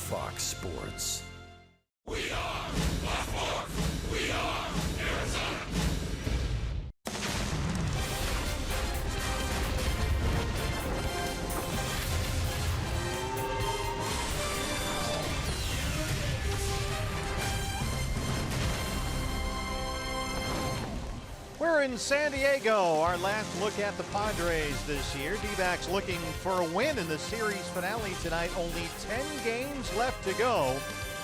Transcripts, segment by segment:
Fox Sports. We are Baltimore. We are Arizona. We're in San Diego, our last look at the Padres this year. D-backs looking for a win in the series finale tonight. Only 10 games left to go.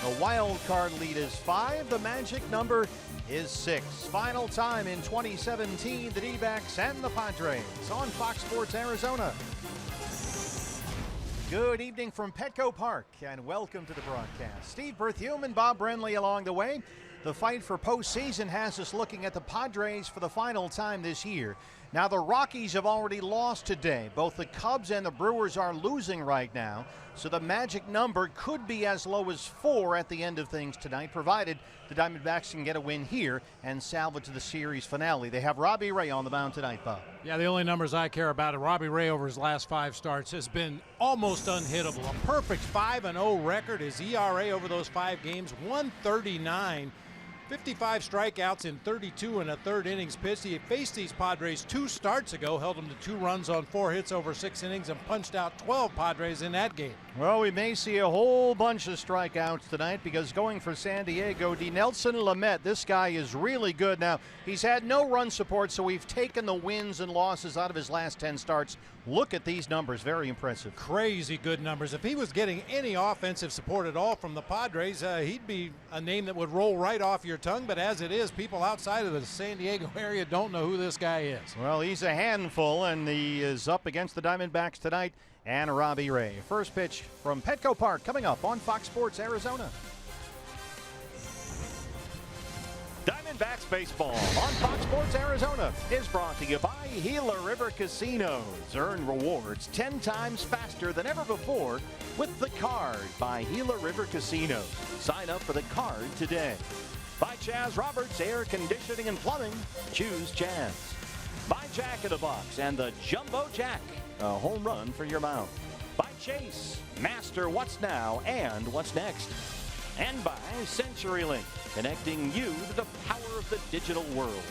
The wild card lead is 5. The magic number is 6. Final time in 2017, the D-backs and the Padres on Fox Sports Arizona. Good evening from Petco Park and welcome to the broadcast. Steve Berthiaume and Bob Brenly along the way. The fight for postseason has us looking at the Padres for the final time this year. Now, the Rockies have already lost today. Both the Cubs and the Brewers are losing right now, so the magic number could be as low as 4 at the end of things tonight, provided the Diamondbacks can get a win here and salvage the series finale. They have Robbie Ray on the mound tonight, Bob. Yeah, the only numbers I care about are Robbie Ray over his last 5 starts has been almost unhittable. A perfect 5-0 record. His ERA over those 5 games, 139. 55 strikeouts in 32 and a third innings pitched. He faced these Padres 2 starts ago, held them to 2 runs on 4 hits over 6 innings, and punched out 12 Padres in that game. Well, we may see a whole bunch of strikeouts tonight because going for San Diego, Dinelson Lamet, this guy is really good. Now, he's had no run support, so we've taken the wins and losses out of his last 10 starts. Look at these numbers, very impressive. Crazy good numbers. If he was getting any offensive support at all from the Padres, he'd be a name that would roll right off your tongue, but as it is, people outside of the San Diego area don't know who this guy is. Well, he's a handful, and he is up against the Diamondbacks tonight and Robbie Ray. First pitch from Petco Park coming up on Fox Sports Arizona. Diamondbacks baseball on Fox Sports Arizona is brought to you by Gila River Casinos. Earn rewards 10 times faster than ever before with the card by Gila River Casinos. Sign up for the card today. By Chaz Roberts Air Conditioning and Plumbing. Choose Chaz. By Jack in the Box and the Jumbo Jack. A home run for your mouth. By Chase. Master what's now and what's next. And by CenturyLink, connecting you to the power of the digital world.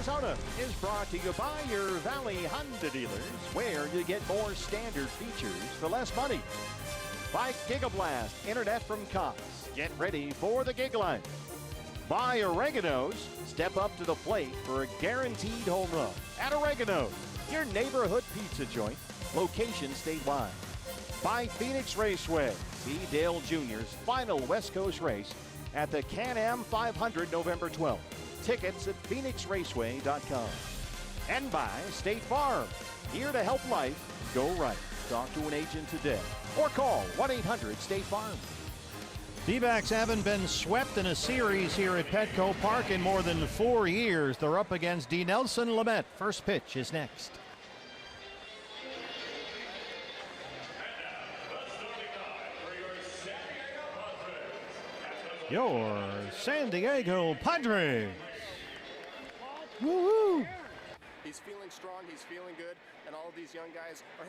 Arizona is brought to you by your Valley Honda dealers, where you get more standard features for less money. By Gigablast Internet from Cox. Get ready for the gig life. By Oregano's. Step up to the plate for a guaranteed home run. At Oregano's, your neighborhood pizza joint. Location statewide. By Phoenix Raceway. B. Dale Jr.'s final West Coast race at the Can-Am 500 November 12th. Tickets at phoenixraceway.com. And by State Farm. Here to help life go right. Talk to an agent today or call 1-800-STATE-FARM. D-backs haven't been swept in a series here at Petco Park in more than 4 years. They're up against Dinelson Lamet. First pitch is next. Your San Diego Padres. Woo-hoo! He's feeling strong, he's feeling good, and all of these young guys are...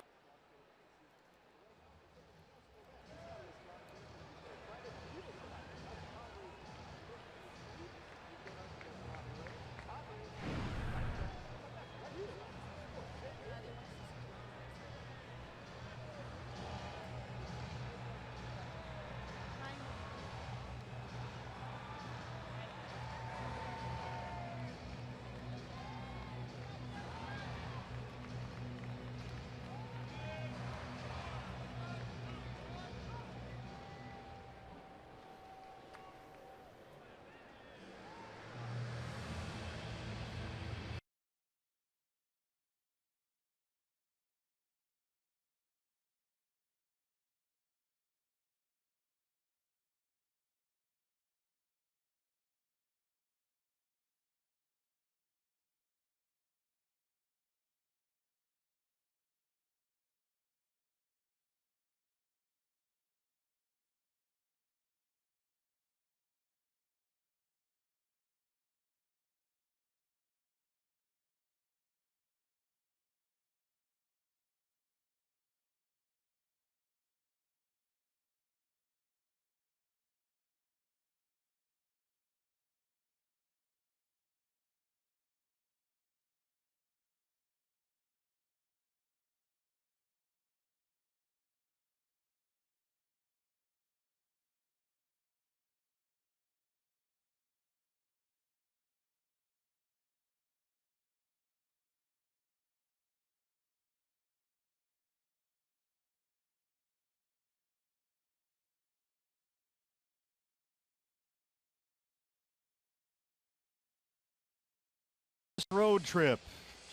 Road trip.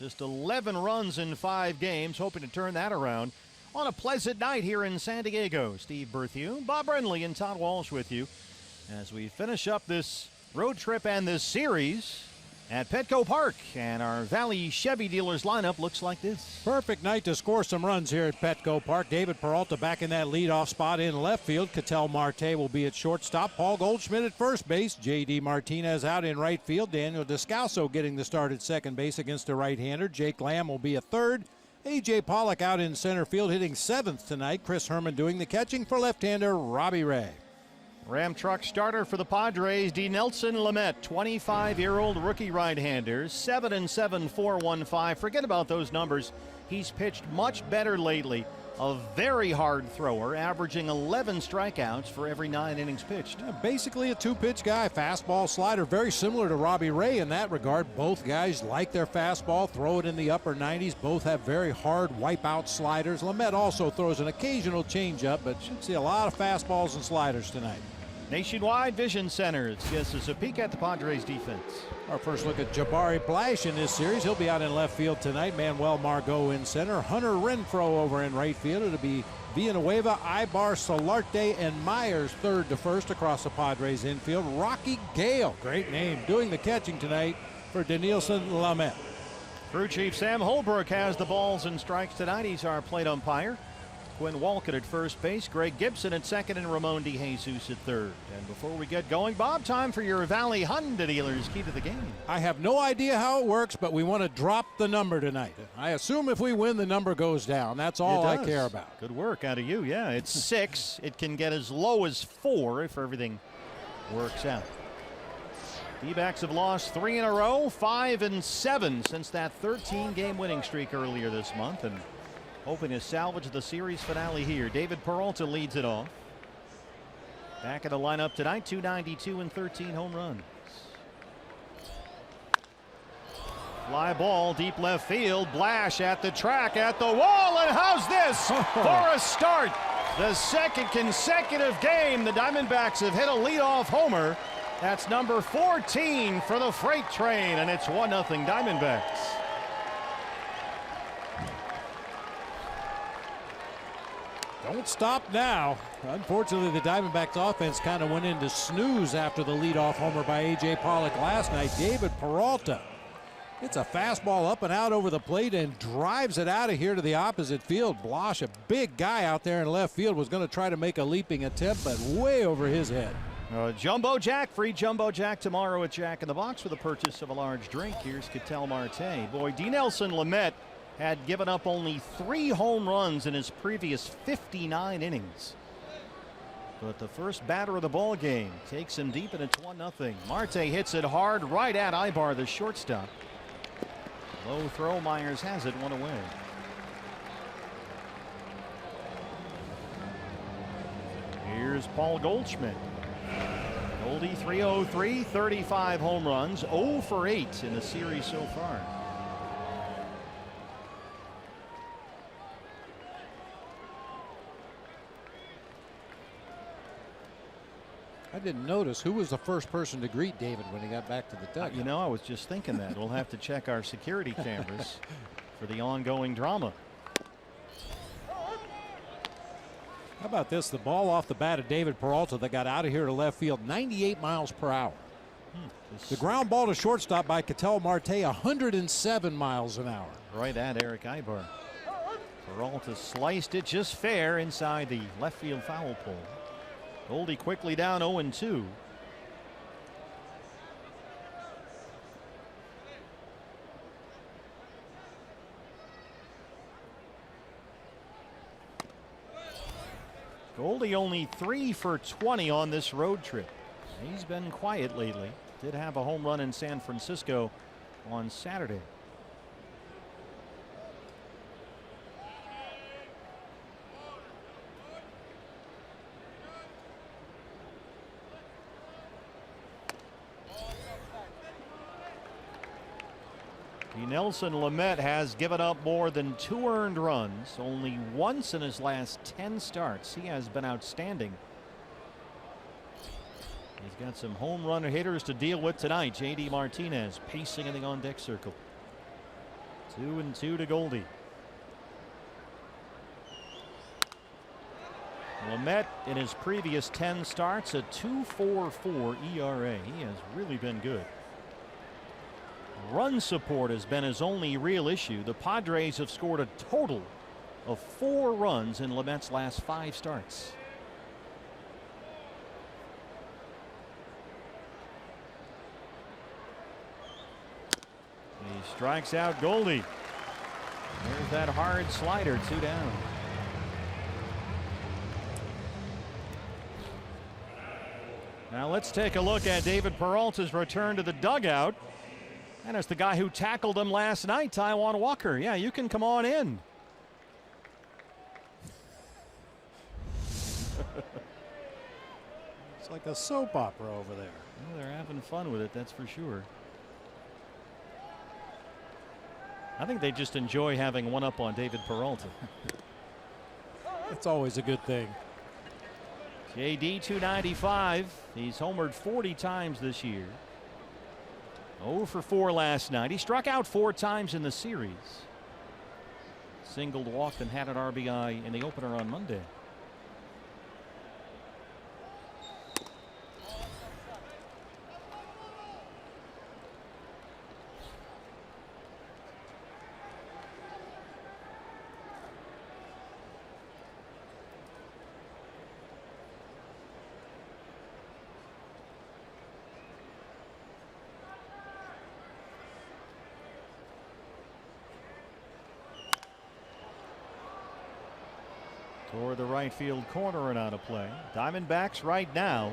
Just 11 runs in 5 games, hoping to turn that around on a pleasant night here in San Diego. Steve Berthew, Bob Brenly, and Todd Walsh with you as we finish up this road trip and this series at Petco Park. And our Valley Chevy dealers lineup looks like this. Perfect night to score some runs here at Petco Park. David Peralta back in that leadoff spot in left field. Ketel Marte will be at shortstop. Paul Goldschmidt at first base. J.D. Martinez out in right field. Daniel Descalso getting the start at second base against a right-hander. Jake Lamb will be at third. A.J. Pollock out in center field hitting seventh tonight. Chris Herman doing the catching for left-hander Robbie Ray. Ram truck starter for the Padres, Dinelson Lamet, 25-year-old rookie right-hander, 7-7, 4.15. Forget about those numbers. He's pitched much better lately. A very hard thrower, averaging 11 strikeouts for every 9 innings pitched. Yeah, basically a two-pitch guy, fastball, slider, very similar to Robbie Ray in that regard. Both guys like their fastball, throw it in the upper 90s. Both have very hard wipeout sliders. Lamet also throws an occasional changeup, but should see a lot of fastballs and sliders tonight. Nationwide Vision Center gives us a peek at the Padres defense. Our first look at Jabari Blash in this series. He'll be out in left field tonight. Manuel Margot in center. Hunter Renfroe over in right field. It'll be Villanueva, Ibar, Solarte, and Myers third to first across the Padres infield. Rocky Gale, great name, doing the catching tonight for Dinelson Lamet. Crew Chief Sam Holbrook has the balls and strikes tonight. He's our plate umpire. Quinn Walcott at first base, Greg Gibson at second, and Ramon DeJesus at third. And before we get going, Bob, time for your Valley Honda dealers key to the game. I have no idea how it works, but we want to drop the number tonight. I assume if we win, the number goes down. That's all I care about. Good work out of you. Yeah, it's 6. It can get as low as 4 if everything works out. D-backs have lost 3 in a row, 5 and 7 since that 13-game winning streak earlier this month, and hoping to salvage the series finale here. David Peralta leads it off. Back in the lineup tonight, 292 and 13 home runs. Fly ball deep left field. Blash at the track, at the wall, and how's this for a start? The second consecutive game the Diamondbacks have hit a leadoff homer. That's number 14 for the freight train, and it's 1-0 Diamondbacks. Don't stop now. Unfortunately, the Diamondbacks offense kind of went into snooze after the leadoff homer by A.J. Pollock last night. David Peralta gets a fastball up and out over the plate and drives it out of here to the opposite field. Blash, a big guy out there in left field, was going to try to make a leaping attempt, but way over his head. Jumbo Jack, free Jumbo Jack tomorrow at Jack in the Box for the purchase of a large drink. Here's Ketel Marte. Boy, Dinelson Lamet had given up only 3 home runs in his previous 59 innings. But the first batter of the ball game takes him deep, and it's 1-0. Marte hits it hard right at Ibar, the shortstop. Low throw, Myers has it, 1 away. Here's Paul Goldschmidt. Goldie 303, 35 home runs, 0 for 8 in the series so far. I didn't notice who was the first person to greet David when he got back to the dugout. You know, I was just thinking that. We'll have to check our security cameras for the ongoing drama. How about this? The ball off the bat of David Peralta that got out of here to left field, 98 miles per hour. The ground ball to shortstop by Ketel Marte, 107 miles an hour. Right at Eric Ibar. Peralta sliced it just fair inside the left field foul pole. Goldie quickly down 0-2. Goldie only 3 for 20 on this road trip. He's been quiet lately. Did have a home run in San Francisco on Saturday. Nelson Lamet has given up more than 2 earned runs only once in his last 10 starts. He has been outstanding. He's got some home run hitters to deal with tonight. J.D. Martinez pacing in the on-deck circle. 2-2 to Goldie. Lamet in his previous 10 starts, a 2.44 ERA. He has really been good. Run support has been his only real issue. The Padres have scored a total of 4 runs in Lamet's last 5 starts. He strikes out Goldie. There's that hard slider, 2 down. Now let's take a look at David Peralta's return to the dugout. And it's the guy who tackled him last night, Taijuan Walker. Yeah, you can come on in. It's like a soap opera over there. Well, they're having fun with it, that's for sure. I think they just enjoy having one up on David Peralta. It's always a good thing. JD 295. He's homered 40 times this year. 0 for 4 last night. He struck out 4 times in the series. Singled, walked, and had an RBI in the opener on Monday. Toward the right field corner and out of play. Diamondbacks right now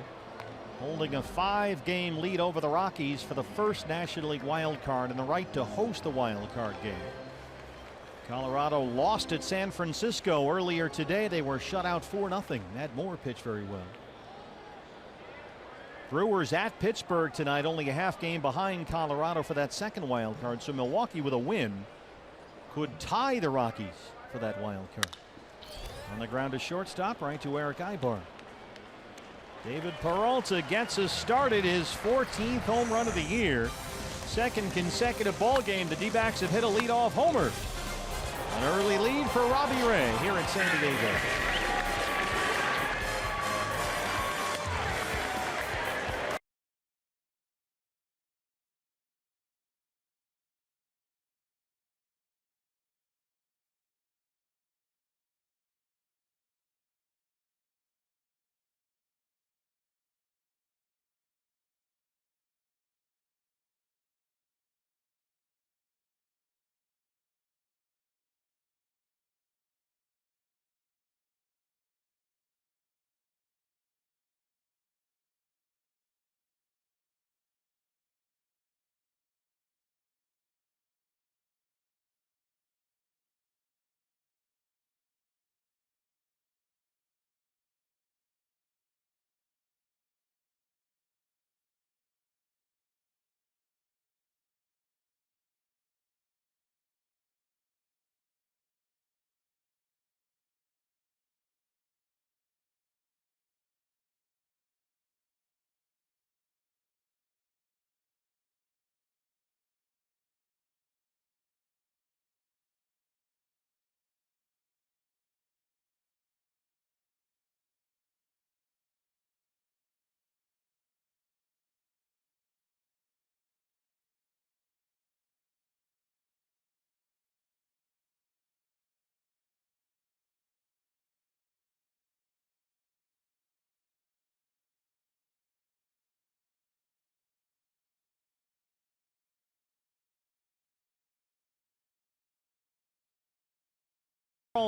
holding a 5-game lead over the Rockies for the first National League wild card and the right to host the wild card game. Colorado lost at San Francisco earlier today. They were shut out 4-0. Matt Moore pitched very well. Brewers at Pittsburgh tonight, only a half game behind Colorado for that second wild card. So Milwaukee with a win could tie the Rockies for that wild card. On the ground to shortstop, right to Eric Ibar. David Peralta gets us started, his 14th home run of the year. Second consecutive ball game. The D-backs have hit a leadoff homer. An early lead for Robbie Ray here in San Diego.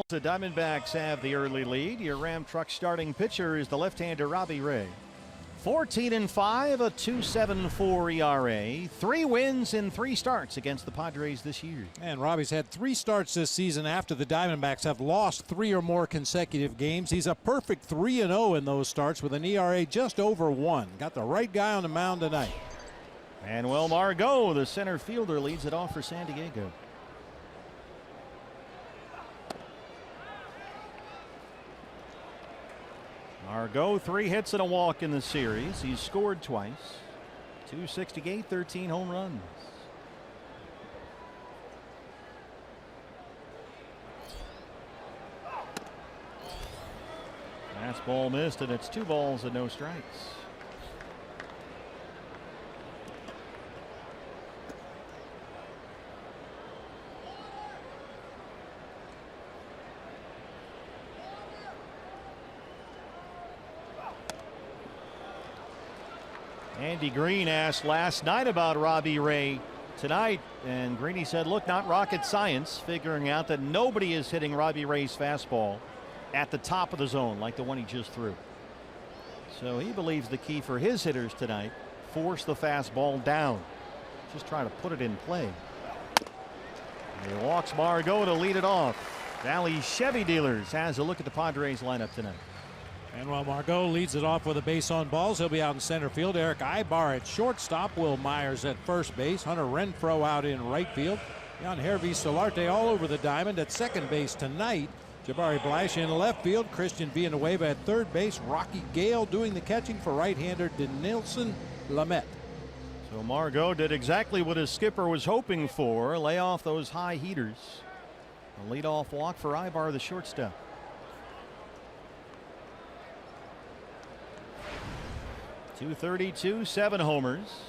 The Diamondbacks have the early lead. Your Ram Truck starting pitcher is the left-hander Robbie Ray. 14-5, a 2.74 ERA. 3 wins in 3 starts against the Padres this year. And Robbie's had 3 starts this season after the Diamondbacks have lost 3 or more consecutive games. He's a perfect 3-0 in those starts with an ERA just over 1. Got the right guy on the mound tonight. Manuel Margot, the center fielder, leads it off for San Diego. Margot, 3 hits and a walk in the series. He's scored twice. 268, 13 home runs. Fastball missed, and it's 2 balls and no strikes. Andy Green asked last night about Robbie Ray tonight, and Greeny said, look, not rocket science, figuring out that nobody is hitting Robbie Ray's fastball at the top of the zone like the one he just threw. So he believes the key for his hitters tonight, force the fastball down, just try to put it in play. And he walks Margot to lead it off. Valley Chevy Dealers has a look at the Padres lineup tonight. And while Margot leads it off with a base on balls, he'll be out in center field. Eric Ibar at shortstop. Will Myers at first base. Hunter Renfroe out in right field. Jan Hervey Solarte all over the diamond at second base tonight. Jabari Blash in left field. Christian Villanueva at third base. Rocky Gale doing the catching for right-hander Denilson Lamet. So Margot did exactly what his skipper was hoping for. Lay off those high heaters. A leadoff walk for Ibar, the shortstop. .232, 7 homers.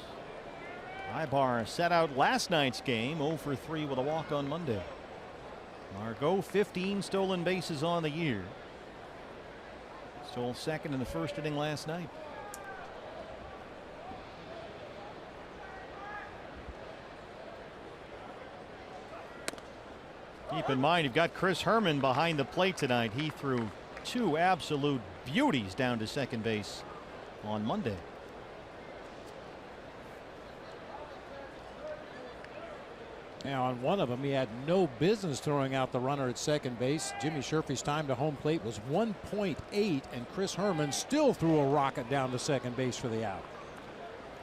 Ibar set out last night's game, 0 for 3 with a walk on Monday. Margot, 15 stolen bases on the year. Stole second in the first inning last night. Keep in mind, you've got Chris Herman behind the plate tonight. He threw 2 absolute beauties down to second base on Monday. Now, on one of them, he had no business throwing out the runner at second base. Jimmy Sherfy's time to home plate was 1.8, and Chris Herman still threw a rocket down to second base for the out.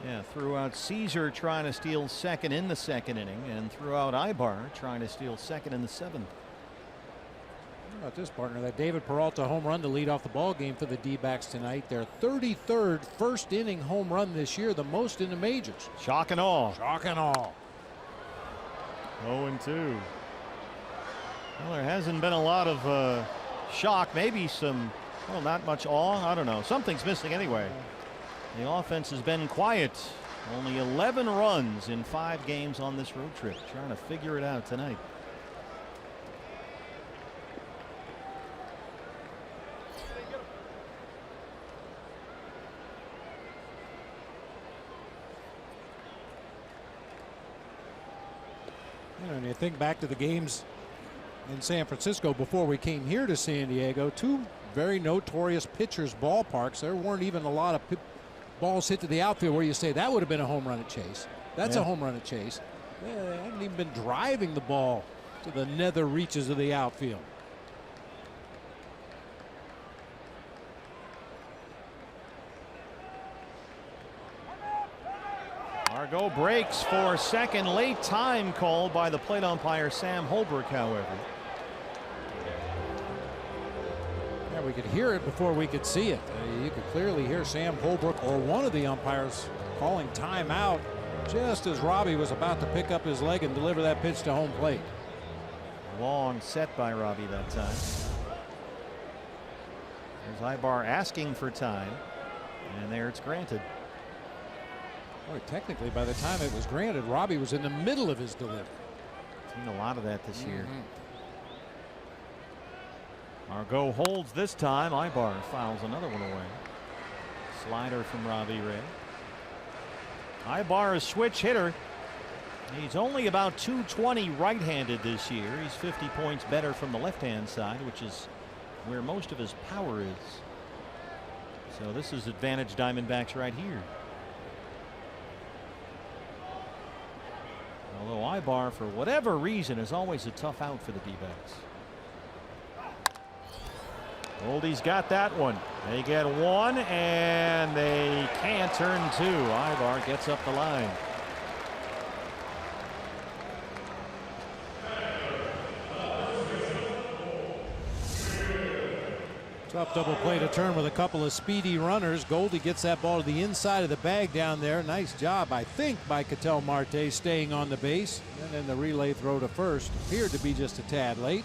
Yeah, threw out Caesar trying to steal second in the second inning, and threw out Ibar trying to steal second in the seventh. How about this, partner? That David Peralta home run to lead off the ball game for the D-backs tonight. Their 33rd first inning home run this year, the most in the majors. Shock and awe. Shock and awe. 0-2. Well, there hasn't been a lot of shock. Maybe some, well, not much awe. I don't know. Something's missing anyway. The offense has been quiet. Only 11 runs in 5 games on this road trip. Trying to figure it out tonight. And you think back to the games in San Francisco before we came here to San Diego, 2 very notorious pitchers' ballparks. There weren't even a lot of balls hit to the outfield where you say that would have been a home run at Chase. That's a home run at Chase. They haven't even been driving the ball to the nether reaches of the outfield. Margot breaks for second. Late time called by the plate umpire Sam Holbrook, however. Yeah, we could hear it before we could see it. You could clearly hear Sam Holbrook or one of the umpires calling timeout just as Robbie was about to pick up his leg and deliver that pitch to home plate. Long set by Robbie that time. There's Ibar asking for time, and there it's granted. Boy, technically, by the time it was granted, Robbie was in the middle of his delivery. Seen a lot of that this year. Margot holds this time. Ibar fouls another one away. Slider from Robbie Ray. Ibar, a switch hitter. He's only about 220 right-handed this year. He's 50 points better from the left-hand side, which is where most of his power is. So this is advantage Diamondbacks right here. Although Ibar, for whatever reason, is always a tough out for the D-backs. Goldie's got that one. They get one, and they can't turn 2. Ibar gets up the line. Tough double play to turn with a couple of speedy runners. Goldie gets that ball to the inside of the bag down there. Nice job, I think, by Ketel Marte staying on the base. And then the relay throw to first appeared to be just a tad late.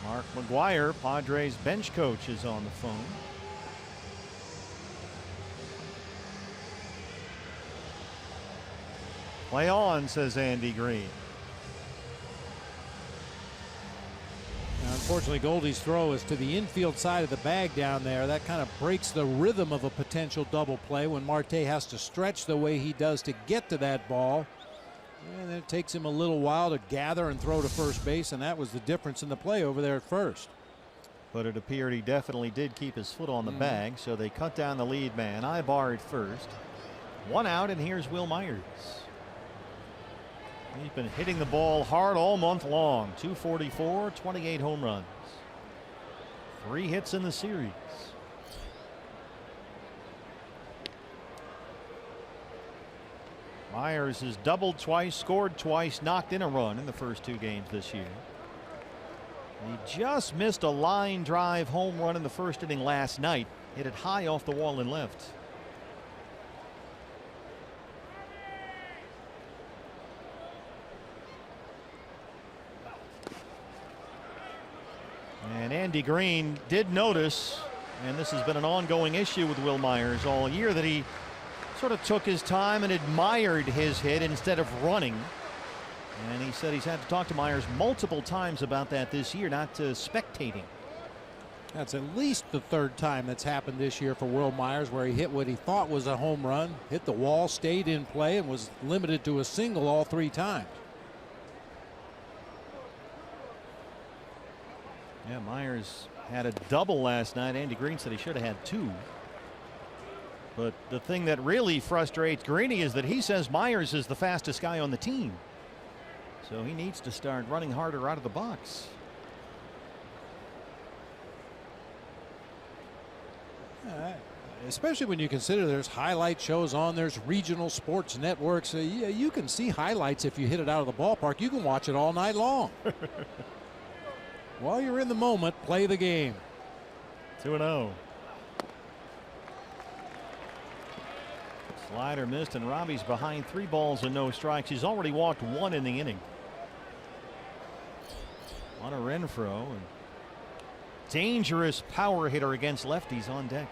Mark McGuire, Padres bench coach, is on the phone. Play on, says Andy Green. Now, unfortunately, Goldie's throw is to the infield side of the bag down there. That kind of breaks the rhythm of a potential double play when Marte has to stretch the way he does to get to that ball. And then it takes him a little while to gather and throw to first base, and that was the difference in the play over there at first. But it appeared he definitely did keep his foot on the bag, so they cut down the lead man. Ibar at first. 1 out, and here's Will Myers. He's been hitting the ball hard all month long. 244, 28 home runs. 3 hits in the series. Myers has doubled twice, scored twice, knocked in a run in the first 2 games this year. He just missed a line drive home run in the first inning last night. Hit it high off the wall and left. And Andy Green did notice, and this has been an ongoing issue with Will Myers all year, that he sort of took his time and admired his hit instead of running. And he said he's had to talk to Myers multiple times about that this year, not spectating. That's at least the 3rd time that's happened this year for Will Myers, where he hit what he thought was a home run, hit the wall, stayed in play, and was limited to a single all 3 times. Yeah, Myers had a double last night. Andy Green said he should have had 2. But the thing that really frustrates Greeny is that he says Myers is the fastest guy on the team. So he needs to start running harder out of the box. Especially when you consider there's highlight shows on, there's regional sports networks. Yeah, you can see highlights if you hit it out of the ballpark. You can watch it all night long. While you're in the moment, play the game. 2-0. Slider missed, and Robbie's behind 3 balls and no strikes. He's already walked 1 in the inning. On a Renfroe, and dangerous power hitter against lefties on deck.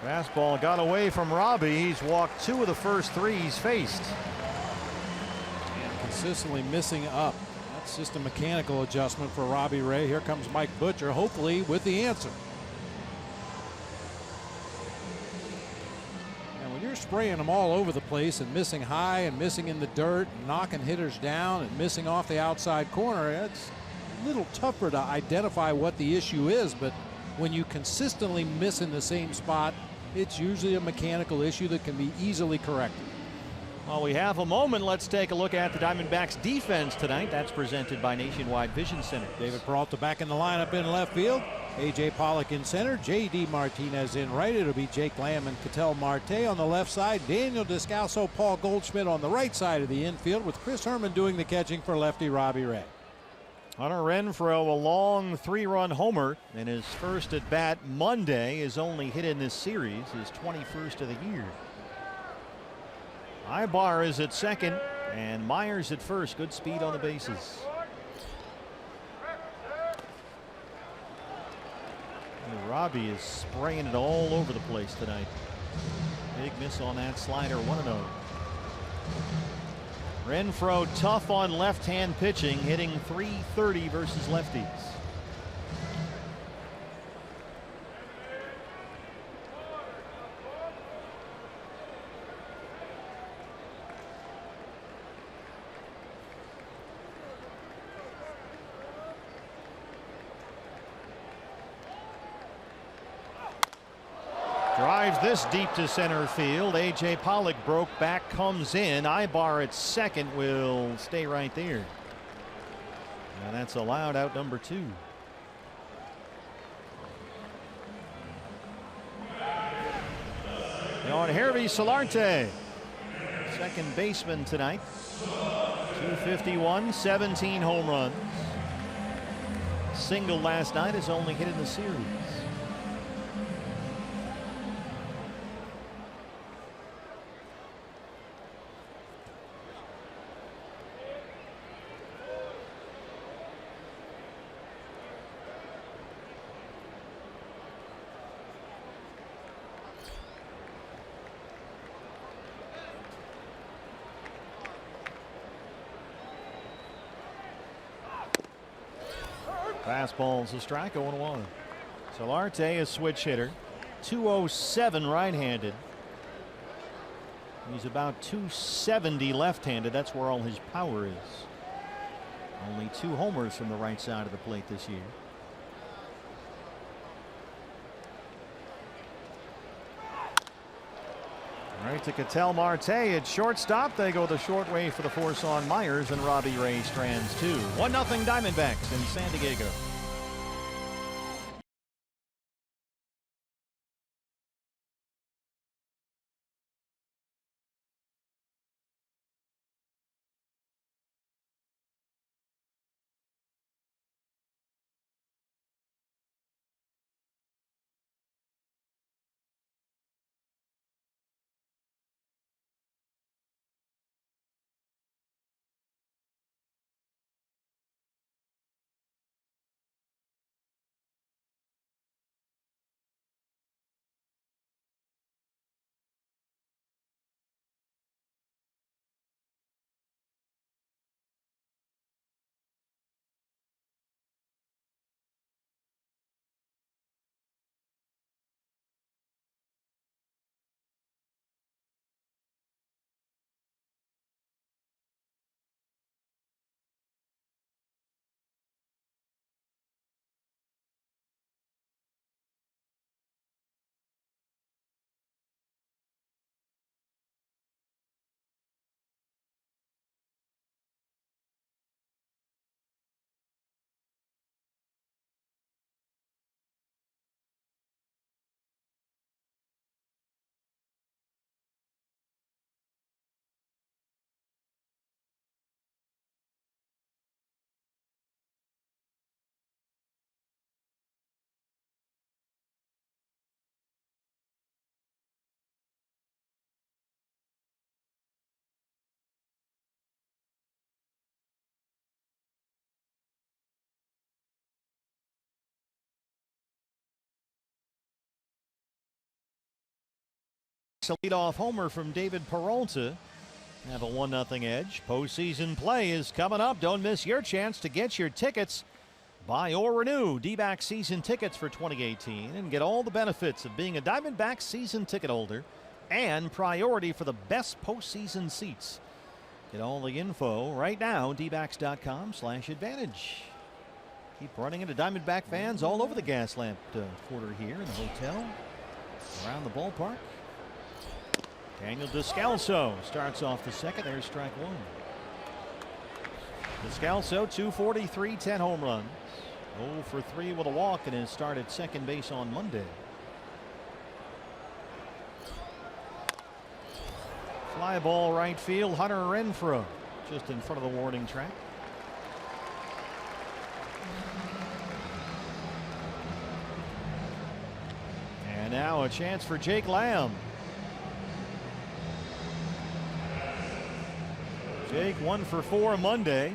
Fastball got away from Robbie. He's walked 2 of the first 3 he's faced. And consistently missing up. That's just a mechanical adjustment for Robbie Ray. Here comes Mike Butcher, hopefully with the answer. And when you're spraying them all over the place and missing high and missing in the dirt and knocking hitters down and missing off the outside corner, it's a little tougher to identify what the issue is. But when you consistently miss in the same spot, it's usually a mechanical issue that can be easily corrected. While we have a moment, let's take a look at the Diamondbacks defense tonight. That's presented by Nationwide Vision Center. David Peralta back in the lineup in left field. A.J. Pollock in center. J.D. Martinez in right. It'll be Jake Lamb and Ketel Marte on the left side. Daniel Descalso, Paul Goldschmidt on the right side of the infield, with Chris Herman doing the catching for lefty Robbie Ray. Hunter Renfroe, a long 3-run homer in his first at bat Monday, his only hit in this series, his 21st of the year. Ibar is at second and Myers at first. Good speed on the bases. And Robbie is spraying it all over the place tonight. Big miss on that slider. 1-0. Renfroe tough on left-hand pitching, hitting .330 versus lefties. Drives this deep to center field. A.J. Pollock broke back, comes in. Ibar at second will stay right there. And that's allowed, out number 2. On Hervey Solarte, second baseman tonight. 251, 17 home runs. Single last night, his only hit in the series. Fastball's a strike, 0-1. Solarte, a switch hitter. 207 right-handed. He's about 270 left-handed. That's where all his power is. Only 2 homers from the right side of the plate this year. Right to Ketel Marte at shortstop. They go the short way for the force on Myers, and Robbie Ray strands 2. 1-0 Diamondbacks in San Diego. a leadoff homer from David Peralta. Have a 1-0 edge. Postseason play is coming up. Don't miss your chance to get your tickets. Buy or renew D-backs season tickets for 2018 and get all the benefits of being a Diamondbacks season ticket holder and priority for the best postseason seats. Get all the info right now, dbacks.com/advantage. Keep running into Diamondback fans all over the Gaslamp Quarter here in the hotel, around the ballpark. Daniel Descalso starts off the second. There's strike one. Descalso, 243, 10 home runs. 0 for 3 with a walk and has started second base on Monday. Fly ball right field. Hunter Renfroe just in front of the warning track. And now a chance for Jake Lamb. Jake 1 for 4 Monday.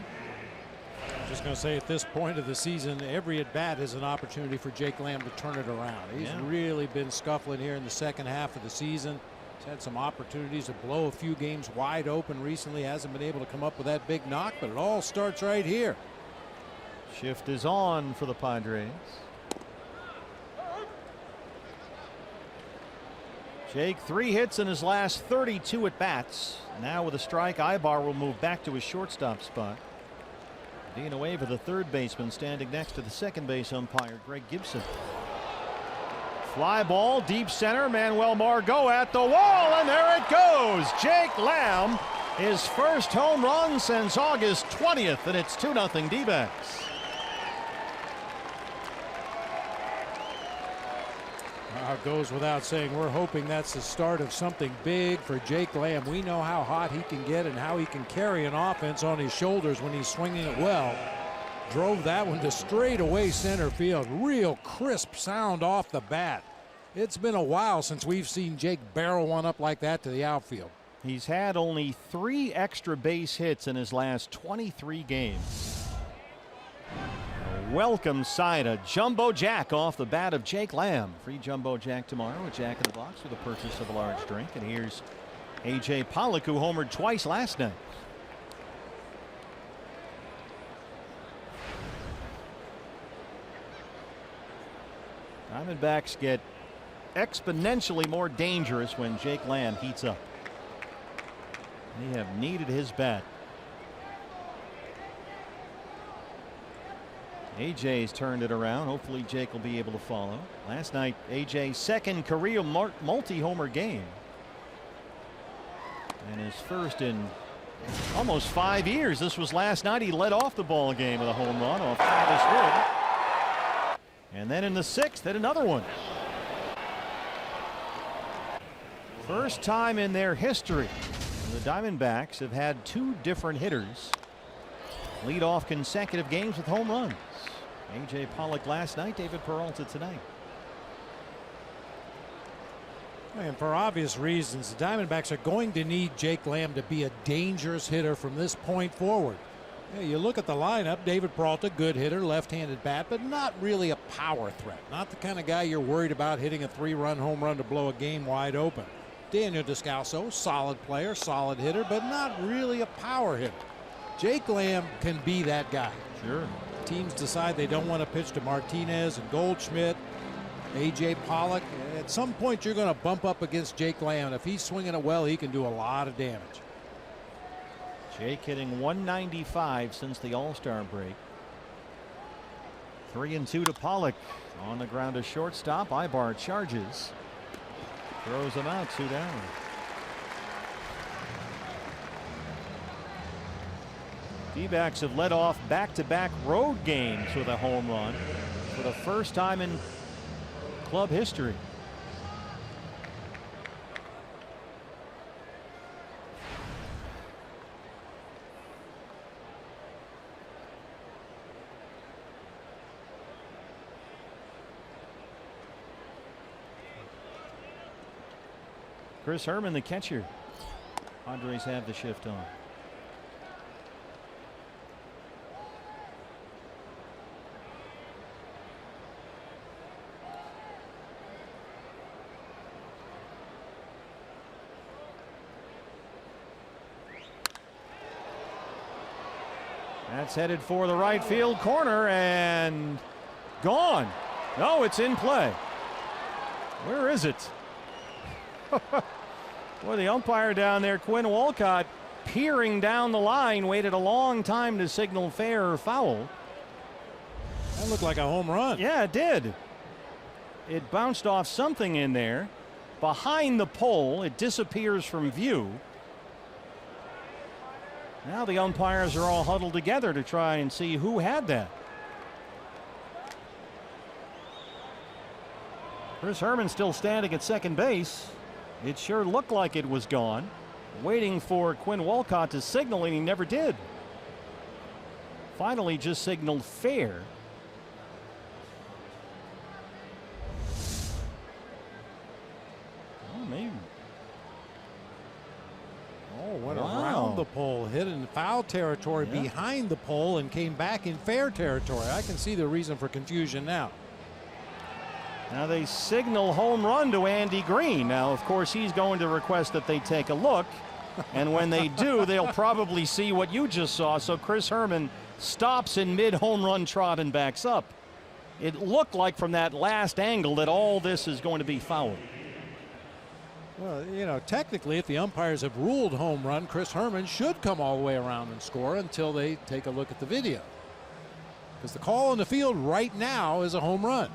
I'm just going to say at this point of the season, every at bat is an opportunity for Jake Lamb to turn it around. He's really been scuffling here in the second half of the season. He's had some opportunities to blow a few games wide open recently. Hasn't been able to come up with that big knock, but it all starts right here. Shift is on for the Padres. Jake 3 hits in his last 32 at bats. Now with a strike, Ibar will move back to his shortstop spot. Being away for the third baseman standing next to the second base umpire, Greg Gibson. Fly ball deep center. Manuel Margot at the wall, and there it goes. Jake Lamb, his first home run since August 20th, and it's 2-0 D-backs. It goes without saying, we're hoping that's the start of something big for Jake Lamb. We know how hot he can get and how he can carry an offense on his shoulders when he's swinging it well. Drove that one to straightaway center field. Real crisp sound off the bat. It's been a while since we've seen Jake barrel one up like that to the outfield. He's had only 3 extra base hits in his last 23 games. Welcome side, a jumbo jack off the bat of Jake Lamb. Free jumbo jack tomorrow, a Jack in the Box with the purchase of a large drink. And here's A.J. Pollock, who homered twice last night. Diamondbacks get exponentially more dangerous when Jake Lamb heats up. They have needed his bat. AJ's turned it around. Hopefully Jake will be able to follow. Last night, AJ's second career multi-homer game. And his first in almost 5 years. This was last night. He led off the ball game with a home run off Travis Wood. And then in the 6th, hit another one. First time in their history, the Diamondbacks have had 2 different hitters lead off consecutive games with home runs. A.J. Pollock last night, David Peralta tonight. And for obvious reasons, the Diamondbacks are going to need Jake Lamb to be a dangerous hitter from this point forward. Yeah, you look at the lineup, David Peralta, good hitter, left-handed bat, but not really a power threat. Not the kind of guy you're worried about hitting a 3-run home run to blow a game wide open. Daniel Descalso, solid player, solid hitter, but not really a power hitter. Jake Lamb can be that guy. Sure. Teams decide they don't want to pitch to Martinez and Goldschmidt, A.J. Pollock. At some point, you're going to bump up against Jake Lamb. If he's swinging it well, he can do a lot of damage. Jake hitting 195 since the All-Star break. 3-2 to Pollock. On the ground to shortstop. Ibar charges. Throws him out, 2 down. D-backs have led off back-to-back road games with a home run for the first time in club history. Chris Herman, the catcher. Padres have the shift on. That's headed for the right field corner and gone. No, it's in play. Where is it? Well, the umpire down there, Quinn Walcott, peering down the line, waited a long time to signal fair or foul. That looked like a home run. Yeah, it did. It bounced off something in there. Behind the pole, it disappears from view. Now the umpires are all huddled together to try and see who had that. Chris Herman still standing at second base. It sure looked like it was gone. Waiting for Quinn Walcott to signal, and he never did. Finally just signaled fair. Oh, maybe. Oh, went around the pole, hit in foul territory behind the pole, and came back in fair territory. I can see the reason for confusion now. Now they signal home run to Andy Green. Now, of course, he's going to request that they take a look. And when they do, they'll probably see what you just saw. So Chris Herman stops in mid-home run trot and backs up. It looked like from that last angle that all this is going to be foul. Well, you know, technically, if the umpires have ruled home run, Chris Herman should come all the way around and score until they take a look at the video. Because the call on the field right now is a home run.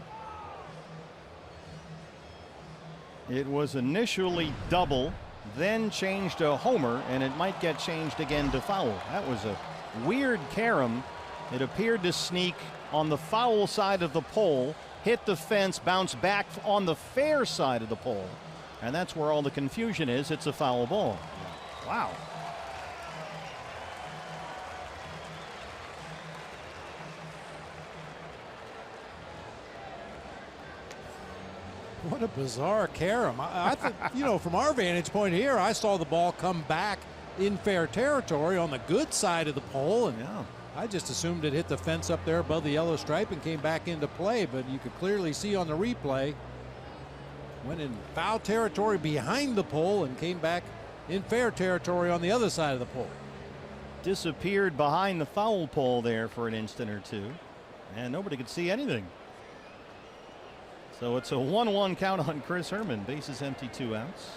It was initially double, then changed to homer, and it might get changed again to foul. That was a weird carom. It appeared to sneak on the foul side of the pole, hit the fence, bounce back on the fair side of the pole. And that's where all the confusion is. It's a foul ball. Wow. What a bizarre carom. I think, you know, from our vantage point here, I saw the ball come back in fair territory on the good side of the pole, and I just assumed it hit the fence up there above the yellow stripe and came back into play, but you could clearly see on the replay went in foul territory behind the pole and came back in fair territory on the other side of the pole. Disappeared behind the foul pole there for an instant or two, and nobody could see anything. So it's a 1-1 count on Chris Herman. Bases empty, 2 outs.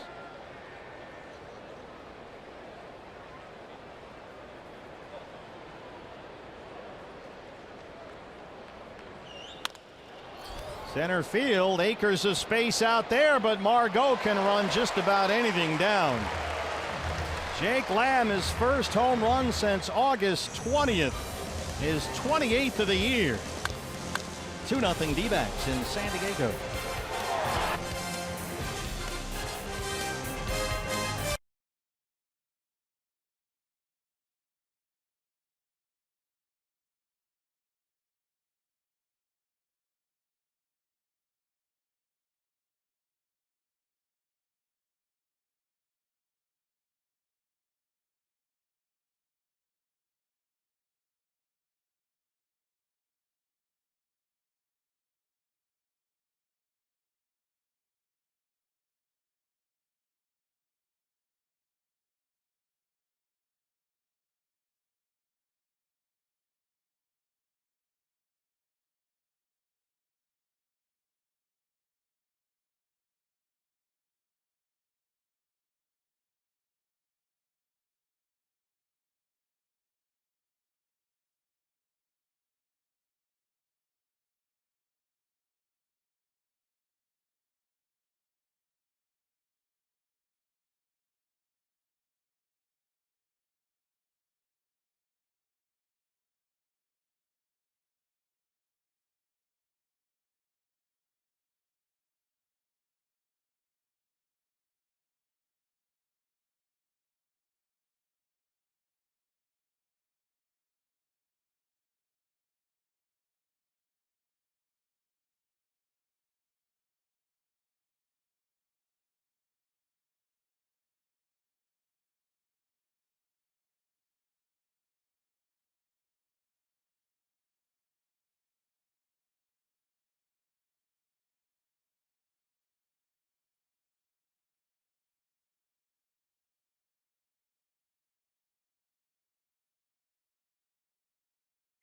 Center field, acres of space out there, but Margot can run just about anything down. Jake Lamb, his first home run since August 20th, his 28th of the year. 2-0 D-backs in San Diego.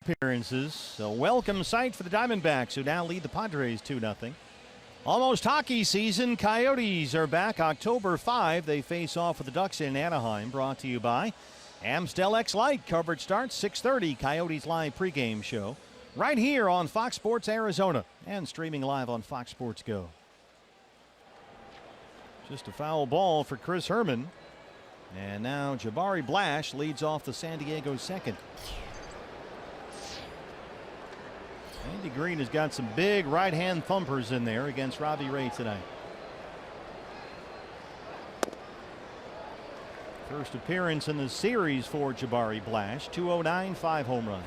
appearances. A welcome sight for the Diamondbacks, who now lead the Padres 2-0. Almost hockey season. Coyotes are back October 5. They face off with the Ducks in Anaheim. Brought to you by Amstel X Lite. Coverage starts 6:30. Coyotes live pregame show right here on Fox Sports Arizona and streaming live on Fox Sports Go. Just a foul ball for Chris Herman. And now Jabari Blash leads off the San Diego second. Andy Green has got some big right-hand thumpers in there against Robbie Ray tonight. First appearance in the series for Jabari Blash. 209, 5 home runs.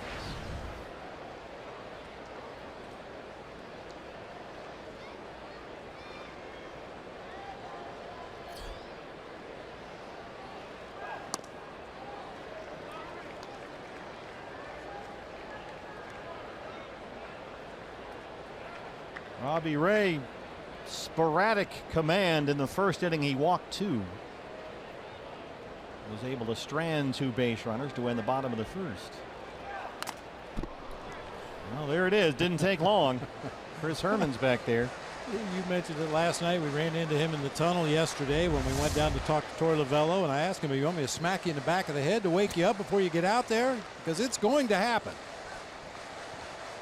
Robbie Ray, sporadic command in the first inning. He walked 2. Was able to strand 2 base runners to win the bottom of the first. Well, there it is. Didn't take long. Chris Herman's back there. You mentioned it last night. We ran into him in the tunnel yesterday when we went down to talk to Torey Lovullo, and I asked him, "You want me to smack you in the back of the head to wake you up before you get out there? Because it's going to happen."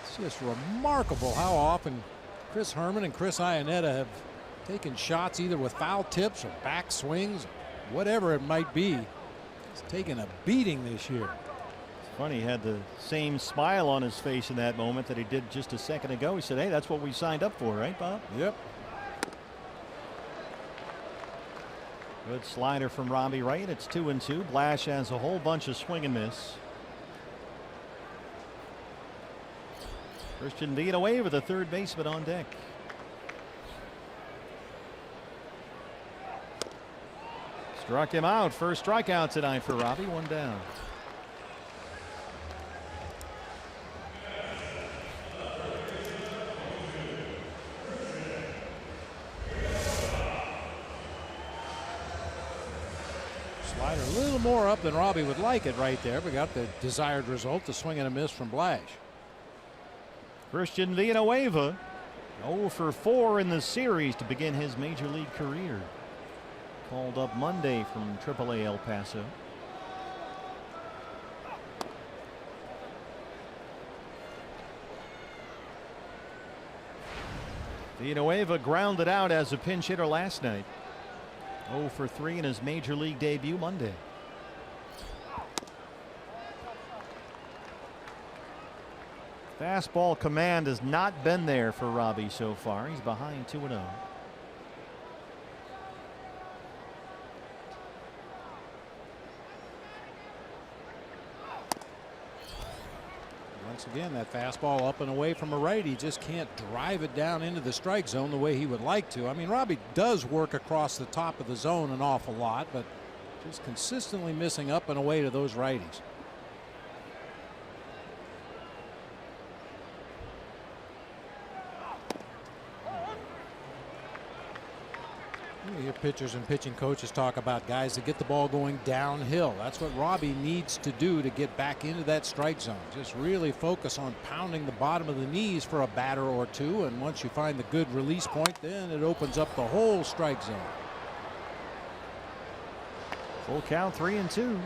It's just remarkable how often Chris Herman and Chris Iannetta have taken shots either with foul tips or back swings, whatever it might be. He's taken a beating this year. It's funny, he had the same smile on his face in that moment that he did just a second ago. He said, "Hey, that's what we signed up for, right, Bob?" Yep. Good slider from Robbie Ray. It's 2-2. Blash has a whole bunch of swing and miss. Christian Villanueva, the third baseman, on deck. Struck him out. First strikeout tonight for Robbie. 1 down. Slider a little more up than Robbie would like it right there. We got the desired result, the swing and a miss from Blash. Christian Villanueva 0 for 4 in the series to begin his major league career. Called up Monday from AAA El Paso. Villanueva grounded out as a pinch hitter last night. 0 for 3 in his major league debut Monday. Fastball command has not been there for Robbie so far. He's behind 2-0. Once again, that fastball up and away from a right. He just can't drive it down into the strike zone the way he would like to. I mean, Robbie does work across the top of the zone an awful lot, but just consistently missing up and away to those righties. You hear pitchers and pitching coaches talk about guys that get the ball going downhill. That's what Robbie needs to do to get back into that strike zone. Just really focus on pounding the bottom of the knees for a batter or two, and once you find the good release point, then it opens up the whole strike zone. Full count, 3-2.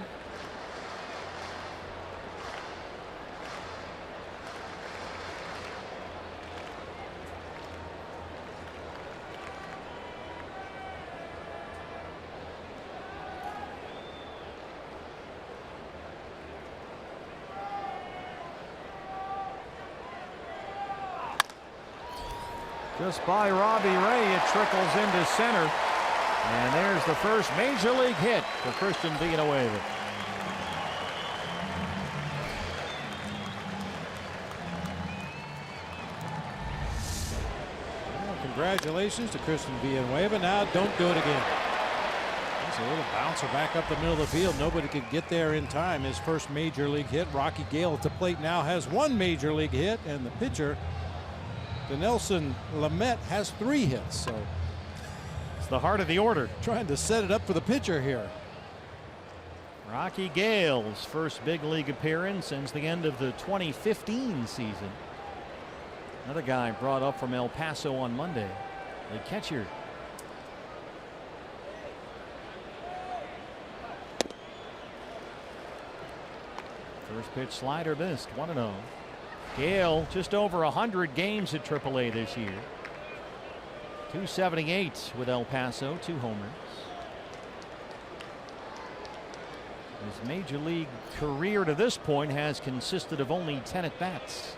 Just by Robbie Ray, it trickles into center. And there's the first major league hit for Christian Villanueva. Well, congratulations to Christian Villanueva. Now don't do it again. There's a little bouncer back up the middle of the field. Nobody could get there in time. His first major league hit. Rocky Gale at the plate now has 1 major league hit, and the pitcher, Nelson Lamet, has 3 hits. So it's the heart of the order. Trying to set it up for the pitcher here. Rocky Gale's first big league appearance since the end of the 2015 season. Another guy brought up from El Paso on Monday, the catcher. First pitch slider missed, 1-0. Gale just over 100 games at AAA this year. 278 with El Paso, 2 homers. His major league career to this point has consisted of only 10 at-bats.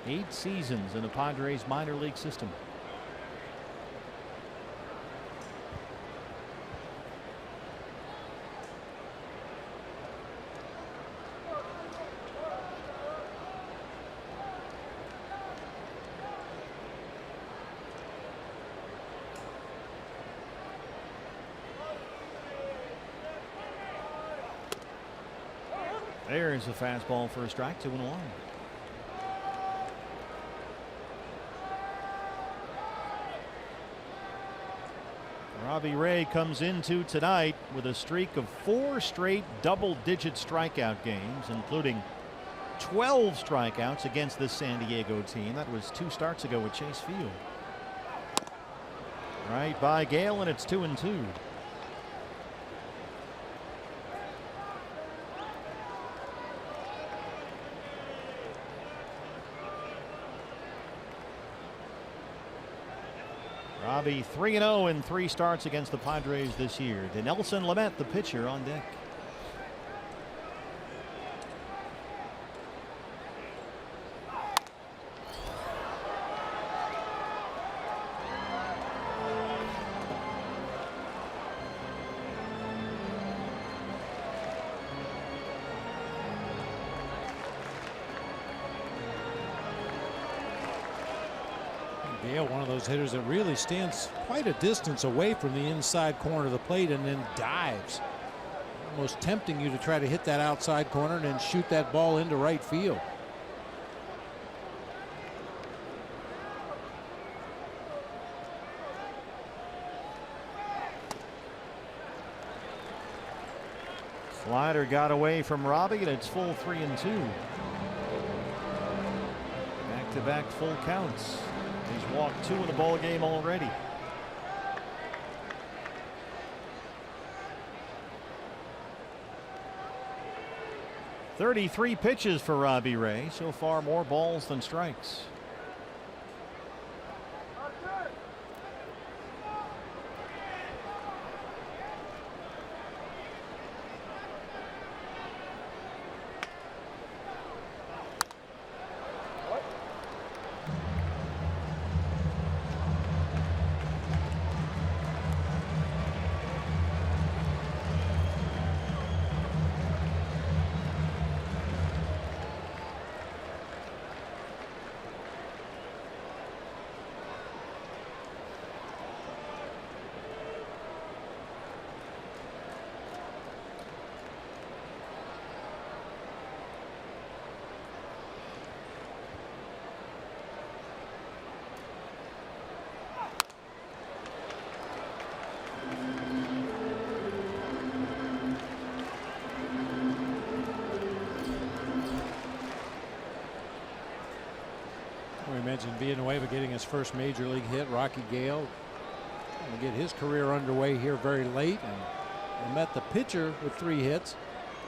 8 seasons in the Padres minor league system. There's a fastball for a strike, 2-1. Robbie Ray comes into tonight with a streak of 4 straight double-digit strikeout games, including 12 strikeouts against this San Diego team. That was 2 starts ago at Chase Field. Right by Gale, and it's 2-2. Robbie 3-0 in 3 starts against the Padres this year. Dinelson Lamet, the pitcher, on deck. Gale, one of those hitters that really stands quite a distance away from the inside corner of the plate and then dives. Almost tempting you to try to hit that outside corner and then shoot that ball into right field. Slider got away from Robbie, and it's full 3-2. Back-to-back full counts. He's walked 2 in the ball game already. .33 pitches for Robbie Ray. So far, more balls than strikes. We mentioned Villanueva getting his first major league hit. Rocky Gale will get his career underway here very late, and met the pitcher with 3 hits.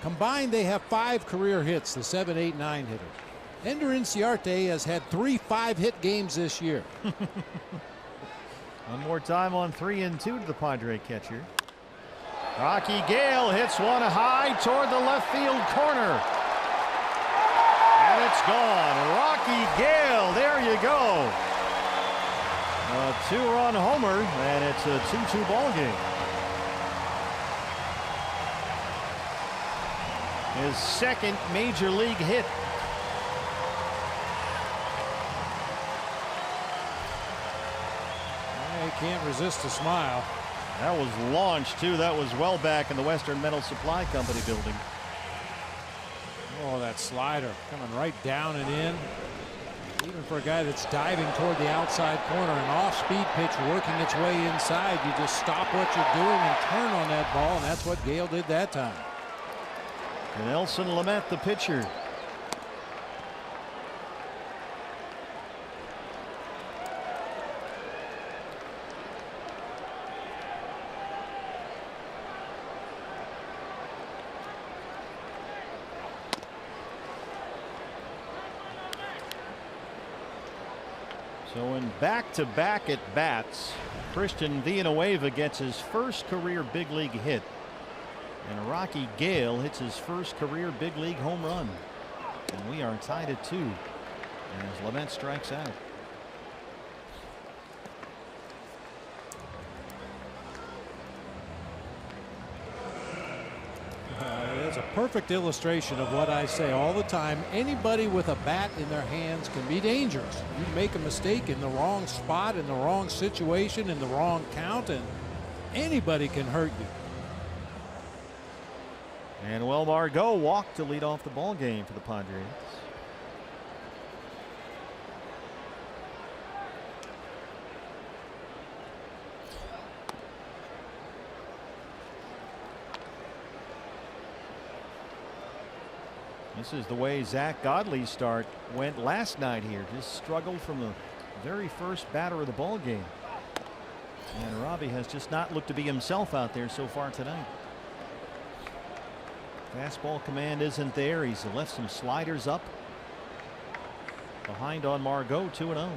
Combined, they have 5 career hits, the 7, 8, 9 hitters. Ender Inciarte has had 3 5-hit games this year. One more time on 3-2 to the Padre catcher. Rocky Gale hits one high toward the left field corner. And it's gone. Rocky Gale, there you go. A 2-run homer, and it's a 2-2 ball game. His second major league hit. He can't resist a smile. That was launched, too. That was well back in the Western Metal Supply Company building. Oh, that slider coming right down and in. Even for a guy that's diving toward the outside corner, an off-speed pitch working its way inside, you just stop what you're doing and turn on that ball, and that's what Gale did that time. And Nelson Lamet, the pitcher. So in back-to-back at bats, Christian Villanueva gets his first career big league hit, and Rocky Gale hits his first career big league home run, and we are tied at 2 as Lamet strikes out. It's a perfect illustration of what I say all the time. Anybody with a bat in their hands can be dangerous. You make a mistake in the wrong spot, in the wrong situation, in the wrong count, and anybody can hurt you. And well, Margot walked to lead off the ball game for the Padres. This is the way Zach Godley's start went last night here. Just struggled from the very first batter of the ball game. And Robbie has just not looked to be himself out there so far tonight. Fastball command isn't there. He's left some sliders up. Behind on Margot, 2-0.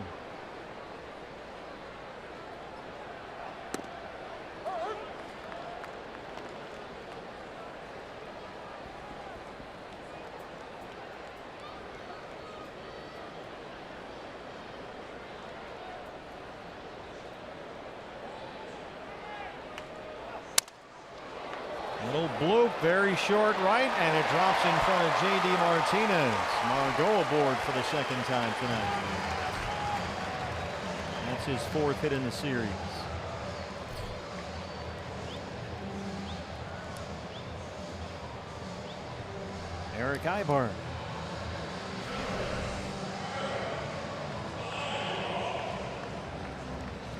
Little bloop, very short right, and it drops in front of J.D. Martinez. Margot aboard for the second time tonight. That's his 4th hit in the series. Eric Ibar.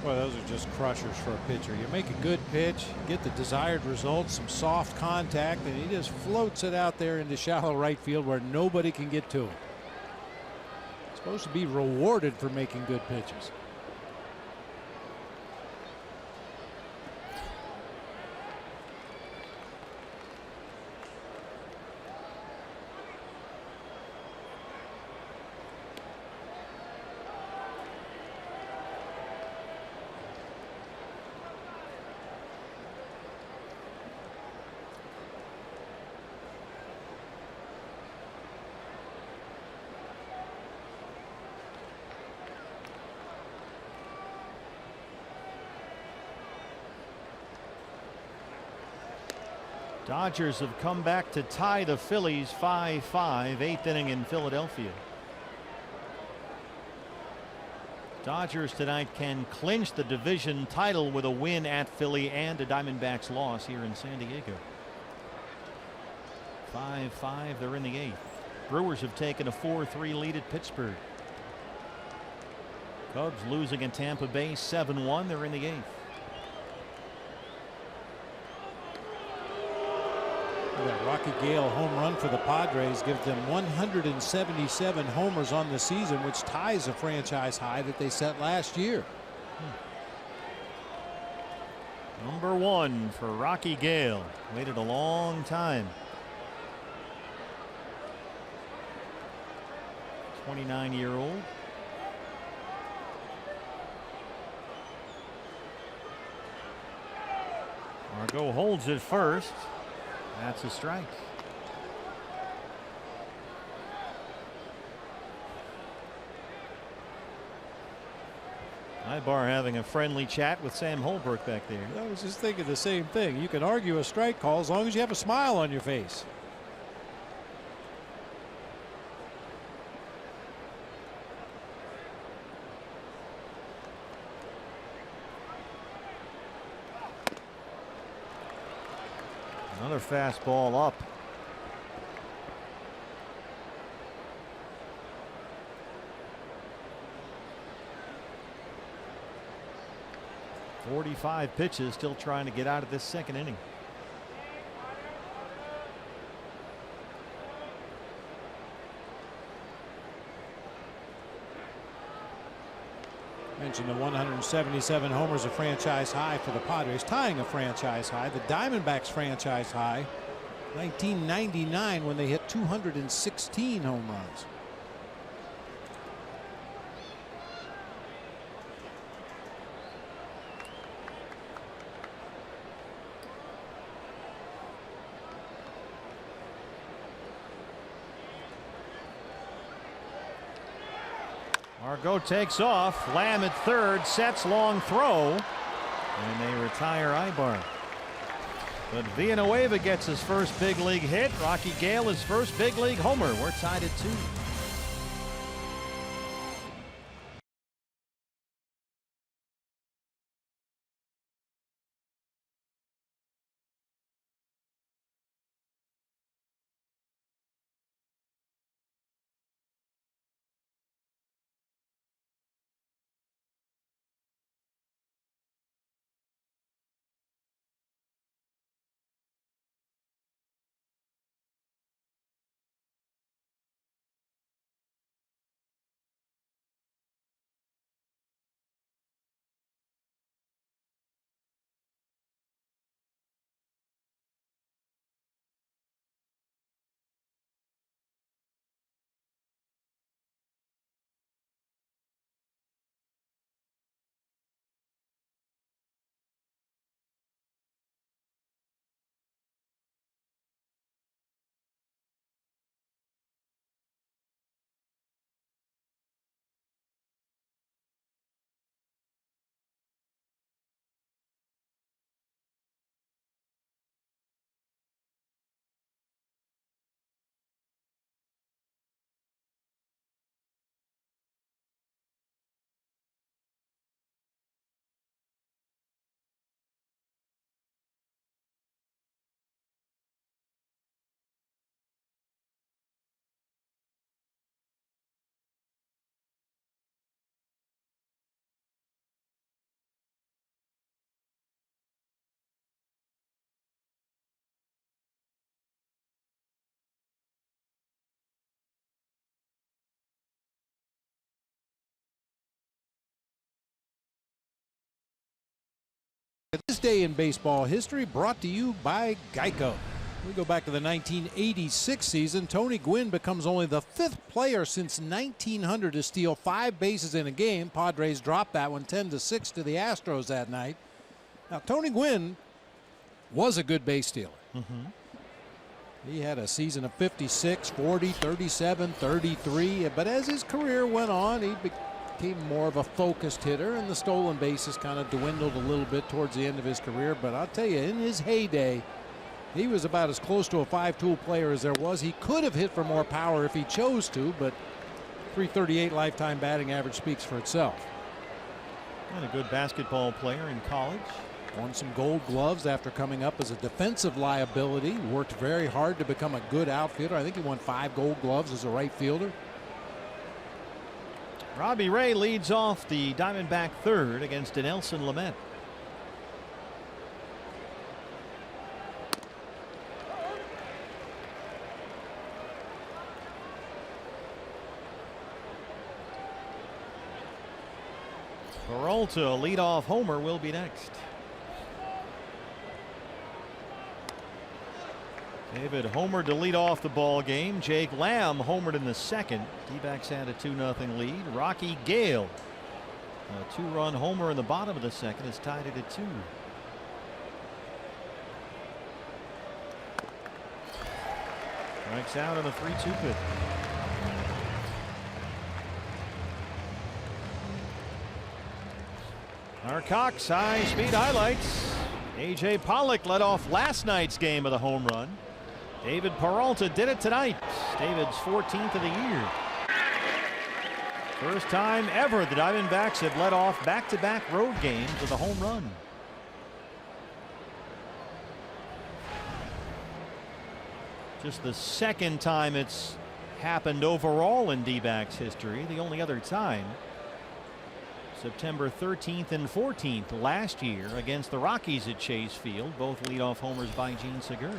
Well, those are just crushers for a pitcher. You make a good pitch, get the desired result, some soft contact, and he just floats it out there into shallow right field where nobody can get to it. Supposed to be rewarded for making good pitches. Dodgers have come back to tie the Phillies 5-5, 8th inning in Philadelphia. Dodgers tonight can clinch the division title with a win at Philly and a Diamondbacks loss here in San Diego. 5-5, they're in the 8th. Brewers have taken a 4-3 lead at Pittsburgh. Cubs losing at Tampa Bay 7-1, they're in the 8th. That Rocky Gale home run for the Padres gives them 177 homers on the season, which ties a franchise high that they set last year. Number 1 for Rocky Gale. Waited a long time. 29-year-old. Margot holds it first. That's a strike. Ibar having a friendly chat with Sam Holbrook back there. I was just thinking the same thing. You can argue a strike call as long as you have a smile on your face. Another fastball up. 45 pitches, still trying to get out of this second inning. Mentioned the 177 homers, a franchise high for the Padres, tying a franchise high. The Diamondbacks franchise high, 1999, when they hit 216 home runs. Margot takes off. Lamb at third, sets long throw, and they retire Ibar. But Villanueva gets his first big league hit. Rocky Gale his first big league homer. We're tied at 2. This day in baseball history brought to you by Geico. We go back to the 1986 season. Tony Gwynn becomes only the 5th player since 1900 to steal 5 bases in a game. Padres dropped that one 10-6 to the Astros that night. Now, Tony Gwynn was a good base stealer. He had a season of 56, 40, 37, 33. But as his career went on, he became more of a focused hitter, and the stolen bases kind of dwindled a little bit towards the end of his career. But I'll tell you, in his heyday, he was about as close to a 5-tool player as there was. He could have hit for more power if he chose to, but .338 lifetime batting average speaks for itself. And a good basketball player in college. Won some gold gloves after coming up as a defensive liability. Worked very hard to become a good outfielder. I think he won 5 gold gloves as a right fielder. Robbie Ray leads off the Diamondback third against Nelson Lamet. Peralta, leadoff homer, will be next. David homered to lead off the ball game. Jake Lamb homered in the second. D-backs had a 2-0 lead. Rocky Gale, a 2-run homer in the bottom of the second, has tied it at 2. Strikes out on a 3-2 pitch. Our Cox high-speed highlights. A.J. Pollock led off last night's game of the home run. David Peralta did it tonight. David's 14th of the year. First time ever the Diamondbacks have led off back-to-back road games with a home run. Just the second time it's happened overall in D-backs history. The only other time September 13th and 14th last year against the Rockies at Chase Field. Both leadoff homers by Gene Segura.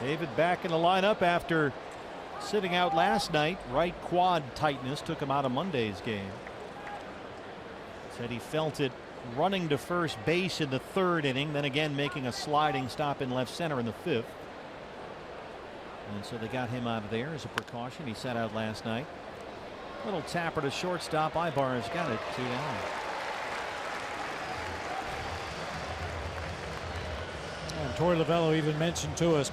David back in the lineup after sitting out last night. Right quad tightness took him out of Monday's game. Said he felt it running to first base in the third inning, then again making a sliding stop in left center in the fifth. And so they got him out of there as a precaution. He sat out last night. Little tapper to shortstop. Ibar's got it 2 down. And Torey Lovullo even mentioned to us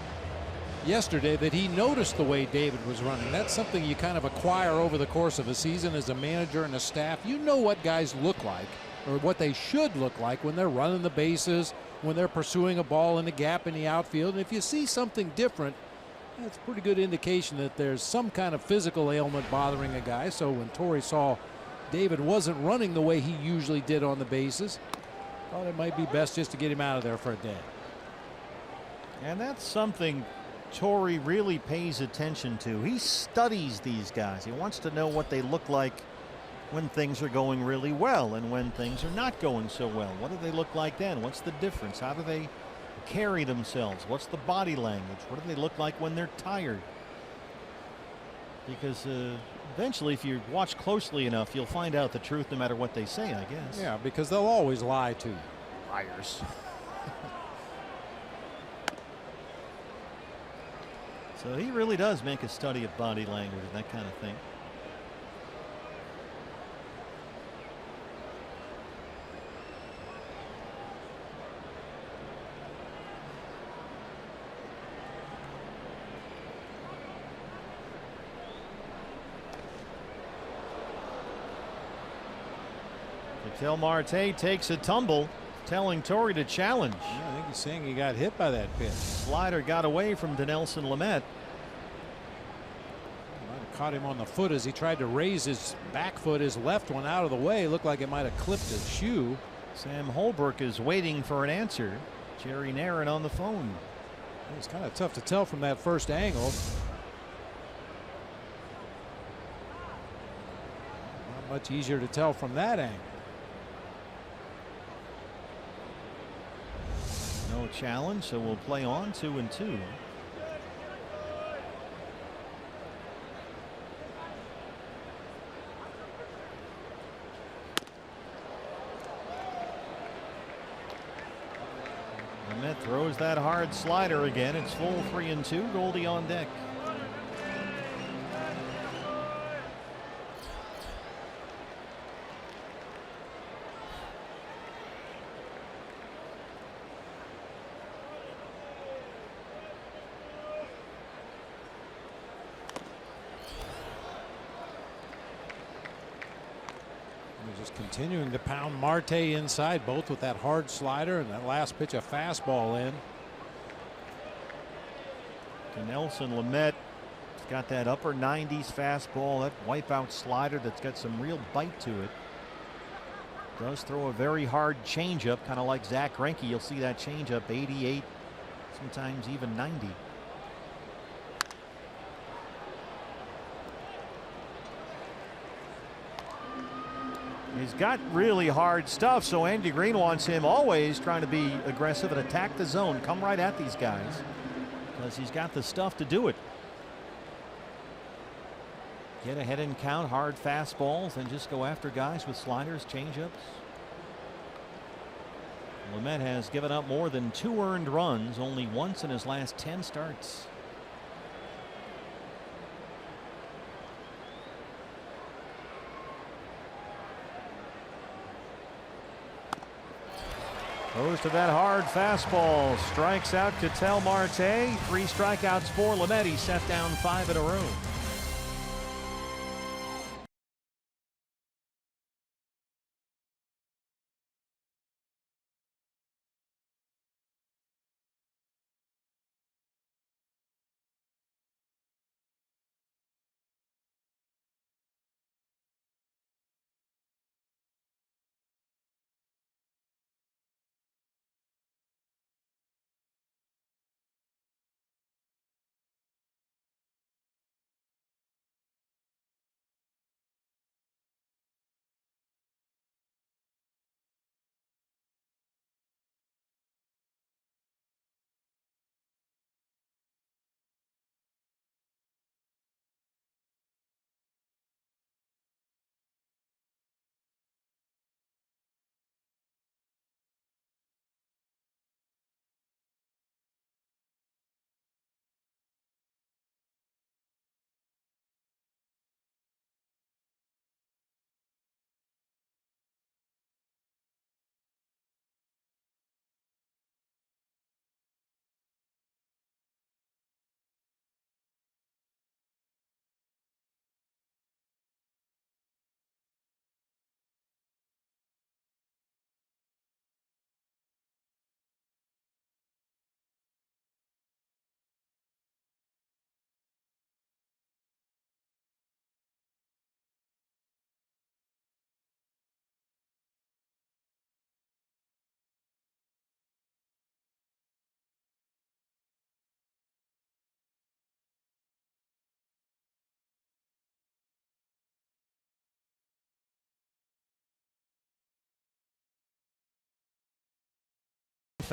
yesterday that he noticed the way David was running. That's something you kind of acquire over the course of a season as a manager and a staff. You know what guys look like, or what they should look like when they're running the bases, when they're pursuing a ball in the gap in the outfield. And if you see something different, that's a pretty good indication that there's some kind of physical ailment bothering a guy. So when Torey saw David wasn't running the way he usually did on the bases, thought it might be best just to get him out of there for a day. And that's something Torey really pays attention to. He studies these guys. He wants to know what they look like when things are going really well and when things are not going so well. What do they look like then? What's the difference? How do they carry themselves? What's the body language? What do they look like when they're tired? Because eventually, if you watch closely enough, you'll find out the truth no matter what they say, I guess. Yeah, because they'll always lie to you. Liars. So he really does make a study of body language and that kind of thing. Ketel Marte takes a tumble, telling Torey to challenge. Yeah, I think he's saying he got hit by that pitch. Slider got away from Dinelson Lamet. Might have caught him on the foot as he tried to raise his back foot. His left one out of the way. Looked like it might have clipped his shoe. Sam Holbrook is waiting for an answer. Jerry Narron on the phone. It's kind of tough to tell from that first angle. Not much easier to tell from that angle. No challenge, so we'll play on 2-2. Lamet throws that hard slider again. It's full 3-2. Goldie on deck. Just continuing to pound Marte inside, both with that hard slider and that last pitch a fastball in. Dinelson Lamet has got that upper 90s fastball, that wipeout slider that's got some real bite to it. Does throw a very hard changeup, kind of like Zach Greinke. You'll see that changeup 88, sometimes even 90. He's got really hard stuff, so Andy Green wants him always trying to be aggressive and attack the zone, come right at these guys, because he's got the stuff to do it. Get ahead and count hard fastballs and just go after guys with sliders, changeups. Lamet has given up more than 2 earned runs only once in his last 10 starts. Goes to that hard fastball, strikes out Ketel Marte. 3 strikeouts for Lamet. He set down 5 in a row.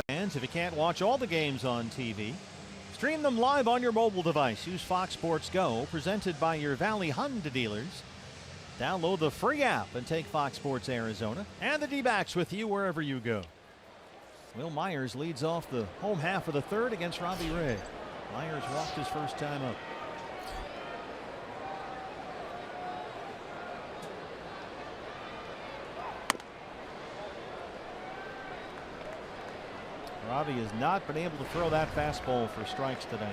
fans, if you can't watch all the games on TV, stream them live on your mobile device. Use Fox Sports Go, presented by your Valley Honda dealers. Download the free app and take Fox Sports Arizona and the D-backs with you wherever you go. Will Myers leads off the home half of the third against Robbie Ray. Myers walked his first time up. Robbie has not been able to throw that fastball for strikes today.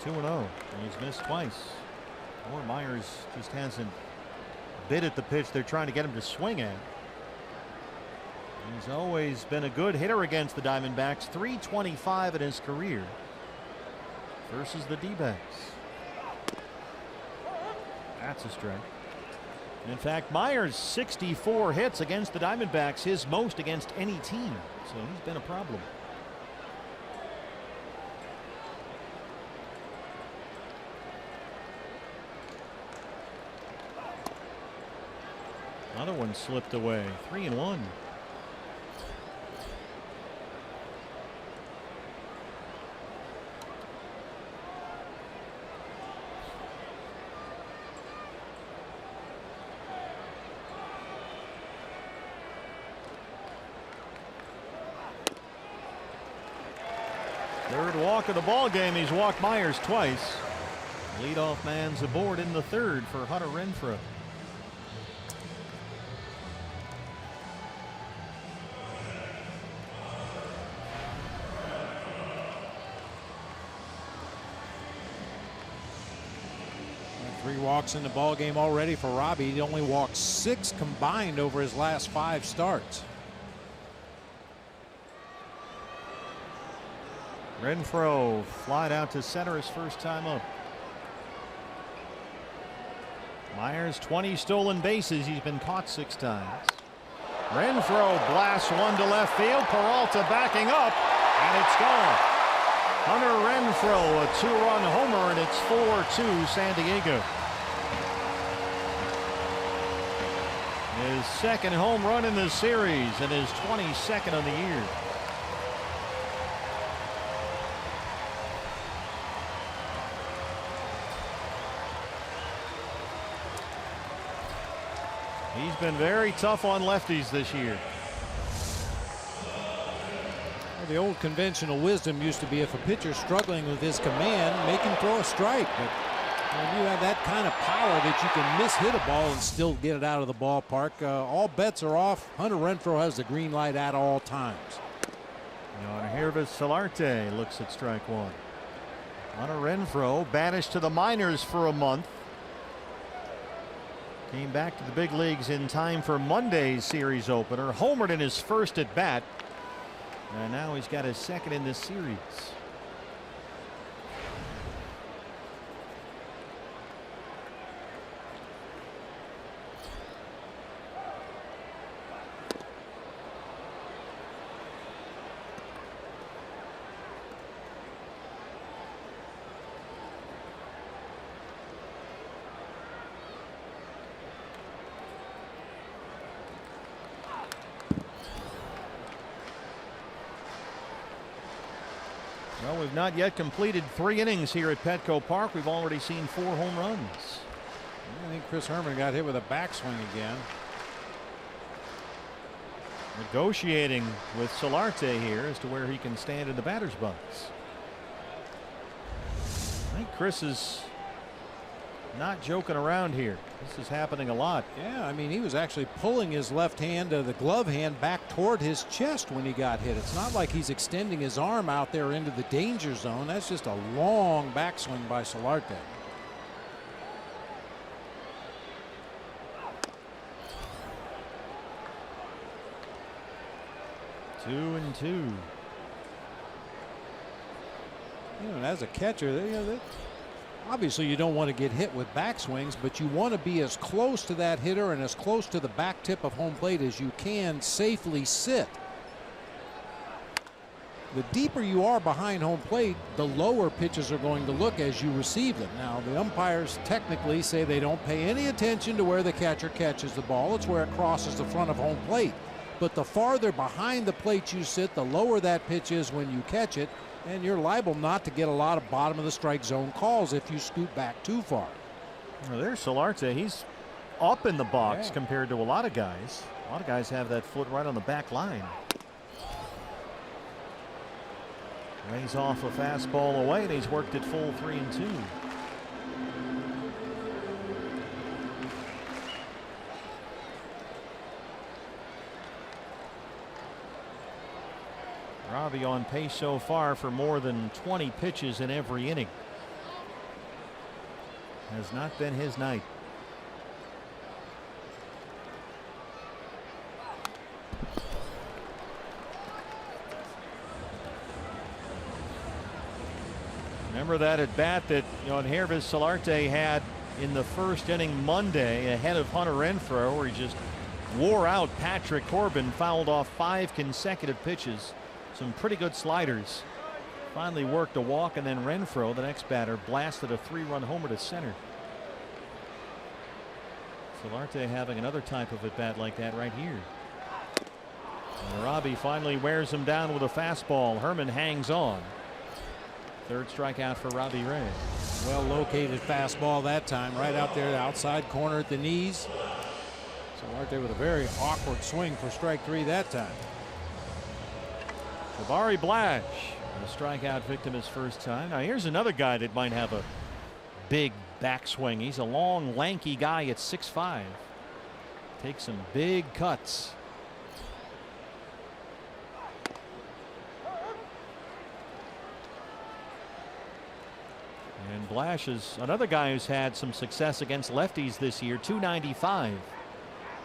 Two and 0. He's missed twice. Or Myers just hasn't bit at the pitch they're trying to get him to swing at. He's always been a good hitter against the Diamondbacks. .325 in his career versus the D-backs. That's a strike. In fact, Myers' 64 hits against the Diamondbacks, his most against any team. So he's been a problem. Another one slipped away. 3-1. Third walk of the ball game. He's walked Myers twice. Leadoff man's aboard in the third for Hunter Renfroe. Three walks in the ball game already for Robbie. He only walked 6 combined over his last 5 starts. Renfroe flied out to center his first time up. Myers 20 stolen bases. He's been caught 6 times. Renfroe blasts one to left field. Peralta backing up, and it's gone. Hunter Renfroe, a 2-run homer, and it's 4-2 San Diego. His second home run in the series and his 22nd on the year. He's been very tough on lefties this year. Well, the old conventional wisdom used to be if a pitcher's struggling with his command, make him throw a strike. But when you have that kind of power that you can miss-hit a ball and still get it out of the ballpark, all bets are off. Hunter Renfroe has the green light at all times. Hervis Solarte looks at strike one. Hunter Renfroe banished to the minors for a month. Came back to the big leagues in time for Monday's series opener. Homered in his first at bat. And now he's got his second in this series. Well, we've not yet completed 3 innings here at Petco Park. We've already seen 4 home runs. I think Chris Herman got hit with a backswing again. Negotiating with Solarte here as to where he can stand in the batter's box. I think Chris is not joking around here. This is happening a lot. Yeah, I mean, he was actually pulling his left hand, the glove hand, back toward his chest when he got hit. It's not like he's extending his arm out there into the danger zone. That's just a long backswing by Solarte. Two and two. You know, and as a catcher, obviously you don't want to get hit with backswings, but you want to be as close to that hitter and as close to the back tip of home plate as you can safely sit. the deeper you are behind home plate, the lower pitches are going to look as you receive them. Now, the umpires technically say they don't pay any attention to where the catcher catches the ball. It's where it crosses the front of home plate. But the farther behind the plate you sit, the lower that pitch is when you catch it, and you're liable not to get a lot of bottom of the strike zone calls if you scoot back too far. Well, there's Solarte. He's up in the box Yeah. compared to a lot of guys. A lot of guys have that foot right on the back line. Lays off a fastball away, and he's worked it full 3-2. Robbie on pace so far for more than 20 pitches in every inning. Has not been his night. Remember that at bat that Yangervis Solarte had in the first inning Monday ahead of Hunter Renfroe, where he just wore out Patrick Corbin, fouled off 5 consecutive pitches. Some pretty good sliders. Finally worked a walk, and then Renfroe, the next batter, blasted a 3-run homer to center. Solarte having another type of at bat like that right here. And Robbie finally wears him down with a fastball. Herman hangs on. Third strikeout for Robbie Ray. Well located fastball that time, right out there, outside corner at the knees. Solarte with a very awkward swing for strike 3 that time. Jabari Blash, a strikeout victim his first time. Now here's another guy that might have a big backswing. He's a long, lanky guy at 6'5". Takes some big cuts. And Blash is another guy who's had some success against lefties this year. .295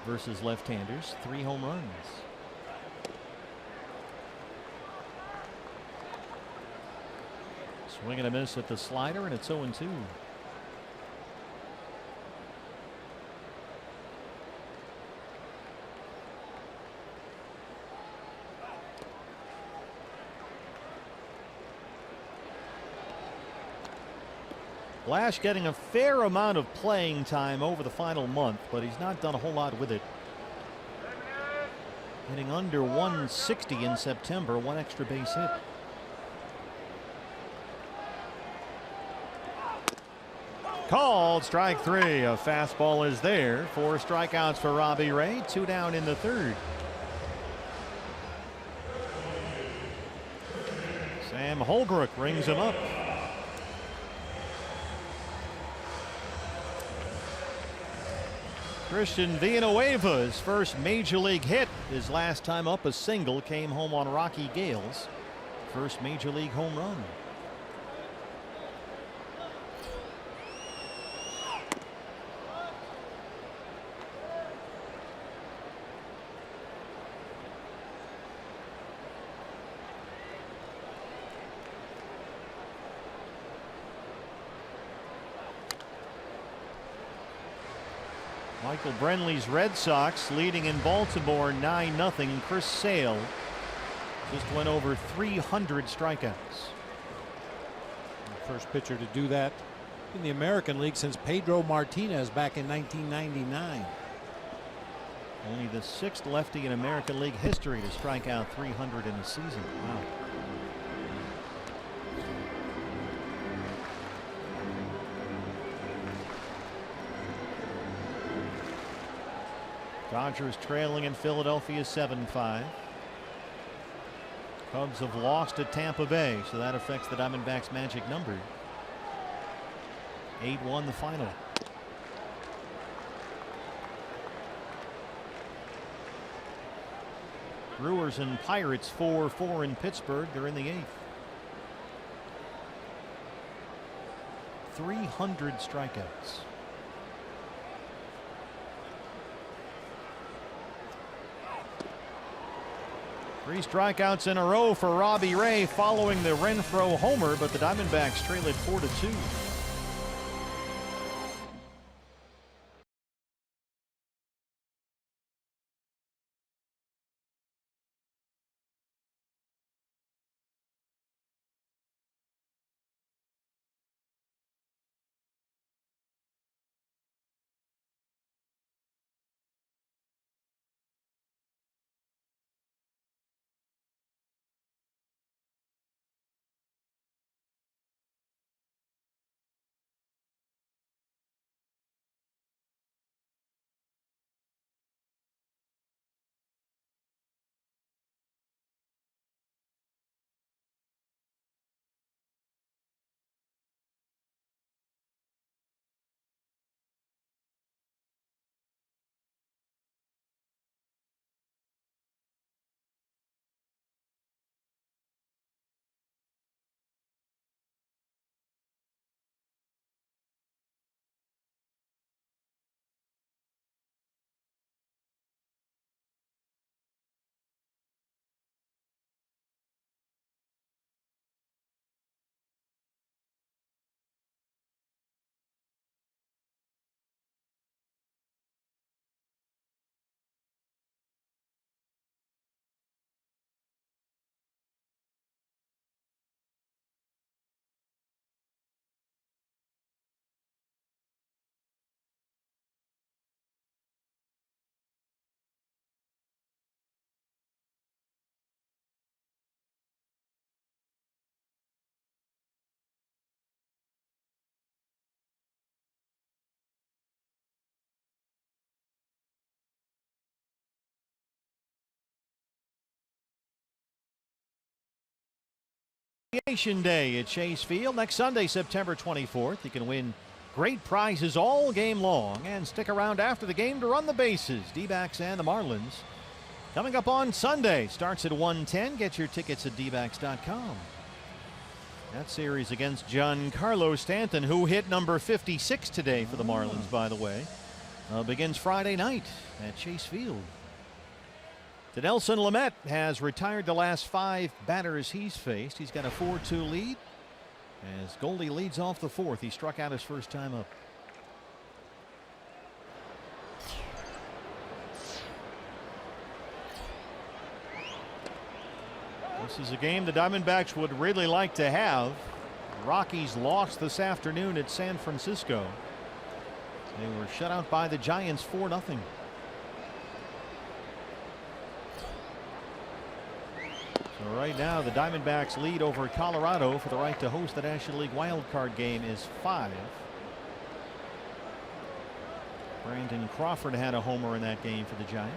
versus left-handers. 3 home runs. Swing and a miss at the slider, and it's 0-2. Blash getting a fair amount of playing time over the final month, but he's not done a whole lot with it. Hitting under 160 in September, 1 extra base hit. Called strike 3. A fastball is there. 4 strikeouts for Robbie Ray. 2 down in the third. Sam Holbrook rings him up. Christian Villanueva's first major league hit. His last time up a single came home on Rocky Gales. First major league home run. Michael Brenly's Red Sox leading in Baltimore 9-0. Chris Sale just went over 300 strikeouts. First pitcher to do that in the American League since Pedro Martinez back in 1999. Only the 6th lefty in American League history to strike out 300 in a season. Wow. Dodgers trailing in Philadelphia 7-5. Cubs have lost at Tampa Bay, so that affects the Diamondbacks' magic number. 8-1 the final. Brewers and Pirates 4-4 in Pittsburgh. They're in the 8th. 300 strikeouts. Three strikeouts in a row for Robbie Ray following the Renfroe homer, but the Diamondbacks trail it 4-2. Appreciation Day at Chase Field next Sunday, September 24th. You can win great prizes all game long and stick around after the game to run the bases. D-backs and the Marlins coming up on Sunday. Starts at 1:10. Get your tickets at dbacks.com. That series against Giancarlo Stanton, who hit number 56 today for the Marlins, by the way, begins Friday night at Chase Field. Dinelson Lamet has retired the last 5 batters he's faced. He's got a 4-2 lead as Goldie leads off the 4th. He struck out his first time up. This is a game the Diamondbacks would really like to have. The Rockies lost this afternoon at San Francisco. They were shut out by the Giants 4-0. So right now the Diamondbacks lead over Colorado for the right to host the National League Wild Card game is 5. Brandon Crawford had a homer in that game for the Giants.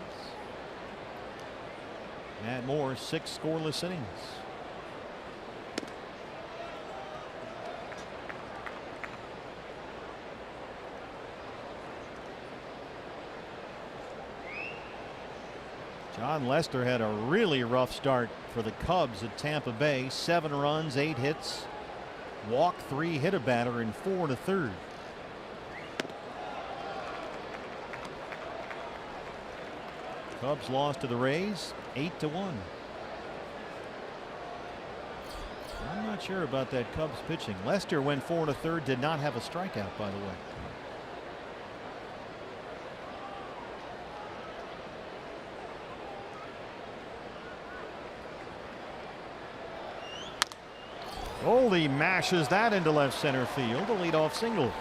Matt Moore 6 scoreless innings. John Lester had a really rough start for the Cubs at Tampa Bay. 7 runs, 8 hits, walked 3, hit a batter in 4 1/3. Cubs lost to the Rays 8-1. I'm not sure about that Cubs pitching. Lester went 4 1/3, did not have a strikeout, by the way. Goldie mashes that into left center field, a leadoff single.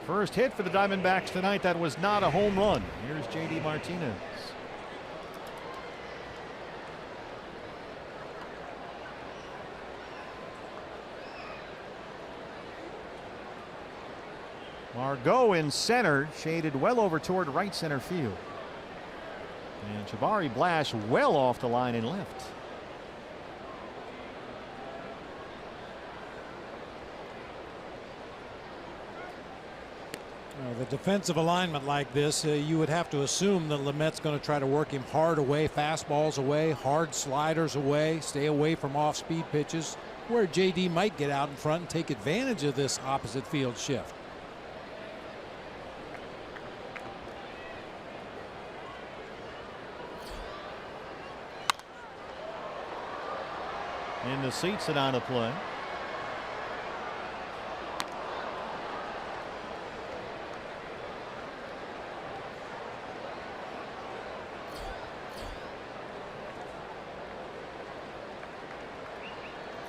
First hit for the Diamondbacks tonight. That was not a home run. Here's J.D. Martinez. Margot in center, shaded well over toward right center field. And Jabari Blash well off the line in left. The defensive alignment like this, you would have to assume that Lamet's going to try to work him hard away, fastballs away, hard sliders away, stay away from off-speed pitches, where JD might get out in front and take advantage of this opposite field shift. In the seats and on the play.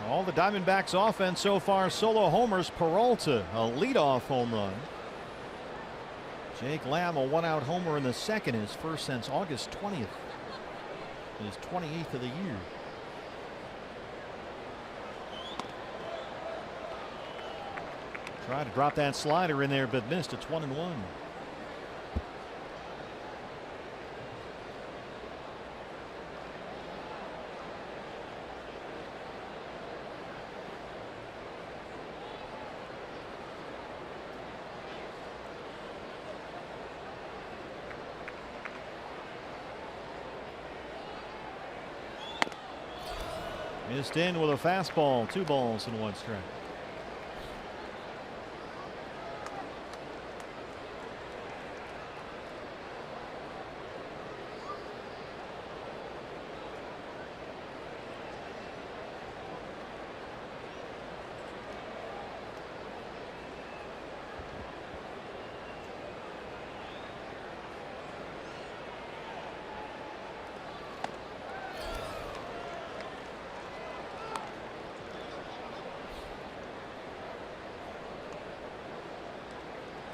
All the Diamondbacks offense so far, solo homers. Peralta a leadoff home run. Jake Lamb a 1-out homer in the second, his first since August 20th. His 28th of the year. Tried to drop that slider in there but missed. It's 1-1. Missed in with a fastball. 2 balls and 1 strike.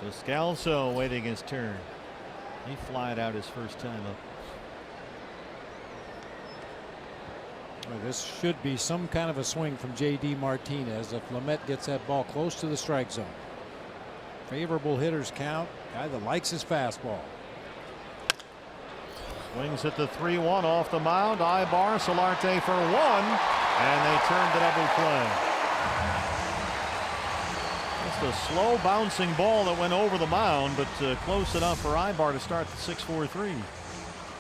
Descalso waiting his turn. He flied out his first time up. Well, this should be some kind of a swing from J.D. Martinez if Lamet gets that ball close to the strike zone. Favorable hitters count. Guy that likes his fastball. Swings at the 3-1 off the mound. Ibar, Solarte for 1, and they turn the double play. Just a slow bouncing ball that went over the mound, but close enough for Ibar to start the 6-4-3.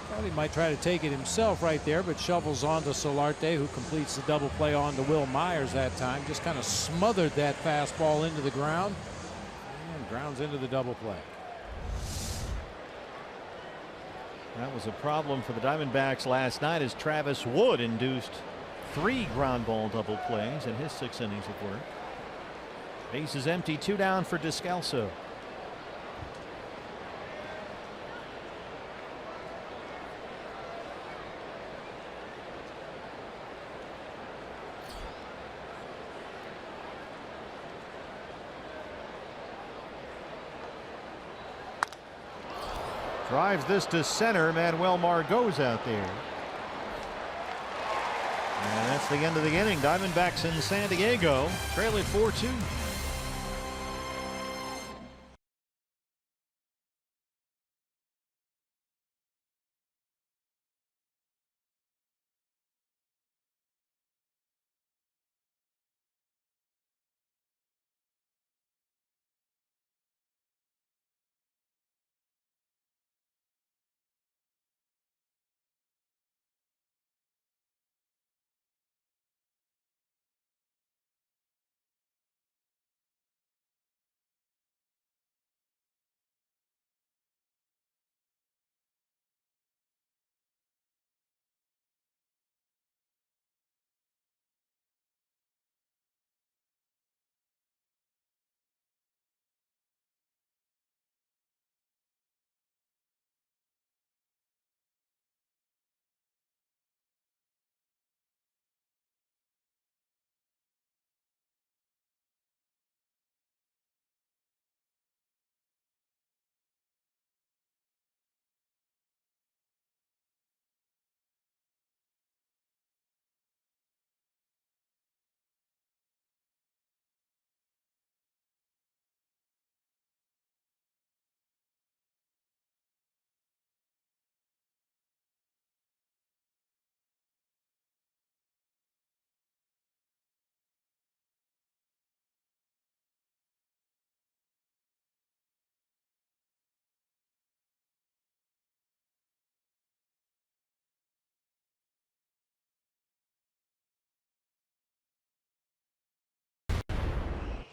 Thought he might try to take it himself right there, but shovels on to Solarte, who completes the double play on to Will Myers that time. Just kind of smothered that fastball into the ground and grounds into the double play. That was a problem for the Diamondbacks last night as Travis Wood induced 3 ground ball double plays in his 6 innings of work. Base is empty, 2 down for Descalso. Drives this to center. Manuel Margot's out there. And that's the end of the inning. Diamondbacks in San Diego trail it 4-2.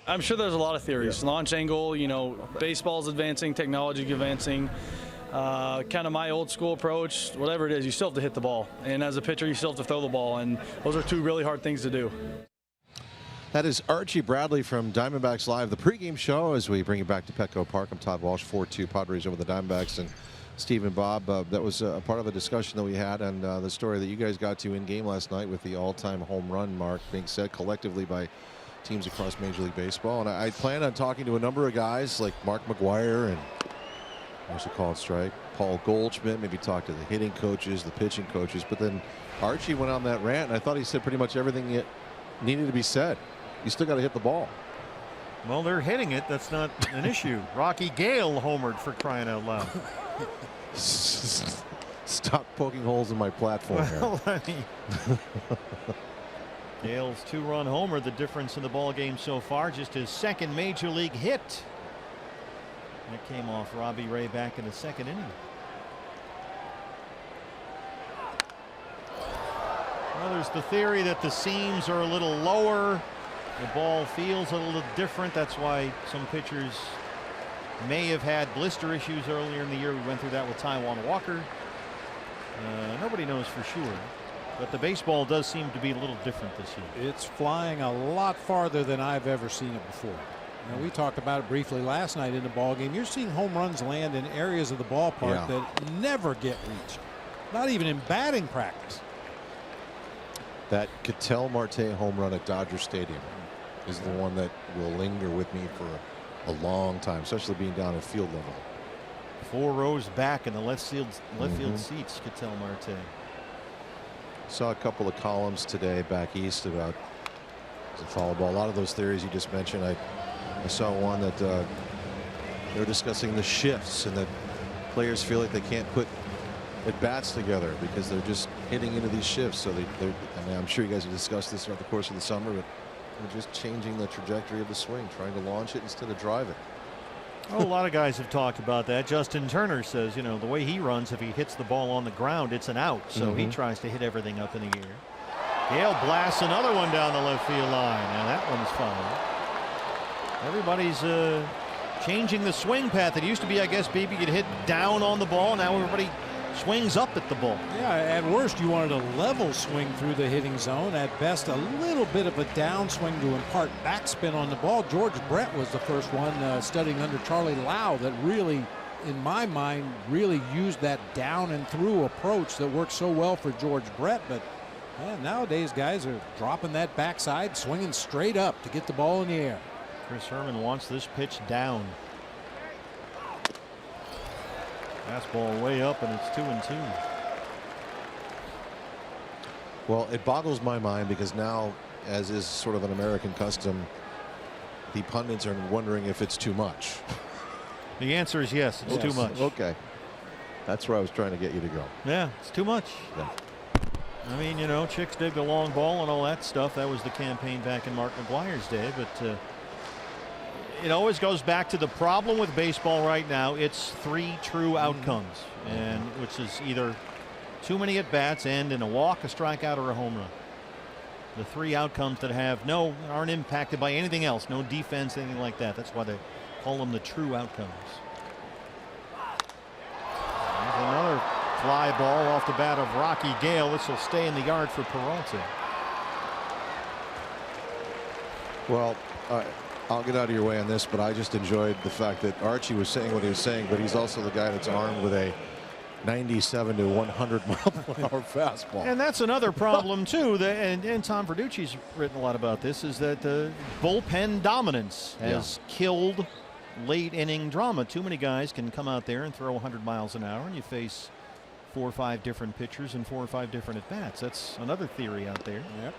I'm sure there's a lot of theories. Launch angle, baseball's advancing, technology advancing. Kind of my old school approach, whatever it is, you still have to hit the ball. And as a pitcher, you still have to throw the ball. And those are 2 really hard things to do. That is Archie Bradley from Diamondbacks Live, the pregame show as we bring it back to Petco Park. I'm Todd Walsh, 4-2 Padres over the Diamondbacks. And Steve and Bob, that was a part of a discussion that we had and the story that you guys got to in game last night with the all-time home run mark being set collectively by teams across Major League Baseball. And I plan on talking to a number of guys like Mark McGwire and what's it called, strike, Paul Goldschmidt, maybe talk to the hitting coaches, the pitching coaches. But then Archie went on that rant, and I thought he said pretty much everything that needed to be said. You still got to hit the ball. Well, they're hitting it. That's not an issue. Rocky Gale homered, for crying out loud. Stop poking holes in my platform. Well, I mean, Gale's 2-run homer, the difference in the ball game so far. Just his 2nd major league hit. That came off Robbie Ray back in the 2nd inning. Well, there's the theory that the seams are a little lower. The ball feels a little different. That's why some pitchers may have had blister issues earlier in the year. We went through that with Taijuan Walker. Nobody knows for sure. But the baseball does seem to be a little different this year. It's flying a lot farther than I've ever seen it before. We talked about it briefly last night in the ball game. You're seeing home runs land in areas of the ballpark that never get reached, not even in batting practice. That Ketel Marte home run at Dodger Stadium is the one that will linger with me for a long time, especially being down at field level. 4 rows back in the left field seats, Ketel Marte. Saw a couple of columns today back east about the foul ball. A lot of those theories you just mentioned. I saw one that they're discussing the shifts and that players feel like they can't put at bats together because they're just hitting into these shifts. So they're I mean, I'm sure you guys have discussed this throughout the course of the summer, but they're just changing the trajectory of the swing, trying to launch it instead of drive it. Oh, a lot of guys have talked about that. Justin Turner says, you know, the way he runs, if he hits the ball on the ground, it's an out. So he tries to hit everything up in the air. Gale blasts another one down the left field line. Now that one's foul. Everybody's changing the swing path. It used to be, I guess, maybe you'd hit down on the ball. Now everybody swings up at the ball. Yeah, at worst you wanted a level swing through the hitting zone. At best a little bit of a downswing to impart backspin on the ball. George Brett was the first one studying under Charlie Lau that really, in my mind, really used that down and through approach that worked so well for George Brett. But man, nowadays guys are dropping that backside, swinging straight up to get the ball in the air. Chris Herman wants this pitch down. Fastball way up, and it's 2-2. Well, it boggles my mind because now, as is sort of an American custom, the pundits are wondering if it's too much. The answer is yes, it's too much. Okay. That's where I was trying to get you to go. Yeah, it's too much. Yeah. I mean, you know, chicks dig the long ball and all that stuff. That was the campaign back in Mark McGwire's day, but it always goes back to the problem with baseball right now. It's 3 true outcomes, and which is either too many at bats and in a walk, a strikeout, or a home run. The 3 outcomes that aren't impacted by anything else, no defense, anything like that. That's why they call them the true outcomes. There's another fly ball off the bat of Rocky Gale. This will stay in the yard for Peralta. Well, I'll get out of your way on this, but I just enjoyed the fact that Archie was saying what he was saying, but he's also the guy that's armed with a 97 to 100 mile per hour fastball. And that's another problem too. And Tom Verducci's written a lot about this. Is that the bullpen dominance has killed late inning drama. Too many guys can come out there and throw 100 miles an hour, and you face 4 or 5 different pitchers and 4 or 5 different at bats. That's another theory out there. Yep.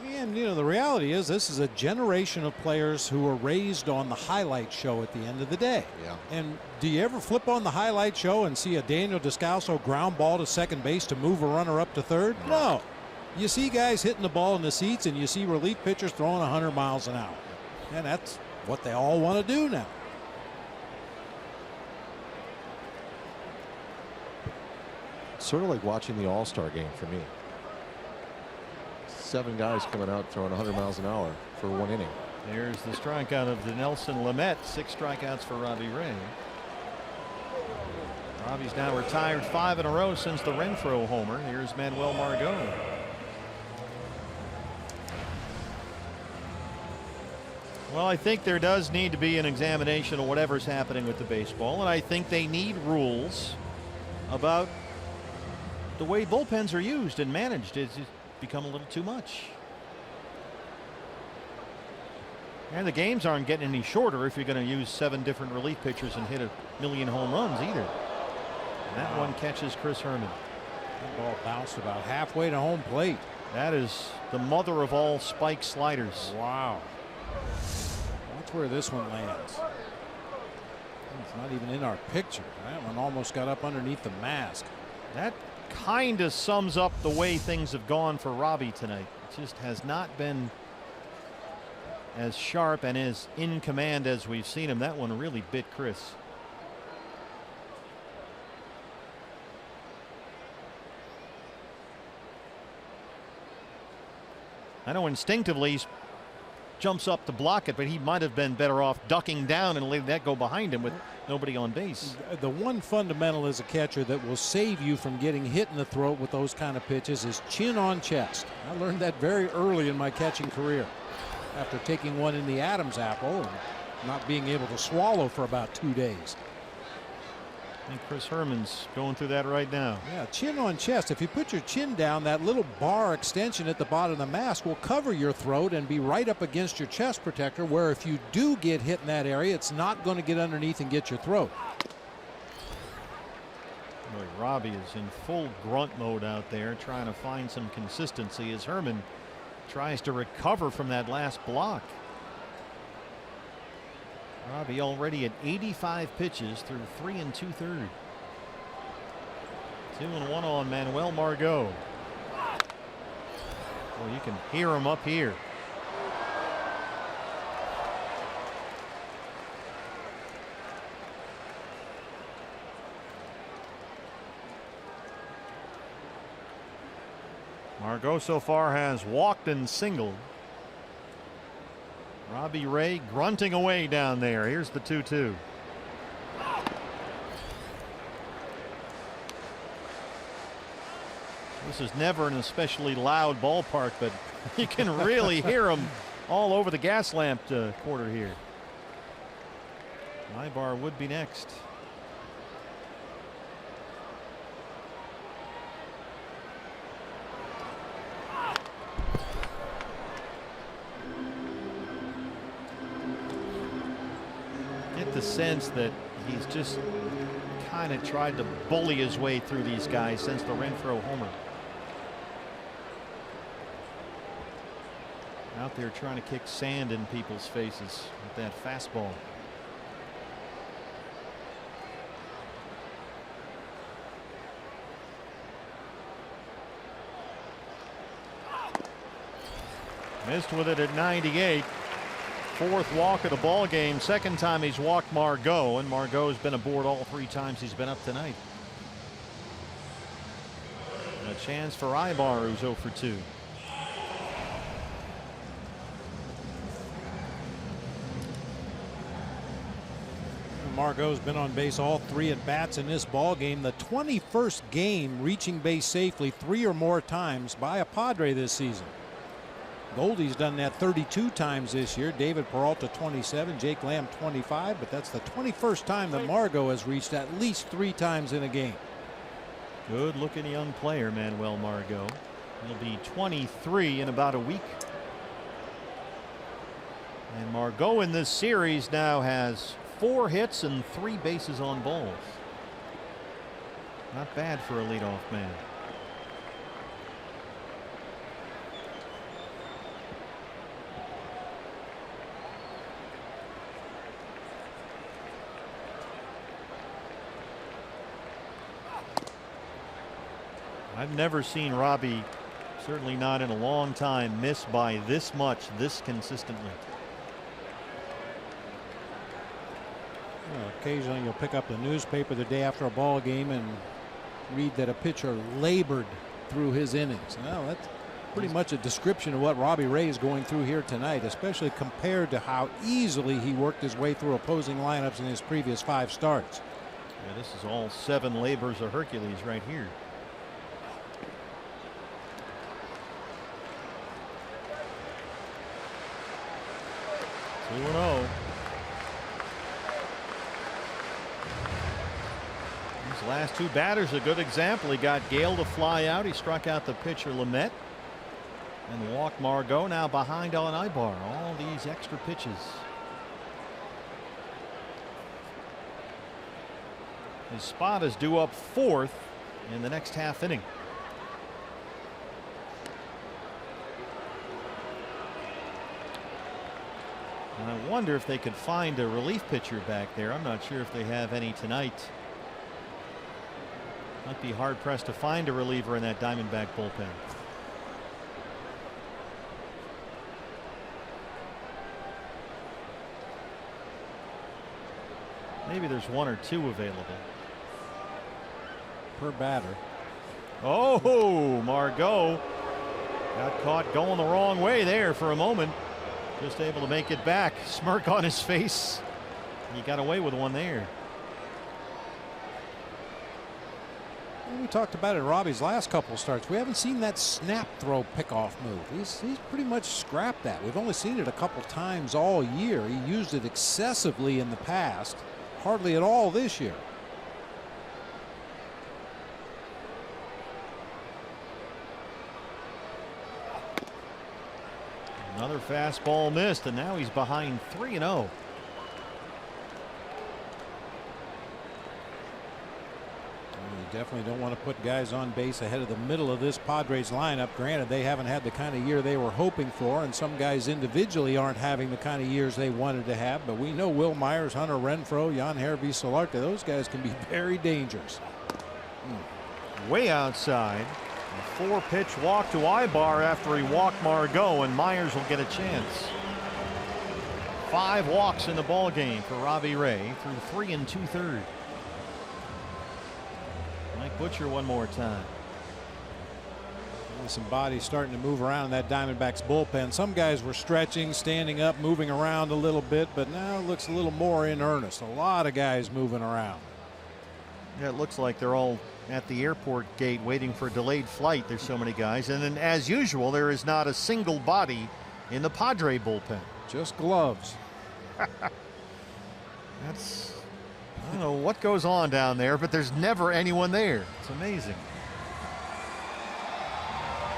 And you know, the reality is this is a generation of players who were raised on the highlight show at the end of the day. Yeah. And do you ever flip on the highlight show and see a Daniel Descalso ground ball to second base to move a runner up to third? No. You see guys hitting the ball in the seats, and you see relief pitchers throwing 100 miles an hour. And that's what they all want to do now. Sort of like watching the All-Star game for me. 7 guys coming out throwing 100 miles an hour for 1 inning. There's the strikeout of the Nelson Lamet. 6 strikeouts for Robbie Ray. Robbie's now retired 5 in a row since the Renfroe homer. Here's Manuel Margot. Well, I think there does need to be an examination of whatever's happening with the baseball, and I think they need rules about the way bullpens are used and managed. It's become a little too much. And the games aren't getting any shorter if you're going to use 7 different relief pitchers and hit 1,000,000 home runs either. And that one catches Chris Herman. That ball bounced about halfway to home plate. That is the mother of all spike sliders. Wow. That's where this one lands. It's not even in our picture. That one almost got up underneath the mask. That kind of sums up the way things have gone for Robbie tonight. It just has not been as sharp and as in command as we've seen him. That one really bit Chris. I know instinctively he jumps up to block it, but he might have been better off ducking down and letting that go behind him with nobody on base. The one fundamental as a catcher that will save you from getting hit in the throat with those kind of pitches is chin on chest. I learned that very early in my catching career after taking one in the Adam's apple and not being able to swallow for about 2 days. I think Chris Herman's going through that right now. Yeah, chin on chest. If you put your chin down, that little bar extension at the bottom of the mask will cover your throat and be right up against your chest protector, where if you do get hit in that area, it's not going to get underneath and get your throat. Boy, Robbie is in full grunt mode out there trying to find some consistency as Herman tries to recover from that last block. Robbie already at 85 pitches through 3 2/3. 2-1 on Manuel Margot. Well, you can hear him up here. Margot so far has walked and singled. Robbie Ray grunting away down there. Here's the 2-2. This is never an especially loud ballpark, but you can really hear them all over the gas lamp quarter here. Ibar would be next. Get the sense that he's just kind of tried to bully his way through these guys since the Renfroe homer. Out there trying to kick sand in people's faces with that fastball. Missed with it at 98. Fourth walk of the ball game. Second time he's walked Margot, and Margot's been aboard all 3 times he's been up tonight. And a chance for Ibar, who's 0 for 2. Margot's been on base all 3 at bats in this ball game. The 21st game reaching base safely 3 or more times by a Padre this season. Goldie's done that 32 times this year. David Peralta 27, Jake Lamb 25, but that's the 21st time that Margot has reached at least 3 times in a game. Good looking young player, Manuel Margot. He'll be 23 in about a week. And Margot in this series now has 4 hits and 3 bases on balls. Not bad for a leadoff man. I've never seen Robbie, certainly not in a long time, miss by this much this consistently. Well, occasionally you'll pick up the newspaper the day after a ball game and read that a pitcher labored through his innings. Well, that's pretty much a description of what Robbie Ray is going through here tonight, especially compared to how easily he worked his way through opposing lineups in his previous 5 starts. Yeah, this is all 7 labors of Hercules right here. These last 2 batters, a good example. He got Gale to fly out. He struck out the pitcher Lamet and walked Margot. Now behind on Ibar. All these extra pitches. His spot is due up 4th in the next half inning. And I wonder if they could find a relief pitcher back there. I'm not sure if they have any tonight. Might be hard pressed to find a reliever in that Diamondback bullpen. Maybe there's 1 or 2 available Per batter. Oh, Margot got caught going the wrong way there for a moment. Just able to make it back. Smirk on his face. He got away with one there. We talked about it in Robbie's last couple starts. We haven't seen that snap throw pickoff move. He's pretty much scrapped that. We've only seen it a couple times all year. He used it excessively in the past, hardly at all this year. Another fastball missed, and now he's behind 3-0. definitely don't want to put guys on base ahead of the middle of this Padres lineup. Granted, they haven't had the kind of year they were hoping for, and some guys individually aren't having the kind of years they wanted to have. But we know Will Myers, Hunter Renfroe, Jan Hervey Solarte, those guys can be very dangerous. Way outside. A 4-pitch walk to Ibar after he walked Margot, and Myers will get a chance. 5 walks in the ball game for Robbie Ray through 3 2/3. Mike Butcher one more time. Some bodies starting to move around in that Diamondbacks bullpen. Some guys were stretching, standing up, moving around a little bit, but now it looks a little more in earnest. A lot of guys moving around. Yeah, it looks like they're all at the airport gate waiting for a delayed flight. There's so many guys, and then as usual there is not a single body in the Padre bullpen. Just gloves. That's, I don't know what goes on down there, but there's never anyone there. It's amazing.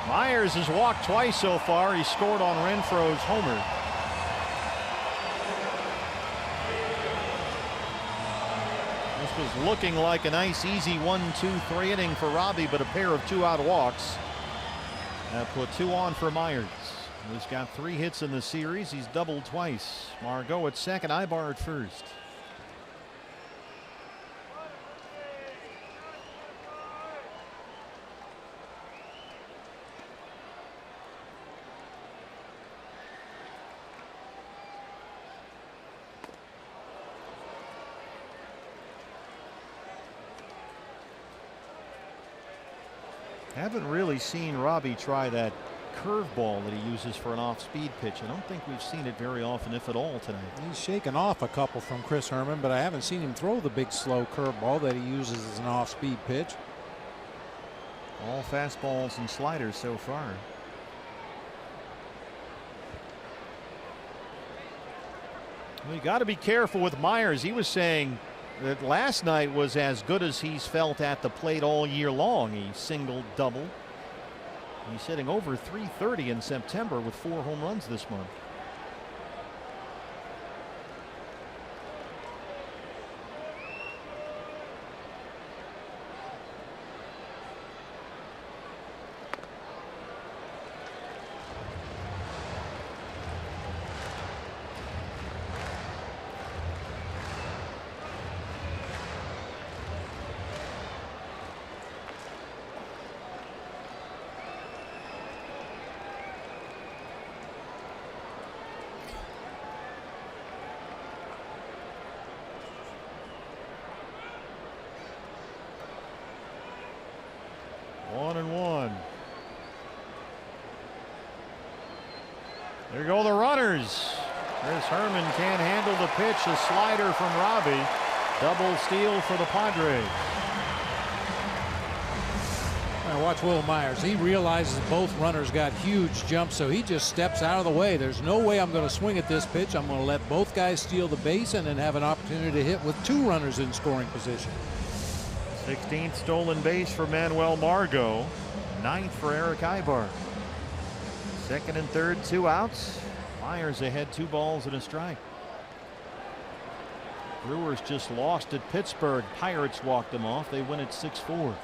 Myers has walked twice so far. He scored on Renfroe's homer. This was looking like a nice easy 1-2-3 inning for Robbie, but a pair of 2-out walks. That put 2 on for Myers. He's got 3 hits in the series. He's doubled twice. Margot at second, Ibar at first. Haven't really seen Robbie try that curveball that he uses for an off-speed pitch. I don't think we've seen it very often, if at all, tonight. He's shaken off a couple from Chris Herman, but I haven't seen him throw the big slow curveball that he uses as an off-speed pitch. All fastballs and sliders so far. Well, you got to be careful with Myers. He was saying that last night was as good as he's felt at the plate all year long. He singled, double. He's hitting over .330 in September with 4 home runs this month. One and one. There go the runners. Chris Herman can't handle the pitch. A slider from Robbie. Double steal for the Padres. Now watch Will Myers. He realizes both runners got huge jumps, so he just steps out of the way. There's no way I'm going to swing at this pitch. I'm going to let both guys steal the base and then have an opportunity to hit with 2 runners in scoring position. 16th stolen base for Manuel Margot. 9th for Eric Ibar. Second and third, 2 outs. Myers ahead, 2 balls and a strike. Brewers just lost at Pittsburgh. Pirates walked them off. They win at 6-4. So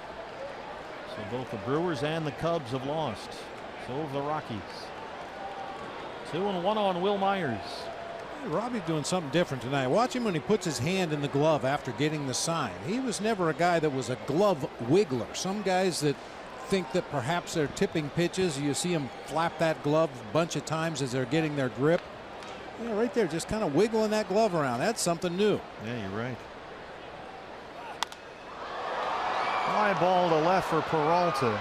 both the Brewers and the Cubs have lost. So have the Rockies. 2-1 on Will Myers. Robbie's doing something different tonight. Watch him when he puts his hand in the glove after getting the sign. He was never a guy that was a glove wiggler. Some guys that think that perhaps they're tipping pitches, you see them flap that glove a bunch of times as they're getting their grip. Yeah, right there, just kind of wiggling that glove around. That's something new. Yeah, you're right. Fly ball to left for Peralta.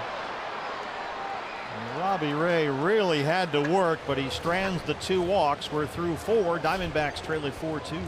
And Robbie Ray really had to work, but he strands the 2 walks. We're through 4. Diamondbacks trail at 4-2.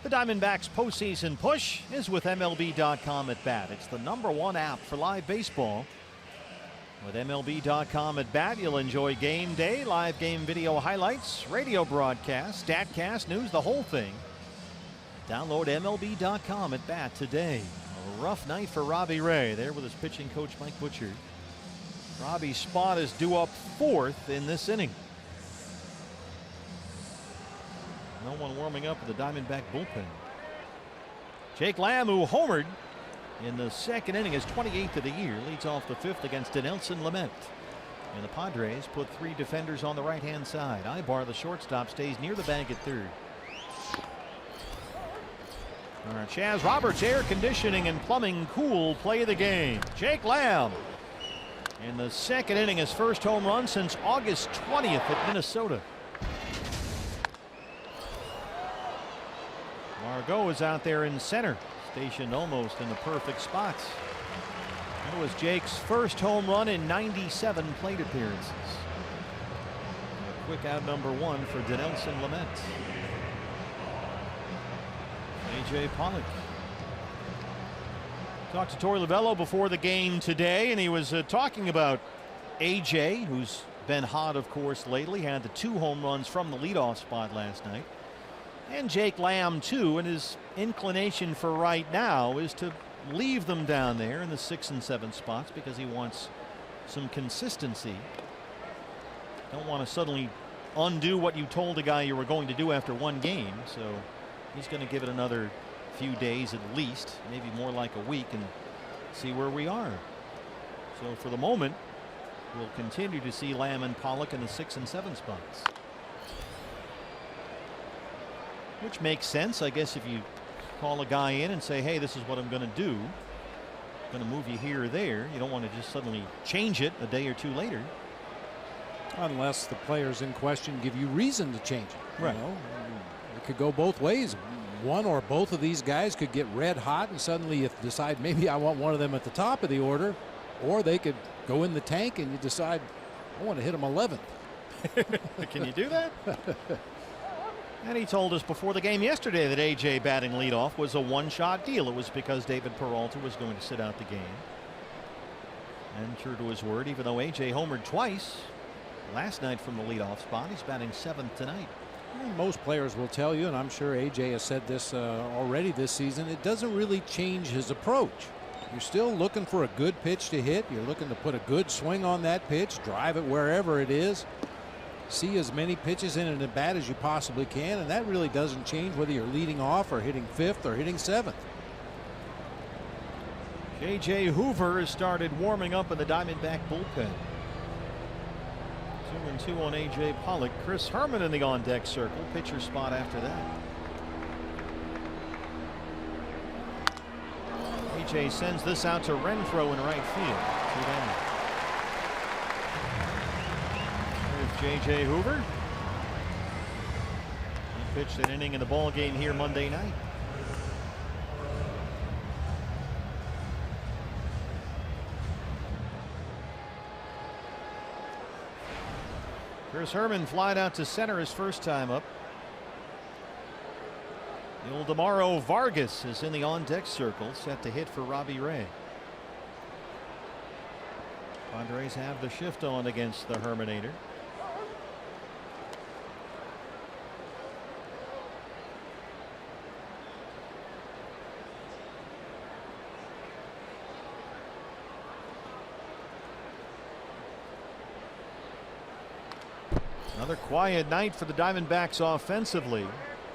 The Diamondbacks postseason push is with MLB.com at bat. It's the #1 app for live baseball. With MLB.com at bat, you'll enjoy game day, live game video highlights, radio broadcasts, StatCast, news, the whole thing. Download MLB.com at bat today. A rough night for Robbie Ray there with his pitching coach Mike Butcher. Robbie's spot is due up 4th in this inning. No one warming up with the Diamondback bullpen. Jake Lamb, who homered in the second inning, his 28th of the year, leads off the 5th against Dinelson Lamet. And the Padres put 3 defenders on the right-hand side. Ibar, the shortstop, stays near the bag at 3rd. All right, Chaz Roberts, air conditioning and plumbing cool play of the game. Jake Lamb in the second inning, his first home run since August 20th at Minnesota. Margot is out there in center, stationed almost in the perfect spots. That was Jake's first home run in 97 plate appearances. A quick out #1 for Dinelson Lamet. A.J. Pollock. Talked to Torey Lovullo before the game today, and he was talking about A.J., who's been hot, of course, lately. Had the 2 home runs from the leadoff spot last night. And Jake Lamb, too, and his inclination for right now is to leave them down there in the 6 and 7 spots because he wants some consistency. Don't want to suddenly undo what you told a guy you were going to do after 1 game. So he's going to give it another few days at least, maybe more like a week, and see where we are. So for the moment, we'll continue to see Lamb and Pollock in the 6 and 7 spots. Which makes sense, I guess, if you call a guy in and say, hey, this is what I'm going to do. I'm going to move you here or there. You don't want to just suddenly change it a day or 2 later. Unless the players in question give you reason to change it. Right. You know, it could go both ways. One or both of these guys could get red hot and suddenly you decide maybe I want one of them at the top of the order, or they could go in the tank and you decide I want to hit them 11th. Can you do that? And he told us before the game yesterday that A.J. batting leadoff was a one-shot deal. It was because David Peralta was going to sit out the game. And true to his word, even though A.J. homered twice last night from the leadoff spot, he's batting 7th tonight. Most players will tell you, and I'm sure A.J. has said this already this season, it doesn't really change his approach. You're still looking for a good pitch to hit. You're looking to put a good swing on that pitch, drive it wherever it is. See as many pitches in an at bat as you possibly can, and that really doesn't change whether you're leading off or hitting 5th or hitting 7th. J.J. Hoover has started warming up in the Diamondback bullpen. 2-2 on A.J. Pollock. Chris Herman in the on-deck circle, pitcher spot after that. A.J. sends this out to Renfroe in right field. 2 down. J.J. Hoover. He pitched an inning in the ball game here Monday night. Chris Herman flied out to center his first time up. Ildemaro Vargas is in the on-deck circle, set to hit for Robbie Ray. Padres have the shift on against the Herminator. Another quiet night for the Diamondbacks offensively.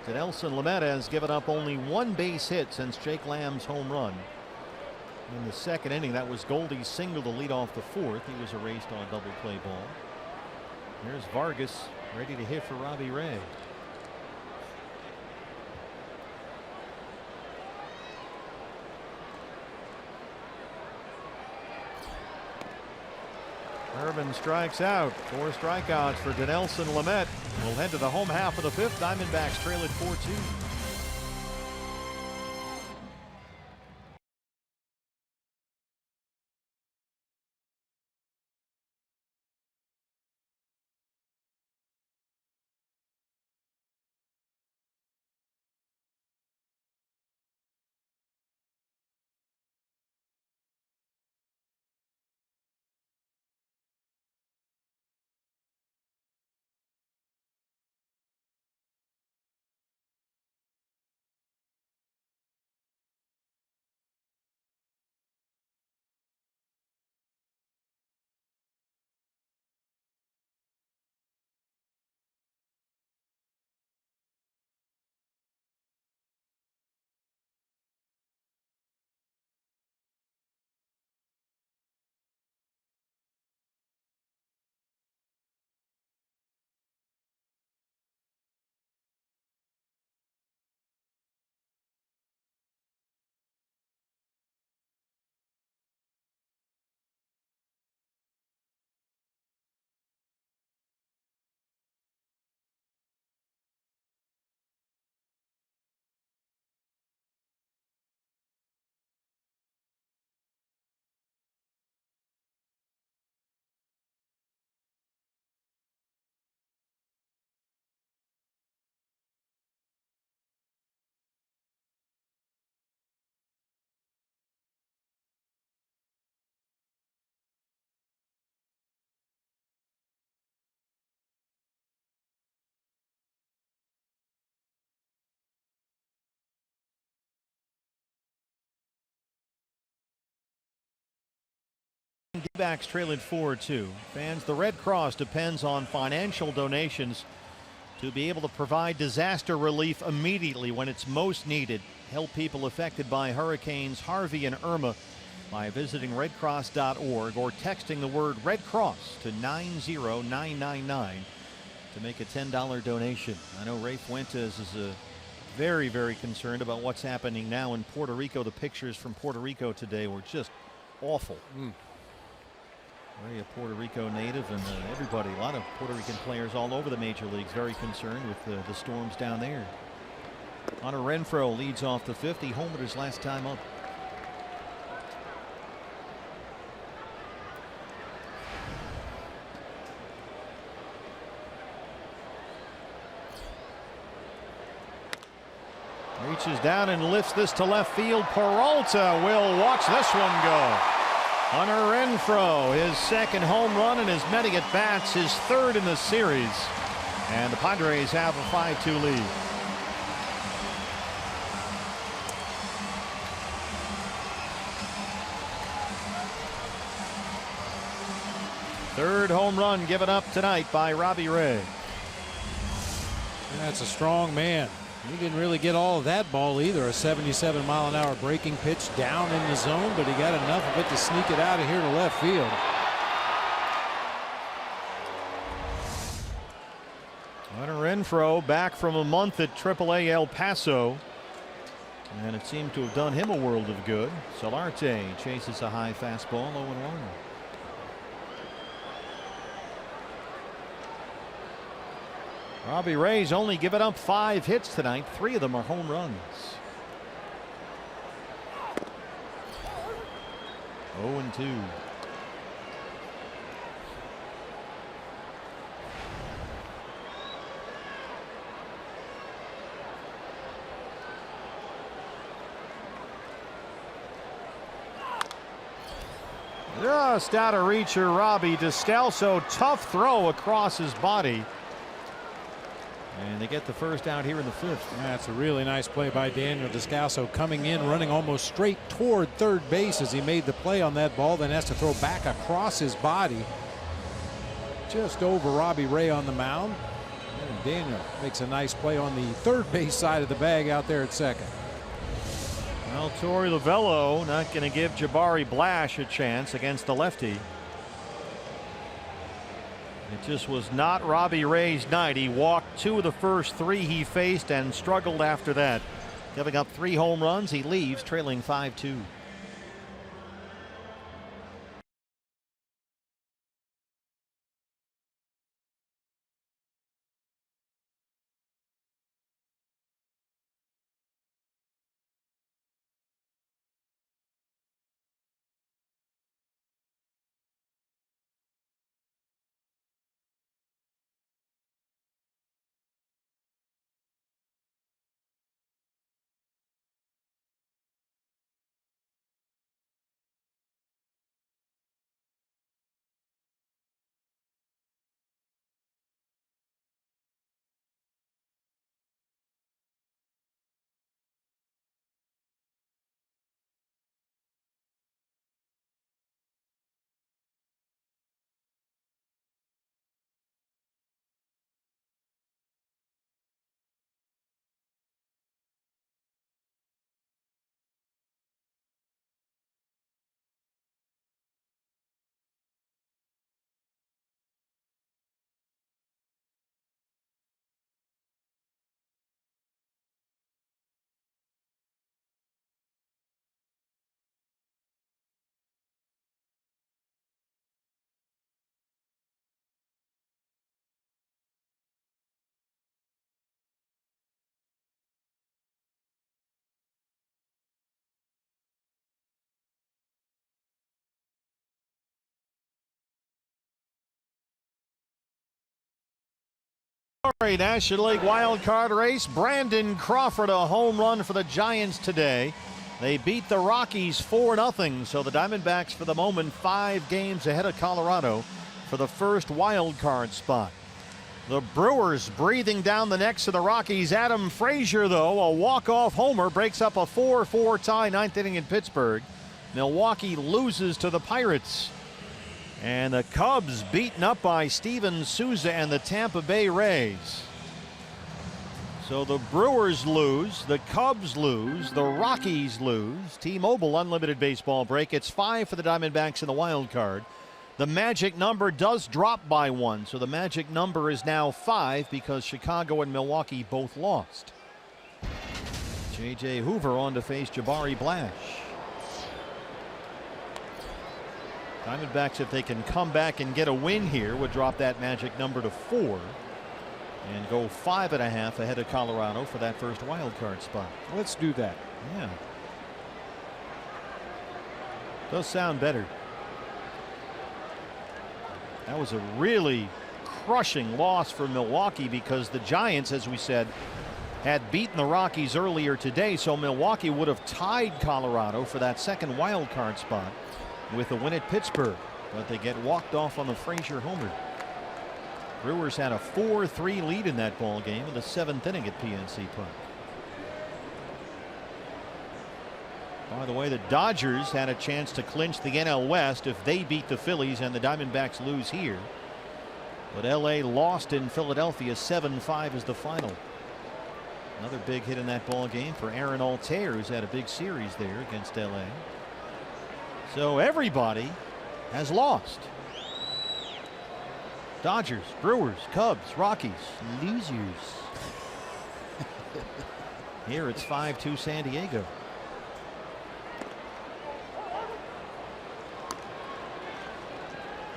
Dinelson Lamet has given up only 1 base hit since Jake Lamb's home run. In the second inning, that was Goldie's single to lead off the 4th. He was erased on a double play ball. Here's Vargas ready to hit for Robbie Ray. Irvin strikes out. 4 strikeouts for Dinelson Lamet. We'll head to the home half of the 5th. Diamondbacks trail it 4-2. Diamondbacks trail it 4-2. Fans, the Red Cross depends on financial donations to be able to provide disaster relief immediately when it's most needed. Help people affected by hurricanes Harvey and Irma by visiting redcross.org or texting the word Red Cross to 90999 to make a $10 donation. I know Ray Fuentes is very, very concerned about what's happening now in Puerto Rico. The pictures from Puerto Rico today were just awful. Ray, a Puerto Rico native, and everybody, a lot of Puerto Rican players all over the major leagues, very concerned with the storms down there. Hunter Renfroe leads off the 5th. He homered his last time up. Reaches down and lifts this to left field. Peralta will watch this one go. Hunter Renfroe, his second home run in as many at bats, his 3rd in the series. And the Padres have a 5-2 lead. Third home run given up tonight by Robbie Ray. That's a strong man. He didn't really get all of that ball either. A 77-mile-an-hour breaking pitch down in the zone, but he got enough of it to sneak it out of here to left field. Hunter Renfroe back from a month at AAA El Paso, and it seemed to have done him a world of good. Solarte chases a high fastball, 0-1. Robbie Ray's only given up 5 hits tonight. 3 of them are home runs. 0-2. Just out of reach of Robbie. Descalso, tough throw across his body. And they get the first out here in the 5th. That's a really nice play by Daniel Descalso, coming in, running almost straight toward third base as he made the play on that ball, then has to throw back across his body just over Robbie Ray on the mound. And Daniel makes a nice play on the third base side of the bag out there at second. Well, Torey Lovello not going to give Jabari Blash a chance against the lefty. It just was not Robbie Ray's night. He walked 2 of the first 3 he faced and struggled after that. Giving up 3 home runs, he leaves trailing 5-2. National League wild card race. Brandon Crawford, a home run for the Giants today. They beat the Rockies 4-0, so the Diamondbacks for the moment 5 games ahead of Colorado for the first wild card spot. The Brewers breathing down the necks of the Rockies. Adam Frazier, though, a walk-off homer, breaks up a 4-4 tie, 9th inning in Pittsburgh. Milwaukee loses to the Pirates. And the Cubs beaten up by Steven Souza and the Tampa Bay Rays. So the Brewers lose, the Cubs lose, the Rockies lose. T-Mobile Unlimited Baseball break. It's 5 for the Diamondbacks in the wild card. The magic number does drop by 1, so the magic number is now 5 because Chicago and Milwaukee both lost. J.J. Hoover on to face Jabari Blash. Diamondbacks, if they can come back and get a win here, would drop that magic number to 4 and go 5.5 ahead of Colorado for that first wild card spot. Let's do that. Yeah. Does sound better. That was a really crushing loss for Milwaukee because the Giants, as we said, had beaten the Rockies earlier today, so Milwaukee would have tied Colorado for that second wild card spot with a win at Pittsburgh, but they get walked off on the Frazier homer. Brewers had a 4-3 lead in that ball game in the 7th inning at PNC Park. By the way, the Dodgers had a chance to clinch the NL West if they beat the Phillies and the Diamondbacks lose here. But LA lost in Philadelphia. 7-5 is the final. Another big hit in that ball game for Aaron Altair, who's had a big series there against LA. So everybody has lost. Dodgers, Brewers, Cubs, Rockies, losers. Here it's 5-2 San Diego.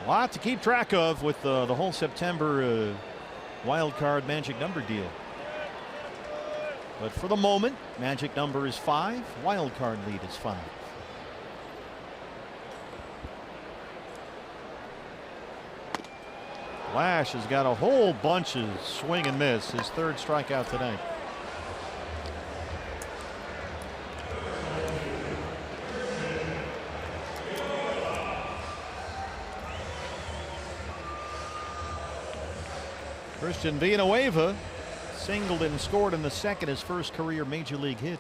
A lot to keep track of with the whole September wild card magic number deal. But for the moment, magic number is 5. Wild card lead is 5. Lash has got a whole bunch of swing and miss. His 3rd strikeout tonight. Christian Villanueva singled and scored in the 2nd, his first career major league hit.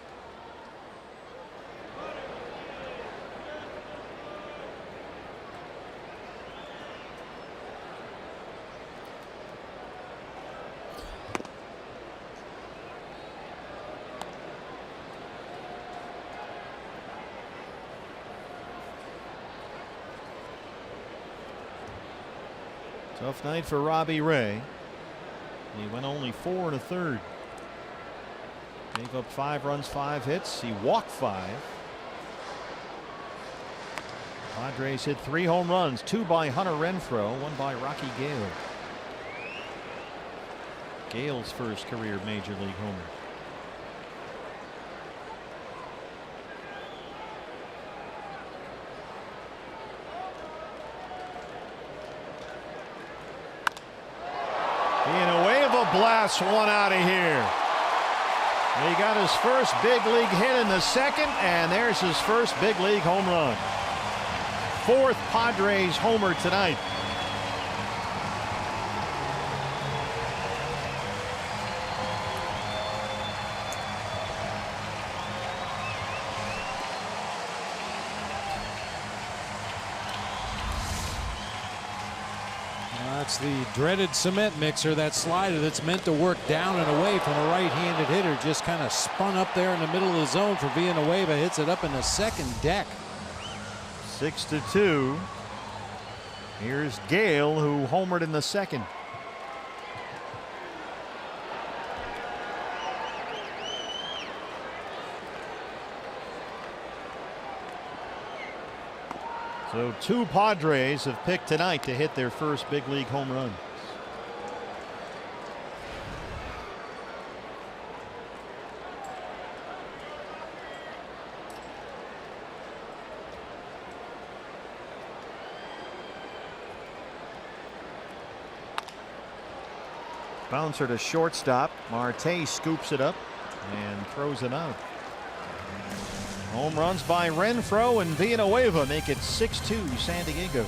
Tough night for Robbie Ray. He went only 4 1/3. Gave up 5 runs, 5 hits. He walked 5. Padres hit 3 home runs, 2 by Hunter Renfroe, 1 by Rocky Gale. Gale's first career major league homer. Blasts one out of here. He got his first big league hit in the 2nd, and there's his first big league home run. 4th Padres homer tonight. That's the dreaded cement mixer, that slider that's meant to work down and away from a right-handed hitter. Just kind of spun up there in the middle of the zone for Villanueva. Hits it up in the 2nd deck. 6-2. Here's Gale, who homered in the 2nd. So 2 Padres have picked tonight to hit their first big league home runs. Bouncer to shortstop. Marte scoops it up and throws it out. Home runs by Renfroe and Villanueva make it 6-2 San Diego.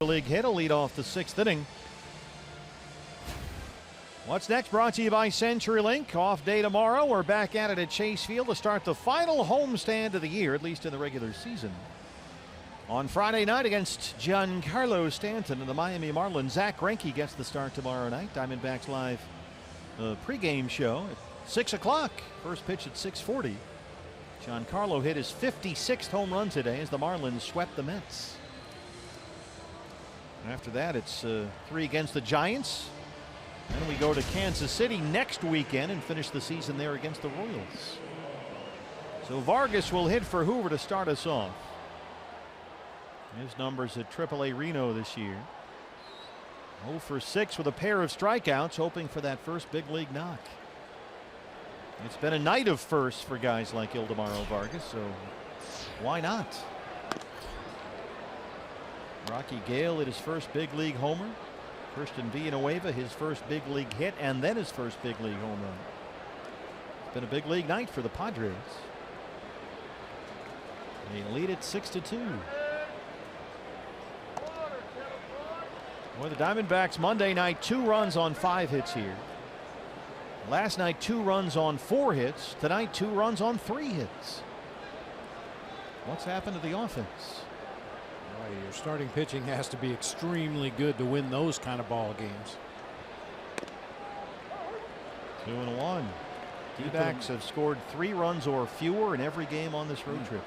league hit will lead off the 6th inning. What's next brought to you by CenturyLink. Off day tomorrow. We're back at it at Chase Field to start the final homestand of the year, at least in the regular season. On Friday night against Giancarlo Stanton and the Miami Marlins, Zach Greinke gets the start tomorrow night. Diamondbacks Live pregame show at 6 o'clock. First pitch at 6:40. Giancarlo hit his 56th home run today as the Marlins swept the Mets. After that, it's 3 against the Giants. Then we go to Kansas City next weekend and finish the season there against the Royals. So Vargas will hit for Hoover to start us off. His numbers at AAA Reno this year. 0 for 6 with a pair of strikeouts, hoping for that first big league knock. It's been a night of firsts for guys like Ildemaro Vargas, so why not? Rocky Gale at his first big league homer. Christian Villanueva his first big league hit and then his first big league home run. It's been a big league night for the Padres. They lead it 6-2. Well, the Diamondbacks Monday night 2 runs on 5 hits here. Last night 2 runs on 4 hits. Tonight 2 runs on 3 hits. What's happened to the offense? Your starting pitching has to be extremely good to win those kind of ball games. 2-1. D-backs have scored 3 runs or fewer in every game on this road trip.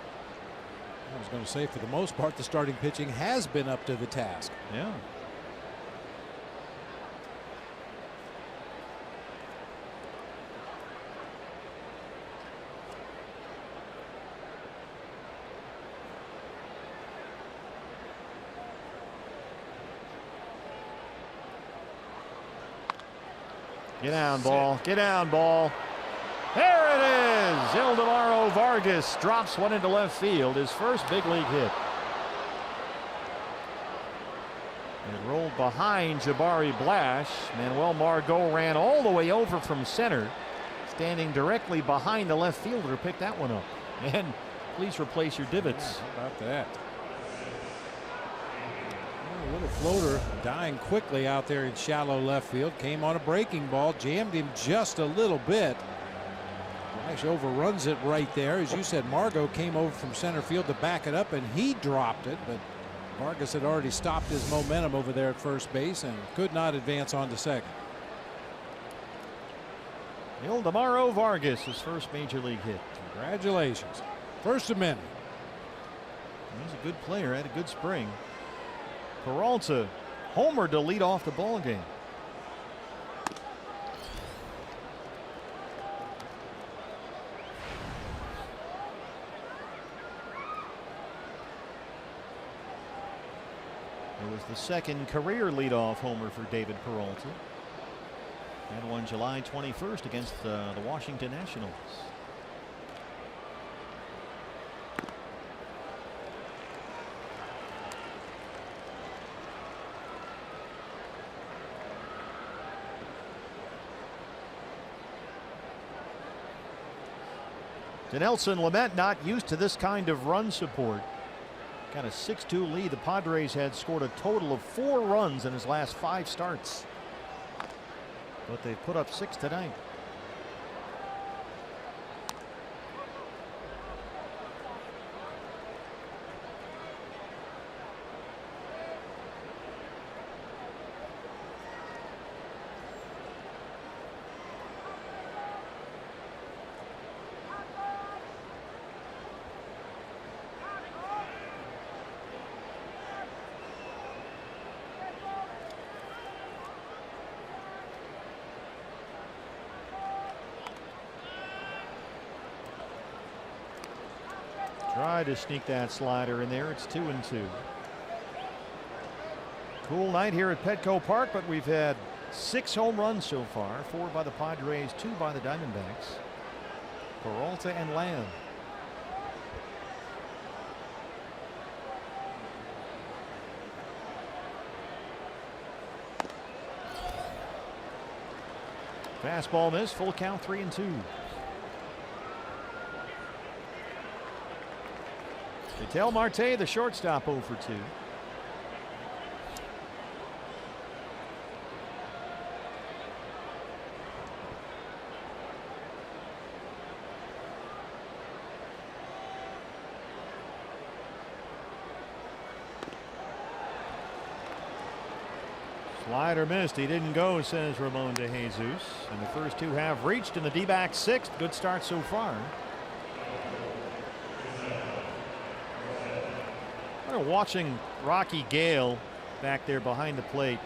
I was going to say, for the most part, the starting pitching has been up to the task. Yeah. Get down, ball. Get down, ball. There it is. Ildemaro Vargas drops one into left field. His first big league hit. It rolled behind Jabari Blash. Manuel Margot ran all the way over from center. Standing directly behind the left fielder to pick that one up. And please replace your divots. How about that? A little floater dying quickly out there in shallow left field. Came on a breaking ball, jammed him just a little bit. Flash overruns it right there. As you said, Margot came over from center field to back it up and he dropped it, but Vargas had already stopped his momentum over there at first base and could not advance on to second. Ildemaro Vargas, his first major league hit. Congratulations. First amendment. He's a good player, had a good spring. Peralta homered to lead off the ball game. It was the second career leadoff homer for David Peralta. Had one July 21st against the Washington Nationals. Dinelson Lamet not used to this kind of run support. Got a 6-2 lead. The Padres had scored a total of 4 runs in his last 5 starts. But they've put up 6 tonight. Try to sneak that slider in there. It's 2-2. Cool night here at Petco Park, but we've had 6 home runs so far. 4 by the Padres, 2 by the Diamondbacks. Peralta and Lamb. Fastball miss. Full count, 3-2. Vitel Marte, the shortstop, 0 for 2. Slider missed. He didn't go, says Ramon De Jesus. And the first two have reached in the D-backs sixth. Good start so far. We're watching Rocky Gale back there behind the plate.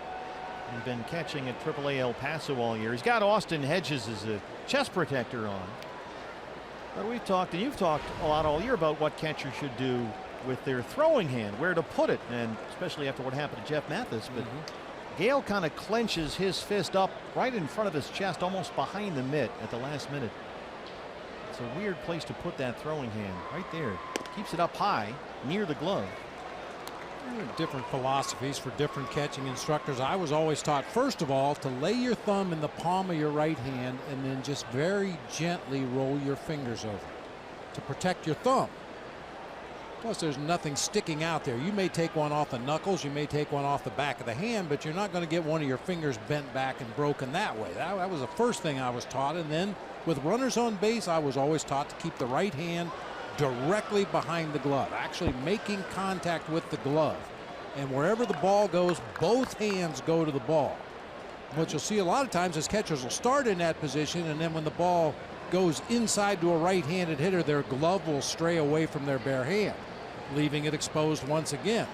He's been catching at AAA El Paso all year. He's got Austin Hedges as a chest protector on. But we've talked, and you've talked a lot all year about what catchers should do with their throwing hand, where to put it, and especially after what happened to Jeff Mathis. But Gale kind of clenches his fist up right in front of his chest, almost behind the mitt at the last minute. It's a weird place to put that throwing hand, right there. Keeps it up high near the glove. Different philosophies for different catching instructors. I was always taught, first of all, to lay your thumb in the palm of your right hand and then just very gently roll your fingers over to protect your thumb. Plus, there's nothing sticking out there. You may take one off the knuckles, you may take one off the back of the hand, but you're not going to get one of your fingers bent back and broken that way. That was the first thing I was taught. And then with runners on base, I was always taught to keep the right hand directly behind the glove, actually making contact with the glove. And wherever the ball goes, both hands go to the ball. What you'll see a lot of times is catchers will start in that position, and then when the ball goes inside to a right-handed hitter, their glove will stray away from their bare hand, leaving it exposed once again.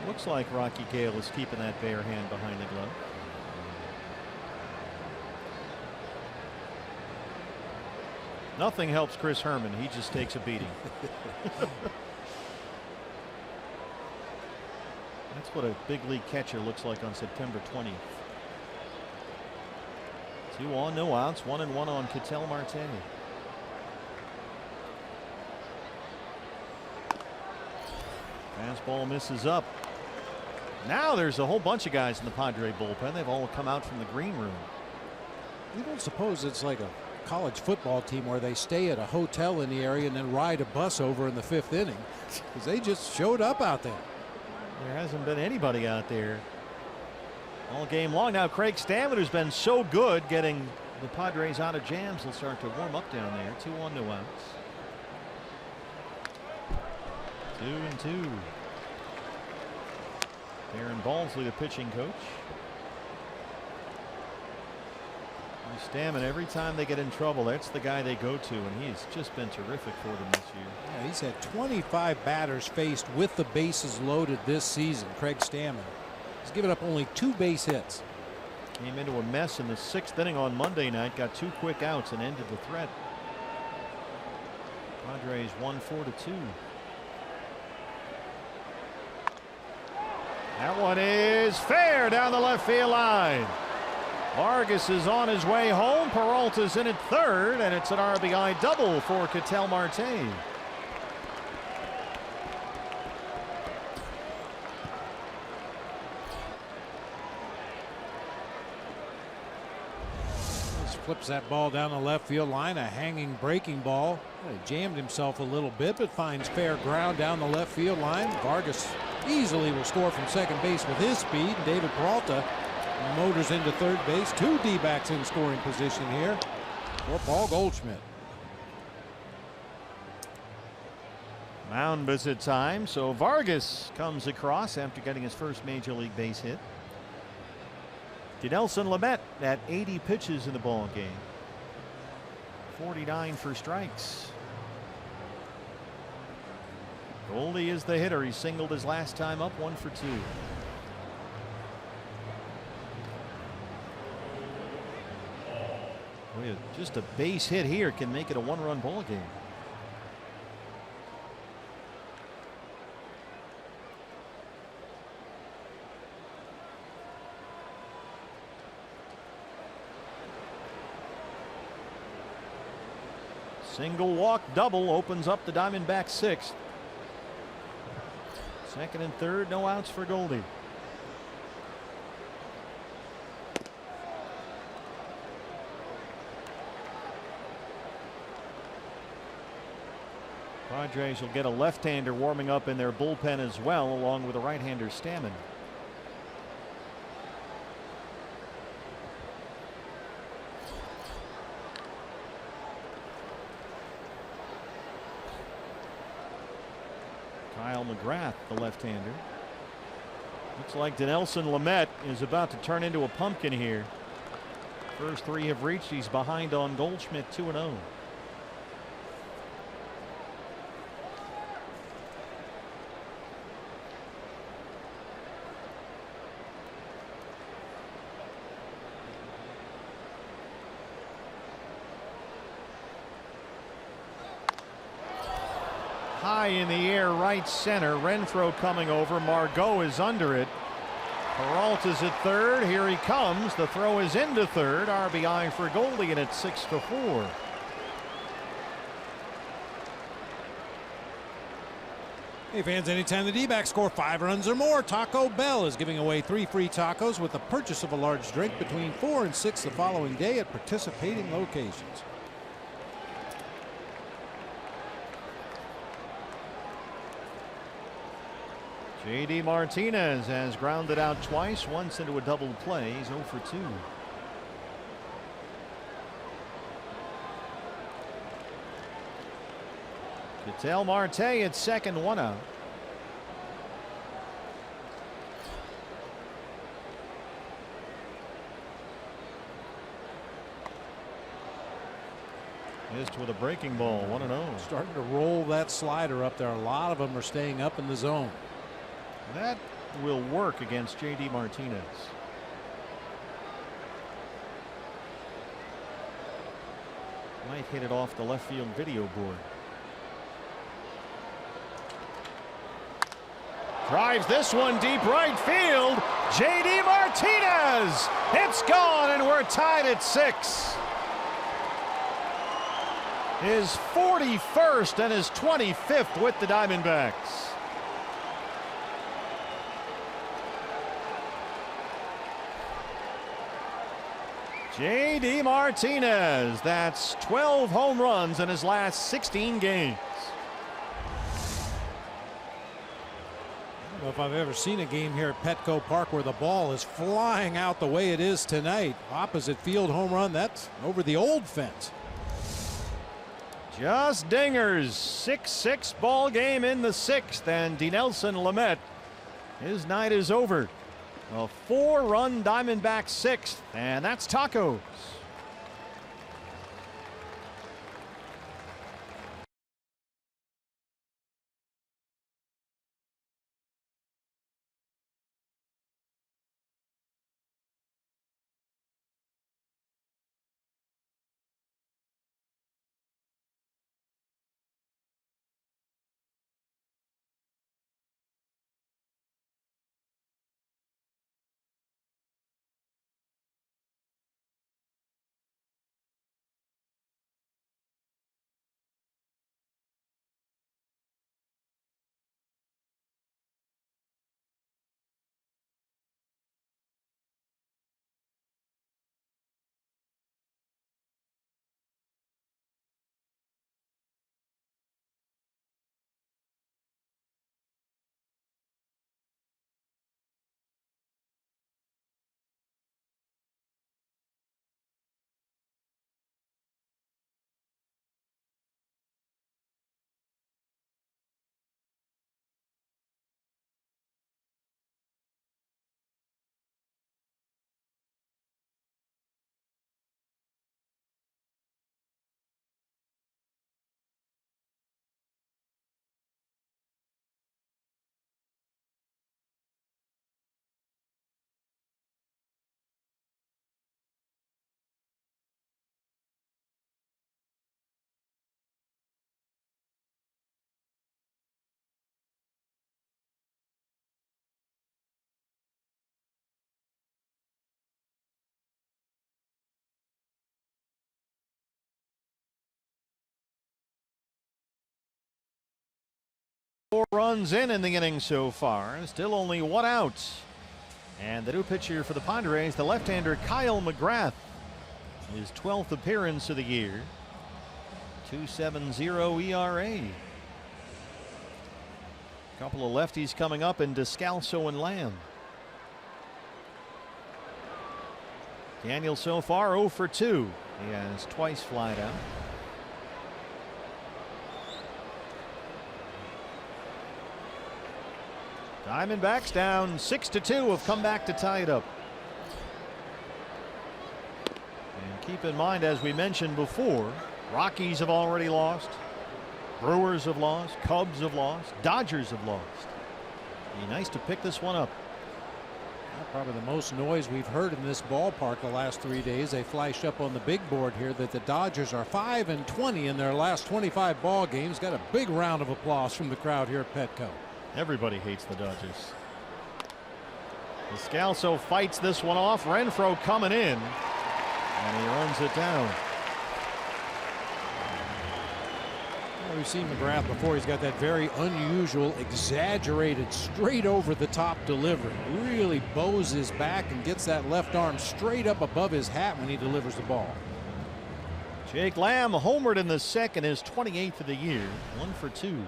It looks like Rocky Gale is keeping that bare hand behind the glove. Nothing helps Chris Herman. He just takes a beating. That's what a big league catcher looks like on September 20th. 2 on, no outs, 1-1 on Ketel Marte. Fastball misses up. Now there's a whole bunch of guys in the Padre bullpen. They've all come out from the green room. You don't suppose it's like a college football team where they stay at a hotel in the area and then ride a bus over in the 5th inning, because they just showed up out there. There hasn't been anybody out there all game long. Now Craig Stammen, who's been so good getting the Padres out of jams, will start to warm up down there. 2 on, no outs. 2-2. Darren Balsley, the pitching coach. Stammen, every time they get in trouble, that's the guy they go to, and he's just been terrific for them this year. Yeah, he's had 25 batters faced with the bases loaded this season. Craig Stammen. He's given up only 2 base hits. Came into a mess in the 6th inning on Monday night, got 2 quick outs and ended the threat. Padres won 4-2. That one is fair down the left field line. Vargas is on his way home. Peralta's in at third, and it's an RBI double for Ketel Marte. Flips that ball down the left field line, a hanging breaking ball. He jammed himself a little bit, but finds fair ground down the left field line. Vargas easily will score from second base with his speed. David Peralta motors into third base. 2 D-backs in scoring position here for Paul Goldschmidt. Mound visit time. So Vargas comes across after getting his first major league base hit. Dinelson Lamet at 80 pitches in the ball game. 49 for strikes. Goldie is the hitter. He singled his last time up, 1 for 2. Boy, just a base hit here can make it a 1-run ball game. Single walk double opens up the Diamondbacks 6th. Second and third, no outs for Goldie. Padres will get a left-hander warming up in their bullpen as well, along with a right-hander Stammen. Kyle McGrath, the left-hander. Looks like Dinelson Lamet is about to turn into a pumpkin here. First three have reached. He's behind on Goldschmidt 2-0. High in the air, right center. Renfroe coming over. Margot is under it. Peralta's at third. Here he comes. The throw is into third. RBI for Goldie, and it's 6-4. Hey fans, anytime the D-backs score 5 runs or more, Taco Bell is giving away 3 free tacos with the purchase of a large drink between 4 and 6 the following day at participating locations. J.D. Martinez has grounded out twice, once into a double play. He's 0 for 2. Ketel Marte at second, 1 out. Missed with a breaking ball, 1-0. Starting to roll that slider up there. A lot of them are staying up in the zone. That will work against J.D. Martinez. Might hit it off the left field video board. Drives this one deep right field. J.D. Martinez. It's gone, and we're tied at 6. His 41st and his 25th with the Diamondbacks. J.D. Martinez, that's 12 home runs in his last 16 games. I don't know if I've ever seen a game here at Petco Park where the ball is flying out the way it is tonight. Opposite field home run, that's over the old fence. Just dingers. 6-6 ball game in the 6th, and Dinelson Lamet, his night is over. A 4-run Diamondback 6th, and that's tacos. Four runs in the inning so far, and still only 1 out. And the new pitcher for the Padres, the left-hander Kyle McGrath, his 12th appearance of the year. 2.70 ERA. Couple of lefties coming up in Descalso and Lamb. Daniel so far 0 for 2. He has twice flied out. Diamondbacks down 6-2 have come back to tie it up. And keep in mind, as we mentioned before, Rockies have already lost. Brewers have lost. Cubs have lost. Dodgers have lost. Be nice to pick this one up. Probably the most noise we've heard in this ballpark the last 3 days. They flashed up on the big board here that the Dodgers are 5-20 in their last 25 ball games. Got a big round of applause from the crowd here at Petco. Everybody hates the Dodgers. Descalso fights this one off. Renfroe coming in, and he runs it down. We've seen McGrath before. He's got that very unusual, exaggerated, straight over the top delivery. Really bows his back and gets that left arm straight up above his hat when he delivers the ball. Jake Lamb homered in the second, his 28th of the year. 1 for 2.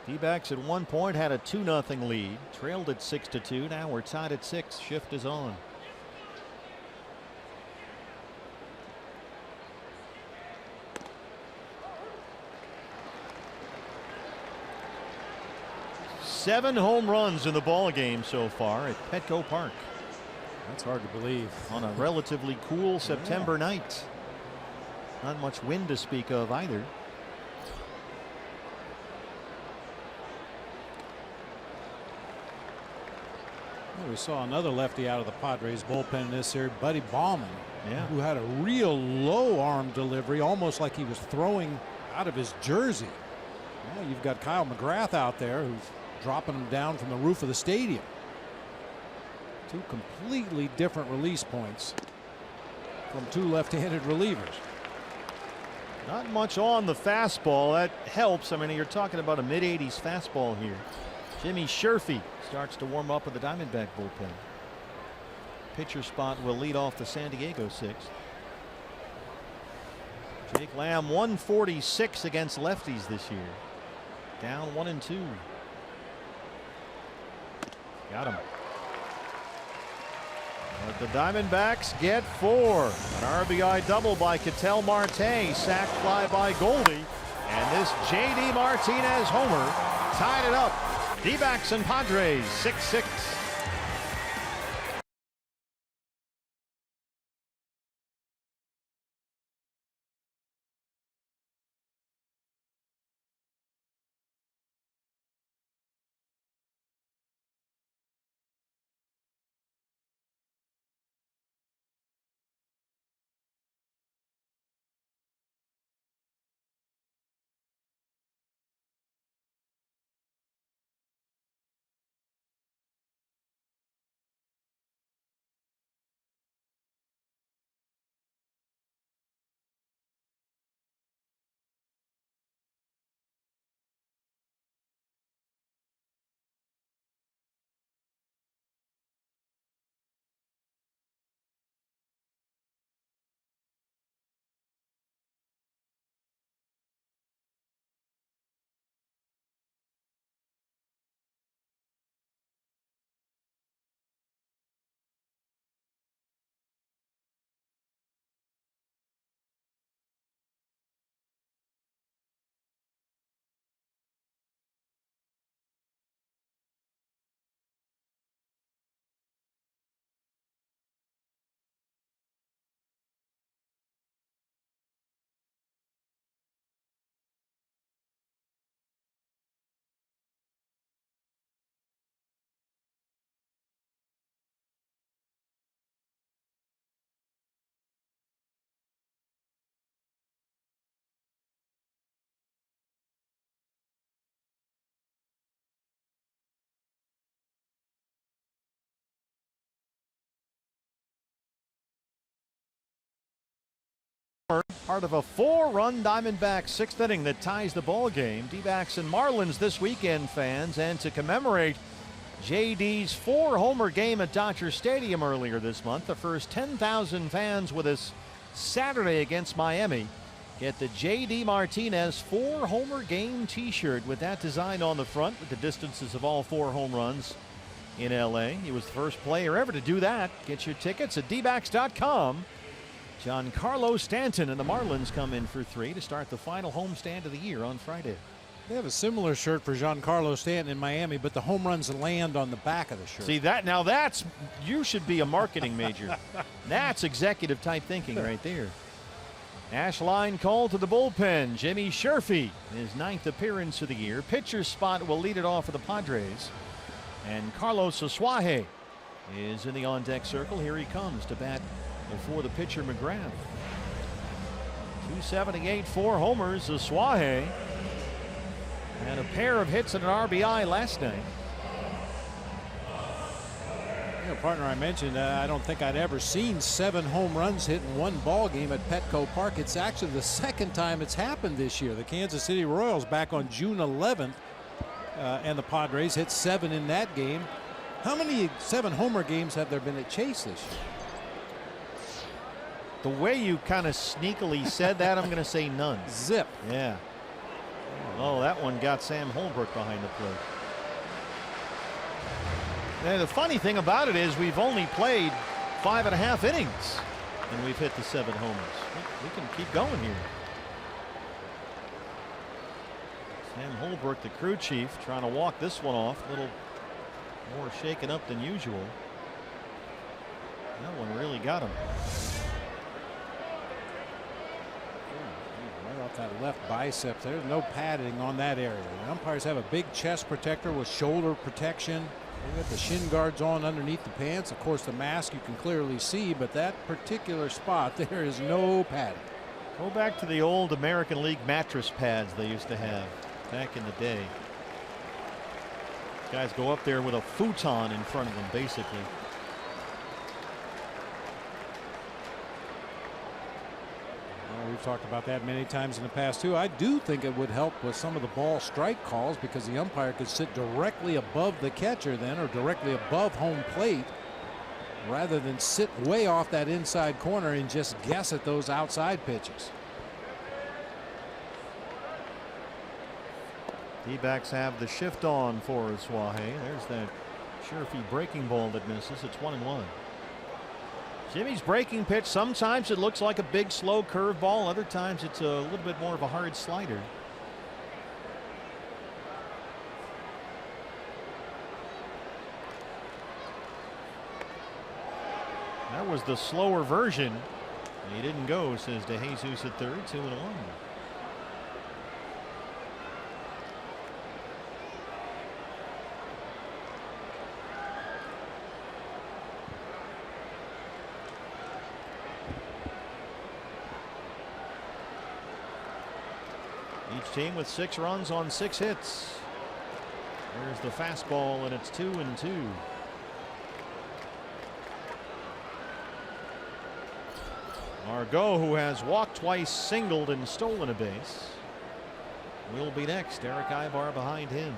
D-backs at one point had a 2-0 lead, trailed at 6-2. Now we're tied at 6. Shift is on. Seven home runs in the ball game so far at Petco Park. That's hard to believe on a relatively cool September night. Not much wind to speak of either. Well, we saw another lefty out of the Padres bullpen in this here, Buddy Bauman, who had a real low arm delivery, almost like he was throwing out of his jersey. Well, you've got Kyle McGrath out there who's dropping him down from the roof of the stadium. Two completely different release points from two left-handed relievers. Not much on the fastball. That helps. I mean, you're talking about a mid-80s fastball here. Jimmy Sherfy starts to warm up with the Diamondback bullpen. Pitcher spot will lead off the San Diego 6th. Jake Lamb 146 against lefties this year. Down 1-2. Got him. But the Diamondbacks get 4. An RBI double by Ketel Marte. Sac fly by Goldie. And this J.D. Martinez homer tied it up. D-backs and Padres 6-6. Part of a 4-run Diamondbacks 6th inning that ties the ball game. D-backs and Marlins this weekend, fans, and to commemorate JD's 4-homer game at Dodger Stadium earlier this month, the first 10,000 fans with us Saturday against Miami get the JD Martinez 4-homer game t-shirt with that design on the front with the distances of all 4 home runs in LA. He was the first player ever to do that. Get your tickets at dbacks.com. Giancarlo Stanton and the Marlins come in for 3 to start the final homestand of the year on Friday. They have a similar shirt for Giancarlo Stanton in Miami, but the home runs land on the back of the shirt. See that? Now that's, you should be a marketing major. That's executive type thinking right there. Ash line called to the bullpen. Jimmy Sherfy, his 9th appearance of the year. Pitcher's spot will lead it off for the Padres. And Carlos Asuaje is in the on-deck circle. Here he comes to bat before the pitcher McGrath. 278, 4 homers. Asuaje had a pair of hits and an RBI last night. You know, partner, I mentioned I don't think I'd ever seen 7 home runs hit in one ball game at Petco Park. It's actually the second time it's happened this year. The Kansas City Royals back on June 11th, and the Padres hit 7 in that game. How many 7 homer games have there been at Chase this year? The way you kind of sneakily said that, I'm going to say none. Zip. Yeah. Oh, that one got Sam Holbrook behind the plate. And the funny thing about it is we've only played 5.5 innings and we've hit the 7 homers. We can keep going here. Sam Holbrook, the crew chief, trying to walk this one off. A little more shaken up than usual. That one really got him. Right off that left bicep. There's no padding on that area. The umpires have a big chest protector with shoulder protection. They got the shin guards on underneath the pants. Of course, the mask you can clearly see, but that particular spot, there is no padding. Go back to the old American League mattress pads they used to have back in the day. Guys go up there with a futon in front of them, basically. Well, we've talked about that many times in the past too. I do think it would help with some of the ball strike calls because the umpire could sit directly above the catcher then, or directly above home plate, rather than sit way off that inside corner and just guess at those outside pitches. D-backs have the shift on for Asuaje. There's that Sherfy breaking ball that misses. It's 1-1. Jimmy's breaking pitch, sometimes it looks like a big slow curve ball. Other times it's a little bit more of a hard slider. That was the slower version. He didn't go, says DeJesus at third. 2-1. Each team with 6 runs on 6 hits. There's the fastball, and it's 2-2. Margot, who has walked twice, singled, and stolen a base, will be next. Eric Ibar behind him.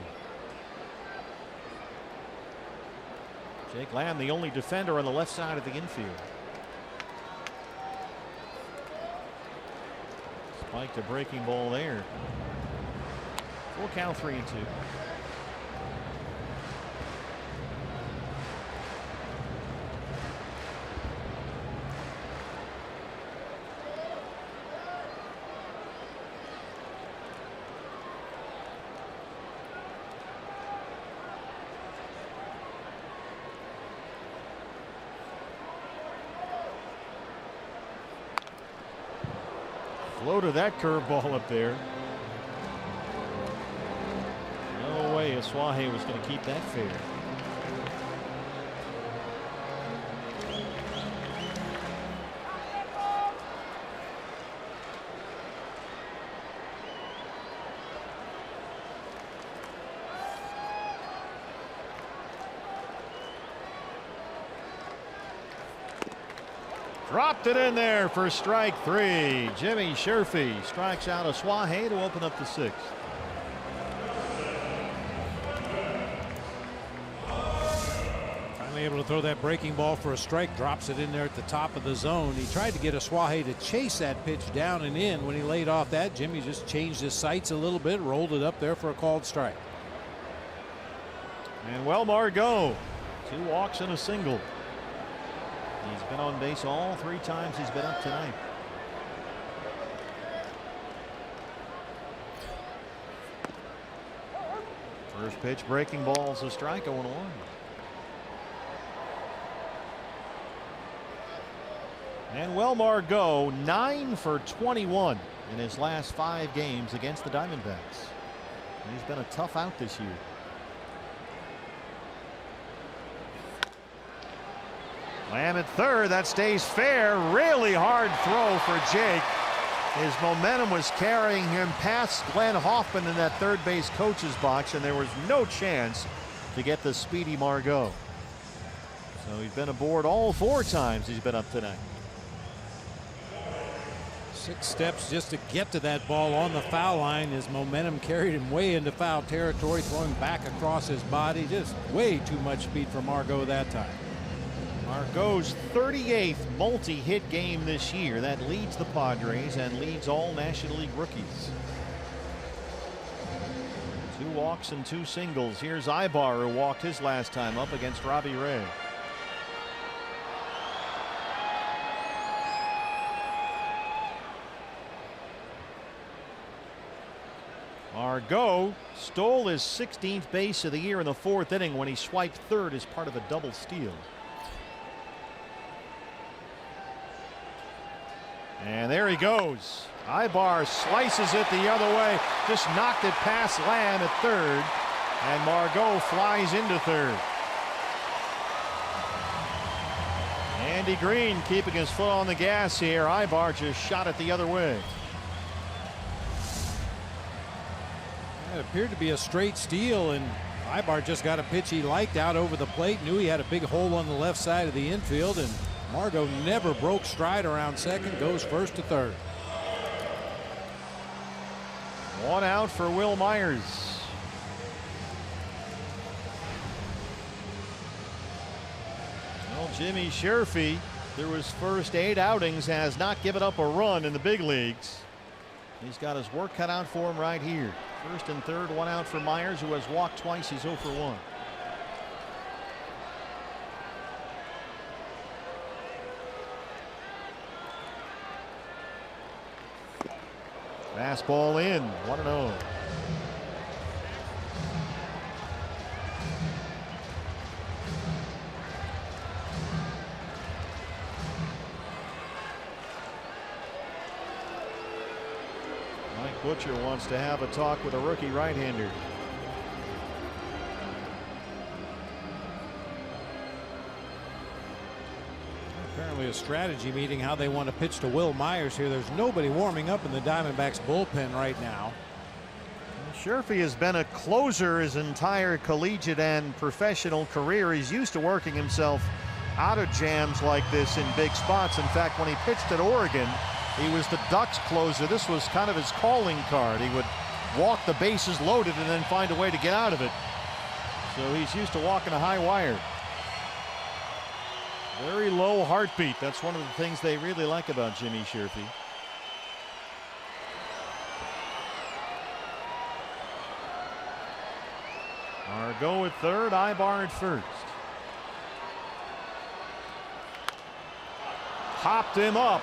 Jake Lamb, the only defender on the left side of the infield. Spiked a breaking ball there. Full count, 3-2. Floated that curveball up there. No way Asuaje was going to keep that fair. Dropped it in there for strike 3. Jimmy Sherfy strikes out Asuaje to open up the 6th. Finally able to throw that breaking ball for a strike. Drops it in there at the top of the zone. He tried to get Asuaje to chase that pitch down and in. When he laid off that, Jimmy just changed his sights a little bit, rolled it up there for a called strike. And well, Margot, 2 walks and a single. He's been on base all 3 times he's been up tonight. First pitch, breaking ball's a strike, 0-1. And Margot 9 for 21 in his last 5 games against the Diamondbacks. He's been a tough out this year. Lamb at third, that stays fair. Really hard throw for Jake. His momentum was carrying him past Glenn Hoffman in that third base coach's box, and there was no chance to get the speedy Margot. So he's been aboard all 4 times he's been up tonight. 6 steps just to get to that ball on the foul line. His momentum carried him way into foul territory, throwing back across his body. Just way too much speed for Margot that time. Margot's 38th multi-hit game this year. That leads the Padres and leads all National League rookies. 2 walks and 2 singles. Here's Ibar, who walked his last time up against Robbie Ray. Margot stole his 16th base of the year in the 4th inning when he swiped third as part of a double steal. And there he goes. Ibar slices it the other way. Just knocked it past Lamb at third. And Margot flies into third. Andy Green keeping his foot on the gas here. Ibar just shot it the other way. It appeared to be a straight steal, and Ibar just got a pitch he liked out over the plate. Knew he had a big hole on the left side of the infield, and Margot never broke stride around second. Goes first to third. 1 out for Will Myers. Well, Jimmy Sherfy, through his first 8 outings, has not given up a run in the big leagues. He's got his work cut out for him right here. First and third, 1 out for Myers, who has walked twice. He's 0 for 1. Fastball in, 1-0. Mike Butcher wants to have a talk with a rookie right-hander. Apparently a strategy meeting how they want to pitch to Will Myers here. There's nobody warming up in the Diamondbacks bullpen right now. Sherfy has been a closer his entire collegiate and professional career. He's used to working himself out of jams like this in big spots. In fact, when he pitched at Oregon, he was the Ducks closer. This was kind of his calling card. He would walk the bases loaded and then find a way to get out of it. So he's used to walking a high wire. Very low heartbeat. That's one of the things they really like about Jimmy Sherfy. Margot at third, Ibar at first. Popped him up.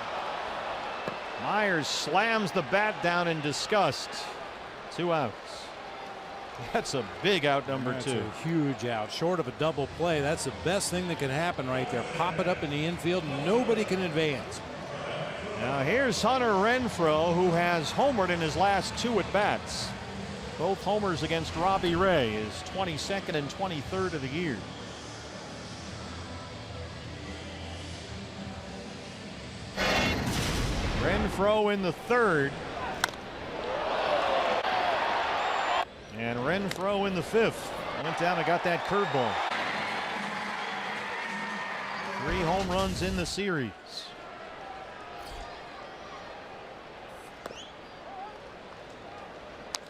Myers slams the bat down in disgust. 2 outs. That's a big out, number 2. That's a huge out. Short of a double play. That's the best thing that can happen right there. Pop it up in the infield. Nobody can advance. Now here's Hunter Renfroe, who has homered in his last 2 at bats. Both homers against Robbie Ray, his 22nd and 23rd of the year. Renfroe in the third. And Renfroe in the 5th. Went down and got that curveball. 3 home runs in the series.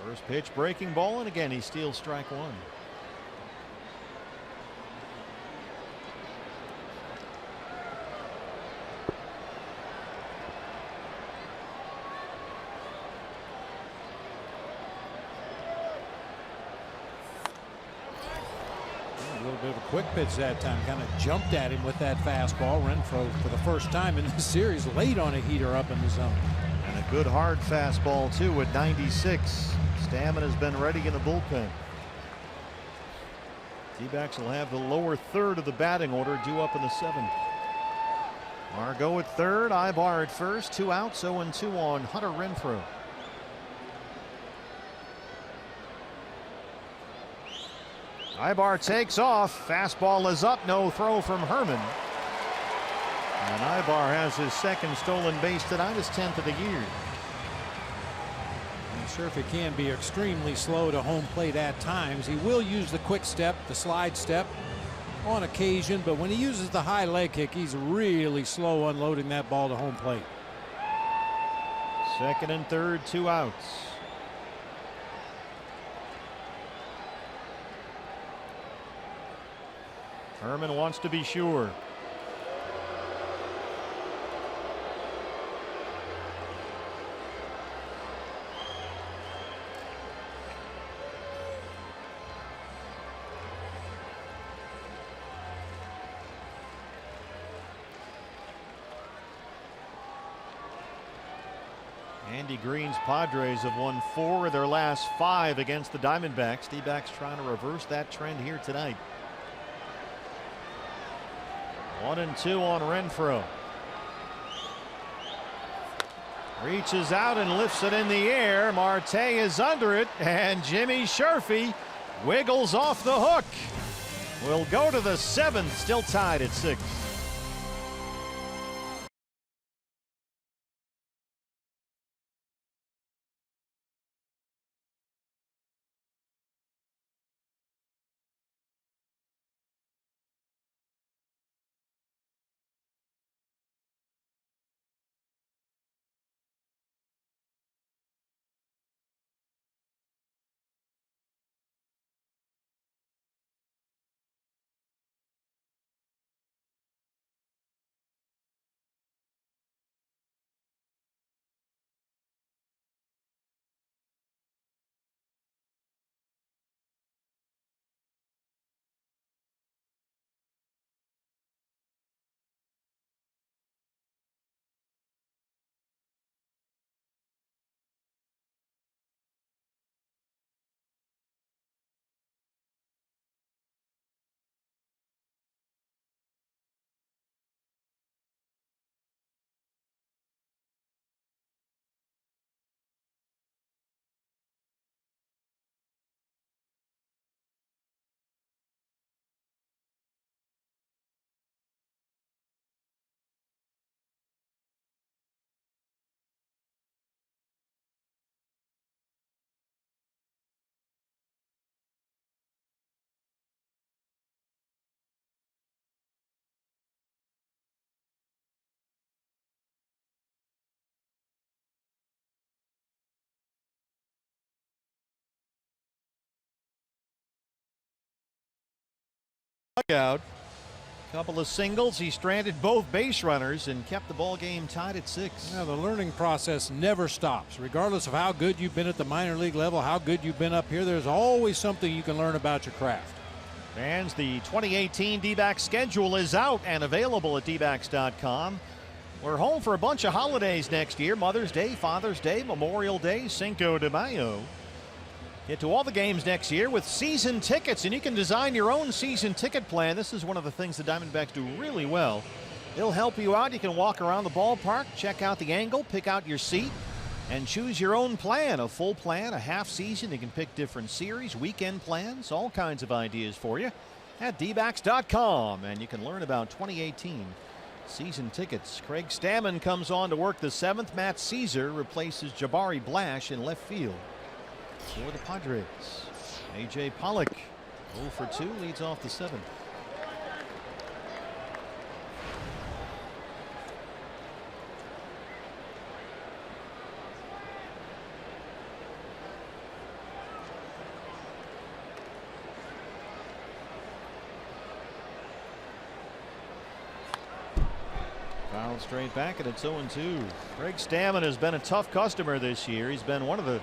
First pitch, breaking ball, and again he steals strike 1. A little bit of a quick pitch that time. Kind of jumped at him with that fastball. Renfroe for the first time in this series late on a heater up in the zone. And a good hard fastball too at 96. Stamina's been ready in the bullpen. D-backs will have the lower third of the batting order due up in the 7th. Margot at third, Ibar at first, 2 outs, 0-2 on Hunter Renfroe. Ibar takes off. Fastball is up. No throw from Herman. And Ibar has his second stolen base tonight, his 10th of the year. I'm sure if he can be extremely slow to home plate at times, he will use the quick step, the slide step on occasion. But when he uses the high leg kick, he's really slow unloading that ball to home plate. Second and third, 2 outs. Herman wants to be sure. Andy Green's Padres have won 4 of their last 5 against the Diamondbacks. D-backs trying to reverse that trend here tonight. 1-2 on Renfroe. Reaches out and lifts it in the air. Marte is under it, and Jimmy Sherfy wiggles off the hook. We'll go to the 7th, still tied at 6. Dugout. Couple of singles. He stranded both base runners and kept the ball game tied at 6. Now, the learning process never stops. Regardless of how good you've been at the minor league level, how good you've been up here, there's always something you can learn about your craft. Fans, the 2018 D-backs schedule is out and available at dbacks.com. We're home for a bunch of holidays next year. Mother's Day, Father's Day, Memorial Day, Cinco de Mayo. Get to all the games next year with season tickets, and you can design your own season ticket plan. This is one of the things the Diamondbacks do really well. It'll help you out. You can walk around the ballpark, check out the angle, pick out your seat, and choose your own plan. A full plan, a half season. You can pick different series, weekend plans, all kinds of ideas for you at dbacks.com. And you can learn about 2018 season tickets. Craig Stammen comes on to work the 7th. Matt Caesar replaces Jabari Blash in left field for the Padres. A.J. Pollock 0 for 2 leads off the 7th. Foul straight back, and it's 0-2. Craig Stammen has been a tough customer this year. He's been one of the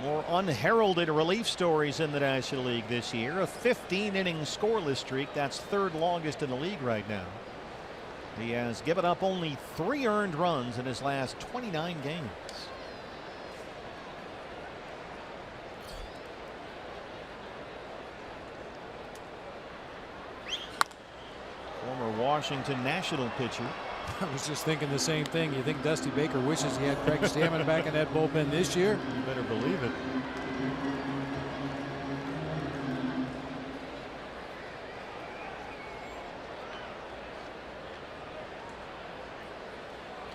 More unheralded relief stories in the National League this year. A 15-inning scoreless streak. That's third longest in the league right now. He has given up only 3 earned runs in his last 29 games. Former Washington National pitcher. I was just thinking the same thing. You think Dusty Baker wishes he had Craig Stammen back in that bullpen this year? You better believe it.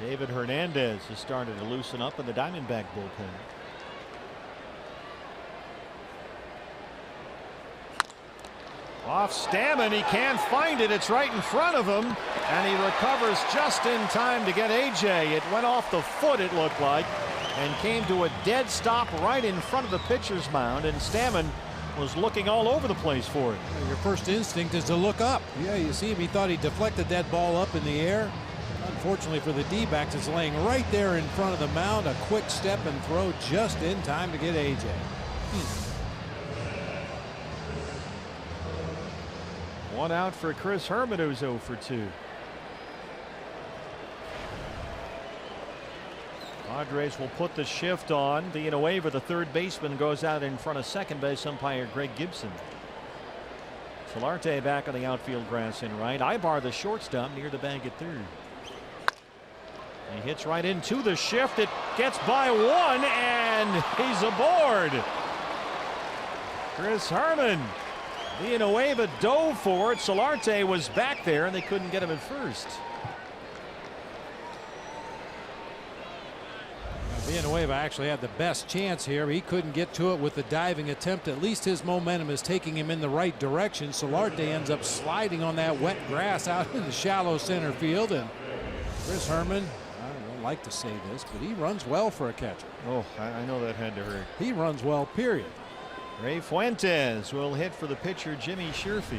David Hernandez has started to loosen up in the Diamondback bullpen. Off Stammen, he can't find it. It's right in front of him, and he recovers just in time to get AJ. It went off the foot, it looked like, and came to a dead stop right in front of the pitcher's mound, and Stammen was looking all over the place for it. Your first instinct is to look up. Yeah, you see him. He thought he deflected that ball up in the air. Unfortunately for the D-backs, it's laying right there in front of the mound. A quick step and throw just in time to get AJ. One out for Chris Herman, who's 0 for 2. Padres will put the shift on. Being a waiver, the third baseman goes out in front of second base umpire Greg Gibson. Solarte back on the outfield grass in right. Ibar, the shortstop, near the bag at third. He hits right into the shift. It gets by one, and he's aboard. Chris Herman. Villanueva dove for it. Solarte was back there, and they couldn't get him at first. Villanueva actually had the best chance here. He couldn't get to it with the diving attempt. At least his momentum is taking him in the right direction. Solarte ends up sliding on that wet grass out in the shallow center field. And Chris Herman, I don't like to say this, but he runs well for a catcher. Oh, I know that had to hurt. He runs well, period. Ray Fuentes will hit for the pitcher Jimmy Sherfy.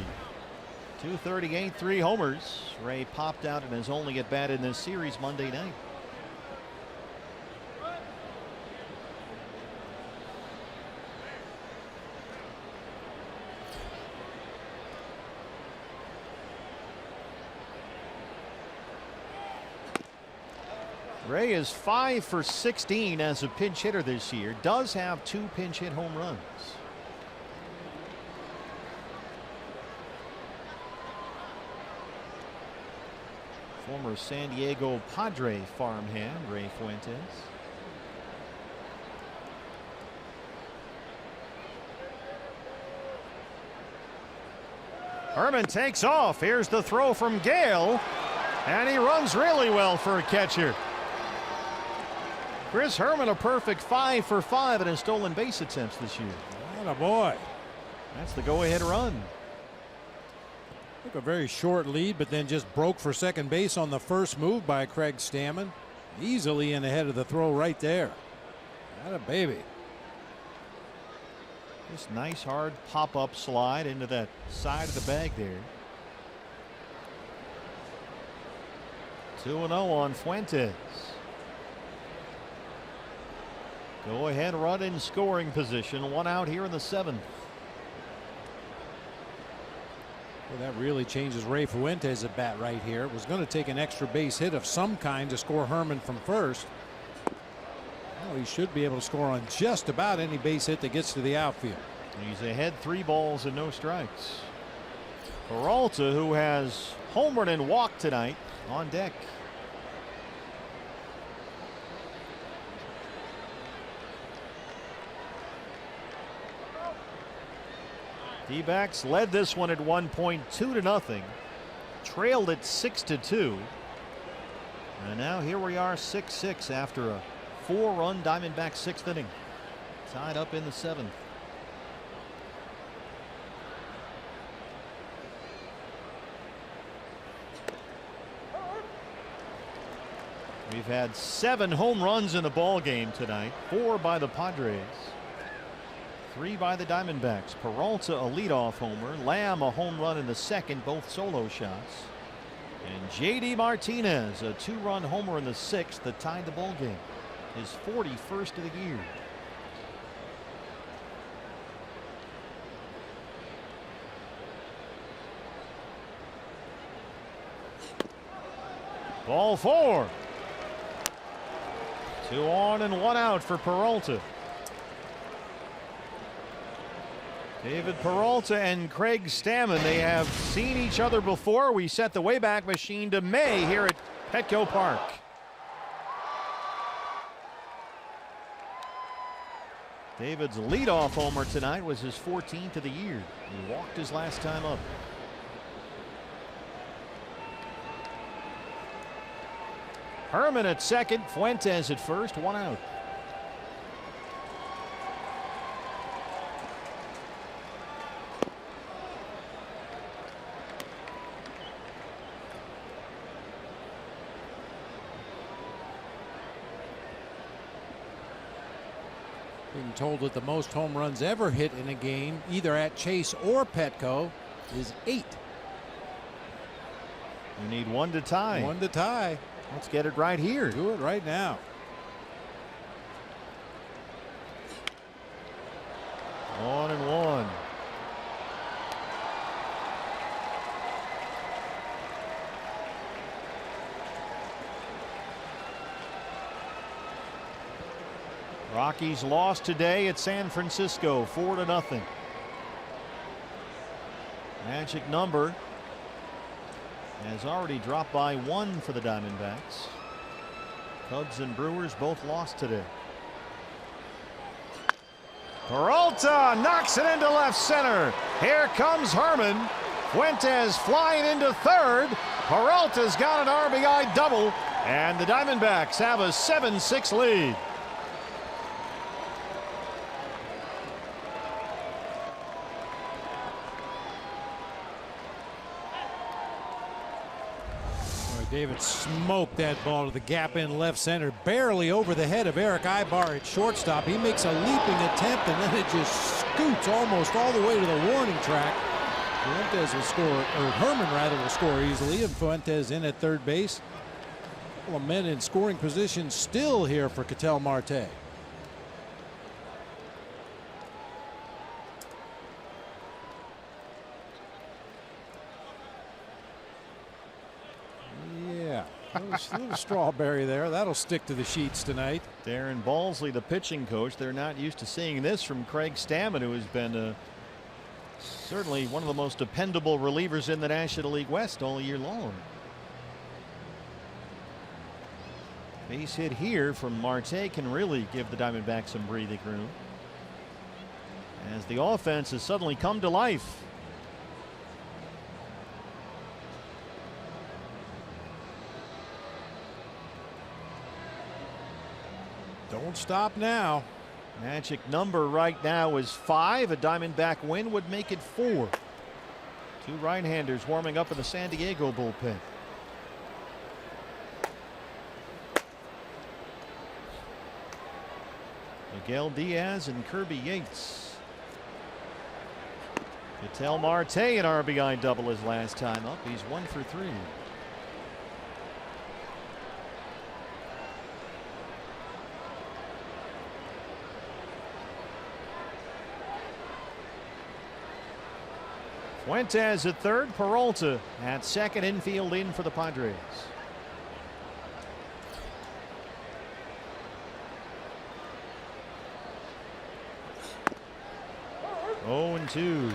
238, 3 homers. Ray popped out in his only at bat in this series Monday night. Ray is 5 for 16 as a pinch hitter this year. Does have 2 pinch hit home runs. Former San Diego Padre farmhand Ray Fuentes. Herman takes off. Here's the throw from Gale, and he runs really well for a catcher. Chris Herman, a perfect 5 for 5 in his stolen base attempts this year. What a boy. That's the go-ahead run. Took a very short lead, but then just broke for second base on the first move by Craig Stammen. Easily in ahead of the throw right there. Atta baby. This nice hard pop-up slide into that side of the bag there. 2-0 on Fuentes. Go ahead run in scoring position. 1 out here in the 7th. Well, that really changes Ray Fuentes at bat right here. It was going to take an extra base hit of some kind to score Herman from first. Well, he should be able to score on just about any base hit that gets to the outfield. He's ahead 3 balls and no strikes. Peralta, who has homered and walked tonight, on deck. D-backs led this one at one point 2-0. Trailed it 6-2. And now here we are 6-6 after a 4-run Diamondback 6th inning. Tied up in the 7th. We've had 7 home runs in the ball game tonight. 4 by the Padres. 3 by the Diamondbacks. Peralta a leadoff homer. Lamb a home run in the 2nd, both solo shots. And J.D. Martinez a 2-run homer in the 6th that tied the ball game. His 41st of the year. Ball 4. 2 on and 1 out for Peralta. David Peralta and Craig Stammen, they have seen each other before. We set the Wayback Machine to May here at Petco Park. David's leadoff homer tonight was his 14th of the year. He walked his last time up. Herman at second, Fuentes at first, 1 out. Being told that the most home runs ever hit in a game, either at Chase or Petco, is 8. You need 1 to tie. 1 to tie. Let's get it right here. Do it right now. 1-1. Rockies lost today at San Francisco 4-0. Magic number has already dropped by 1 for the Diamondbacks. Cubs and Brewers both lost today. Peralta knocks it into left center. Here comes Herman. Fuentes flying into third. Peralta's got an RBI double, and the Diamondbacks have a 7-6 lead. David smoked that ball to the gap in left center, barely over the head of Eric Ibar at shortstop. He makes a leaping attempt, and then it just scoots almost all the way to the warning track. Fuentes will score, or Herman rather will score easily, and Fuentes in at third base. A couple of men in scoring position still here for Ketel Marte. Little strawberry there. That'll stick to the sheets tonight. Darren Balsley, the pitching coach. They're not used to seeing this from Craig Stammen, who has been certainly one of the most dependable relievers in the National League West all year long. Base hit here from Marte can really give the Diamondbacks some breathing room, as the offense has suddenly come to life. Don't stop now. Magic number right now is 5. A Diamondback win would make it 4. 2 right-handers warming up in the San Diego bullpen. Miguel Diaz and Kirby Yates. Ketel Marte an RBI double his last time up. He's 1 for 3. Fuentes at third, Peralta at second, infield in for the Padres. Oh, 0-2.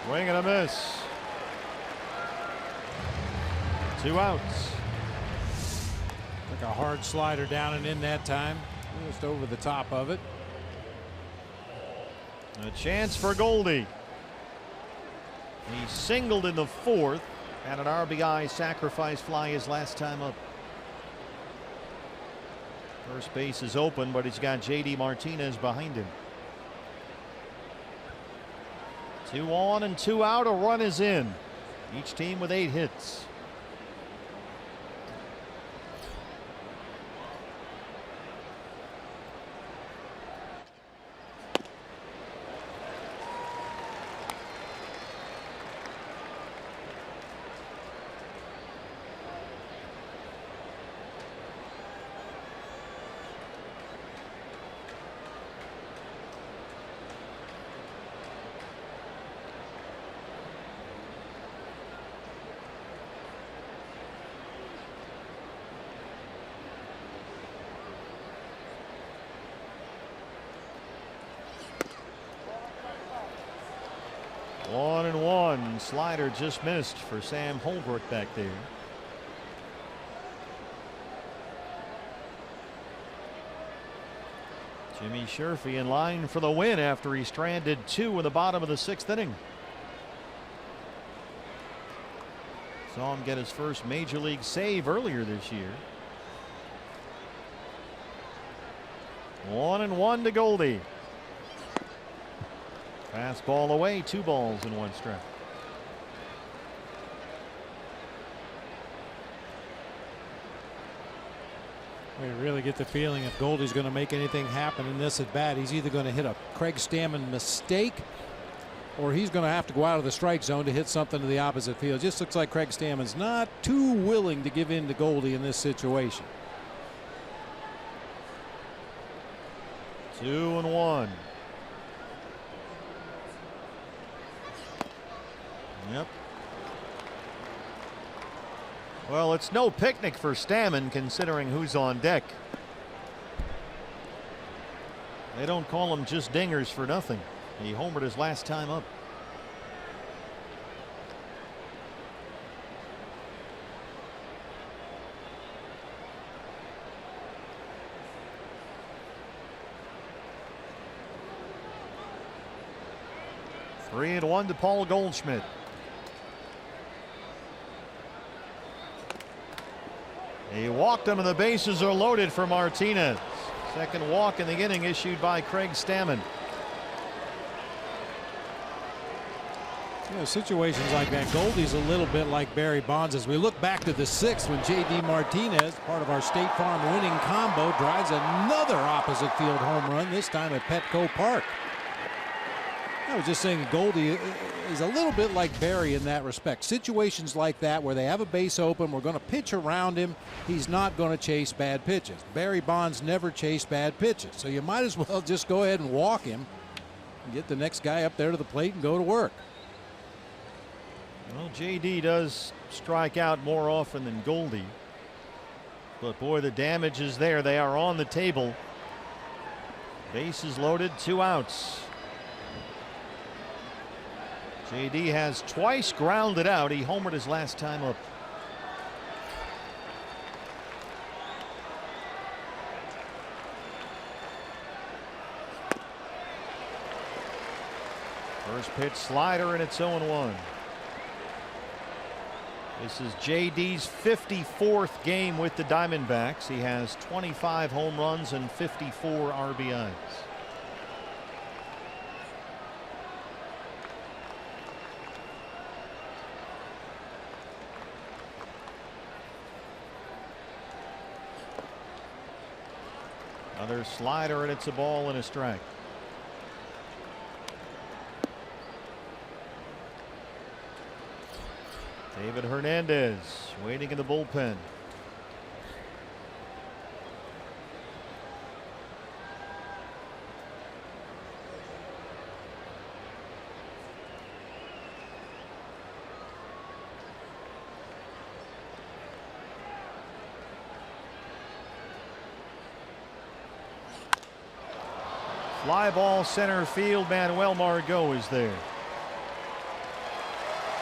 Swing and a miss. 2 outs. Like a hard slider down and in that time. Just over the top of it. A chance for Goldie. He singled in the 4th. Had an RBI sacrifice fly his last time up. First base is open, but he's got J.D. Martinez behind him. 2 on and 2 out. A run is in. Each team with 8 hits. 1-1. Slider just missed for Sam Holbrook back there. Jimmy Sherfy in line for the win after he stranded 2 in the bottom of the 6th inning. Saw him get his first major league save earlier this year. 1-1 to Goldie. Fastball away, 2 balls and 1 strike. We really get the feeling if Goldie's going to make anything happen in this at bat, he's either going to hit a Craig Stammen mistake or he's going to have to go out of the strike zone to hit something to the opposite field. Just looks like Craig Stammen's not too willing to give in to Goldie in this situation. 2-1. Yep. Well, it's no picnic for Stammen considering who's on deck. They don't call him just dingers for nothing. He homered his last time up. Three and 1 to Paul Goldschmidt. He walked him and the bases are loaded for Martinez. Second walk in the inning issued by Craig Stammen. You know, situations like that, Goldie's a little bit like Barry Bonds. As we look back to the 6th when J.D. Martinez, part of our State Farm winning combo, drives another opposite field home run, this time at Petco Park. I was just saying Goldie is a little bit like Barry in that respect. Situations like that where they have a base open, we're going to pitch around him. He's not going to chase bad pitches. Barry Bonds never chased bad pitches. So you might as well just go ahead and walk him and get the next guy up there to the plate and go to work. Well, JD does strike out more often than Goldie. But boy, the damage is there. They are on the table. Bases loaded, 2 outs. JD has twice grounded out. He homered his last time up. First pitch slider and it's 0-1. This is JD's 54th game with the Diamondbacks. He has 25 home runs and 54 RBIs. Another slider and it's a ball and a strike. David Hernandez waiting in the bullpen. Fly ball center field. Manuel Margot is there.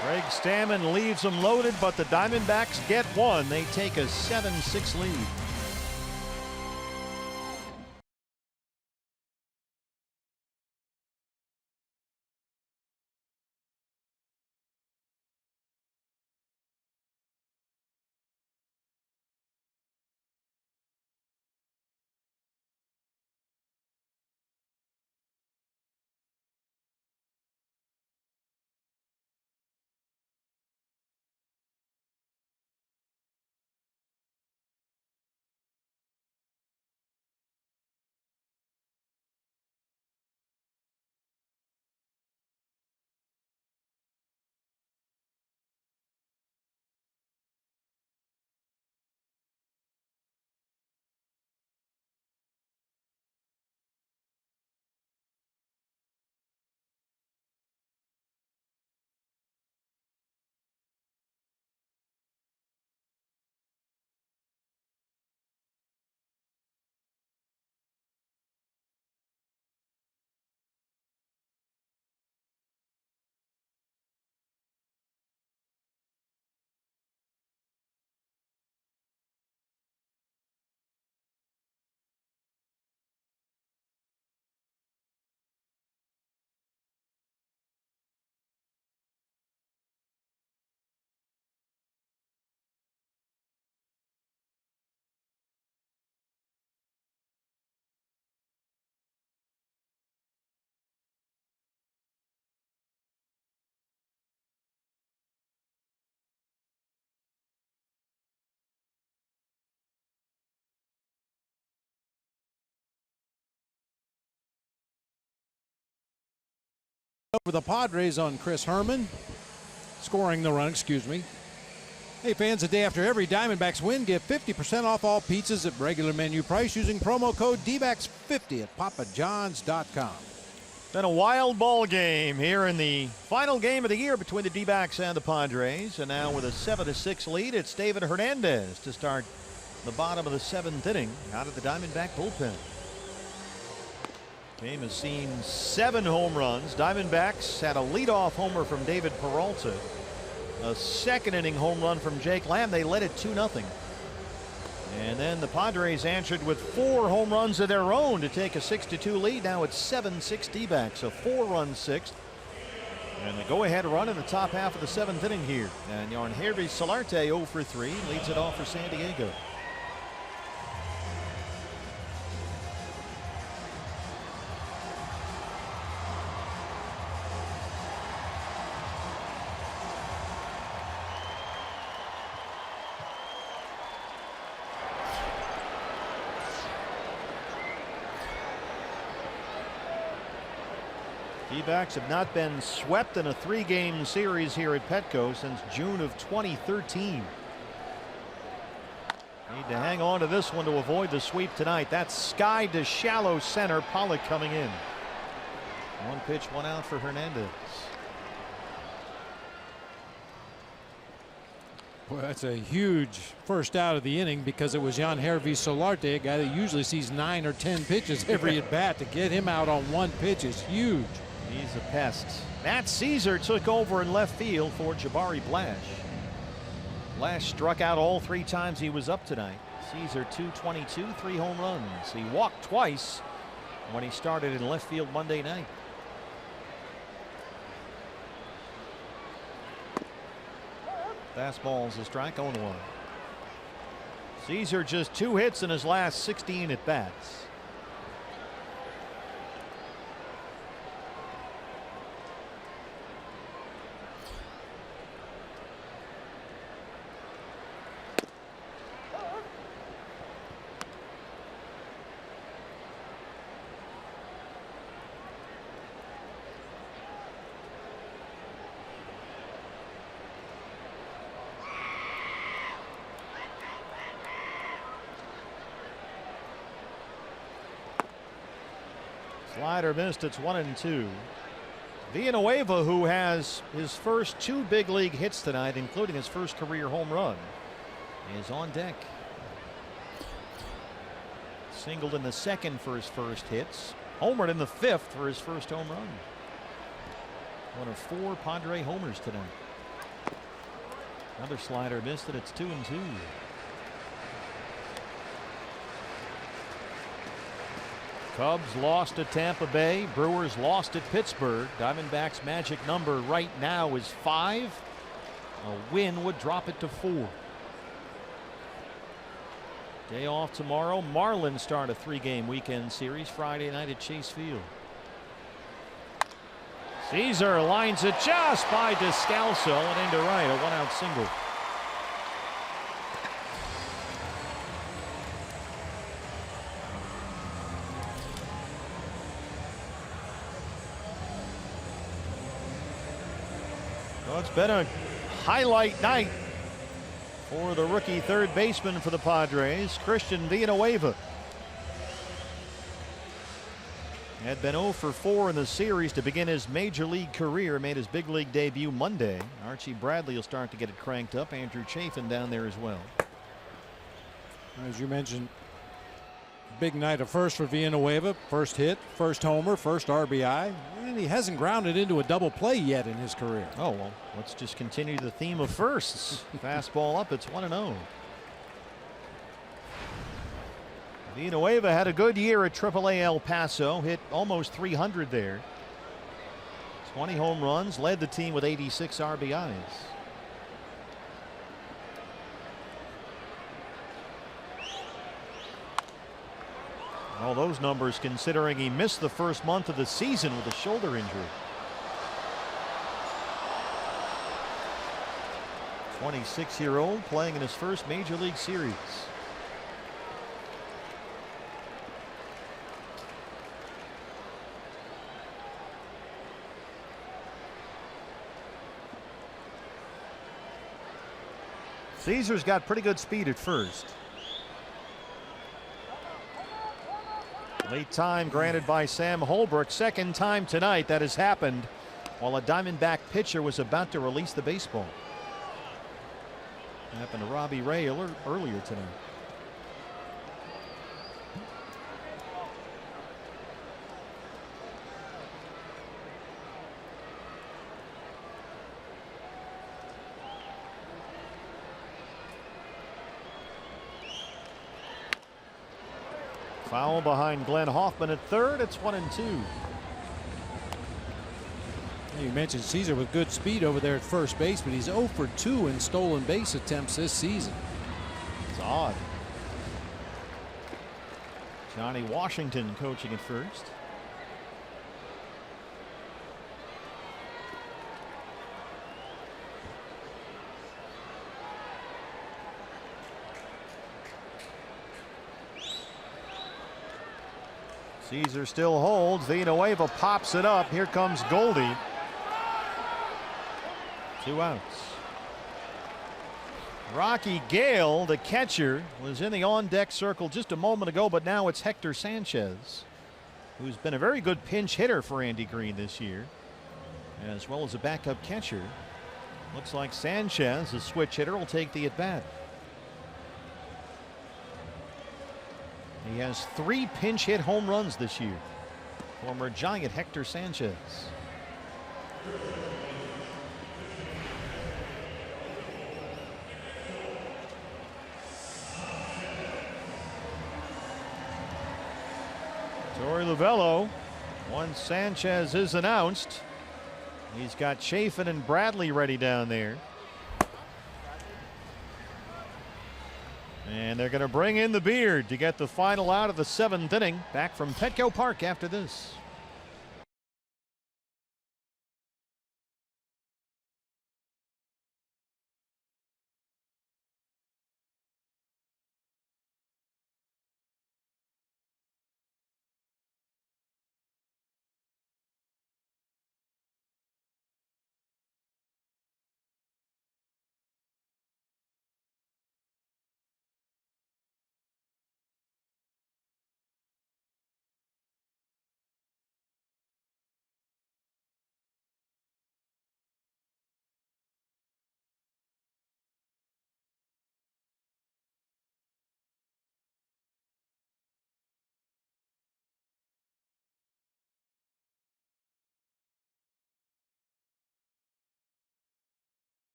Craig Stammen leaves them loaded, but the Diamondbacks get one. They take a 7-6 lead. over the Padres on Chris Herman. Scoring the run, excuse me. Hey fans, the day after every Diamondbacks win, get 50% off all pizzas at regular menu price using promo code DBACKS50 at papajohns.com. Been a wild ball game here in the final game of the year between the D-backs and the Padres. And now with a 7-6 lead, it's David Hernandez to start the bottom of the 7th inning out of the Diamondback bullpen. Game has seen 7 home runs. Diamondbacks had a leadoff homer from David Peralta. A second inning home run from Jake Lamb. They led it 2-0. And then the Padres answered with 4 home runs of their own to take a 6-2 lead. Now it's 7-6 D-backs, a 4-run 6th. And the go-ahead run in the top half of the 7th inning here. And Yangervis Solarte 0 for 3 leads it off for San Diego. D-backs have not been swept in a 3-game series here at Petco since June of 2013. Need to hang on to this one to avoid the sweep tonight. That's sky to shallow center. Pollock coming in. 1 pitch, 1 out for Hernandez. Well, that's a huge first out of the inning because it was Yangervis Solarte, a guy that usually sees 9 or 10 pitches every at bat. To get him out on 1 pitch is huge. He's a pest. Matt Caesar took over in left field for Jabari Blash. Blash struck out all 3 times he was up tonight. Caesar 222, 3 home runs. He walked twice when he started in left field Monday night. Fastball's a strike, 0-1. Caesar just 2 hits in his last 16 at bats. Slider missed. It's 1-2. Villanueva, who has his first 2 big league hits tonight, including his first career home run, is on deck. Singled in the 2nd for his first hits. Homered in the 5th for his first home run. One of 4 Padre homers tonight. Another slider missed it. It's 2-2. Cubs lost at Tampa Bay. Brewers lost at Pittsburgh. Diamondbacks' magic number right now is 5. A win would drop it to 4. Day off tomorrow. Marlins start a 3-game weekend series Friday night at Chase Field. Caesar lines it just by Descalso and into right. A 1-out single. Well, it's been a highlight night for the rookie third baseman for the Padres, Christian Villanueva. Had been 0 for 4 in the series to begin his major league career. Made his big league debut Monday. Archie Bradley will start to get it cranked up. Andrew Chafin down there as well. As you mentioned, big night of first for Villanueva. First hit, first homer, first RBI. And he hasn't grounded into a double play yet in his career. Oh, well, let's just continue the theme of firsts. Fastball up, it's 1-0. Villanueva had a good year at AAA El Paso, hit almost 300 there. 20 home runs, led the team with 86 RBIs. All those numbers considering he missed the first month of the season with a shoulder injury. 26-year-old playing in his first major league series. Caesar's got pretty good speed at first. Late time granted by Sam Holbrook. Second time tonight that has happened while a Diamondback pitcher was about to release the baseball. Happened to Robbie Ray earlier tonight. Foul behind Glenn Hoffman at third. It's 1-2. You mentioned Caesar with good speed over there at first base, but he's 0 for 2 in stolen base attempts this season. It's odd. Johnny Washington coaching at first. Caesar still holds. Villanueva pops it up. Here comes Goldie. 2 outs. Rocky Gale, the catcher, was in the on-deck circle just a moment ago, but now it's Hector Sanchez, who's been a very good pinch hitter for Andy Green this year, as well as a backup catcher. Looks like Sanchez, the switch hitter, will take the at-bat. He has 3 pinch hit home runs this year. Former Giant Hector Sanchez. Torey Lovullo, once Sanchez is announced, he's got Chafin and Bradley ready down there. And they're going to bring in the Beard to get the final out of the 7th inning. Back from Petco Park after this.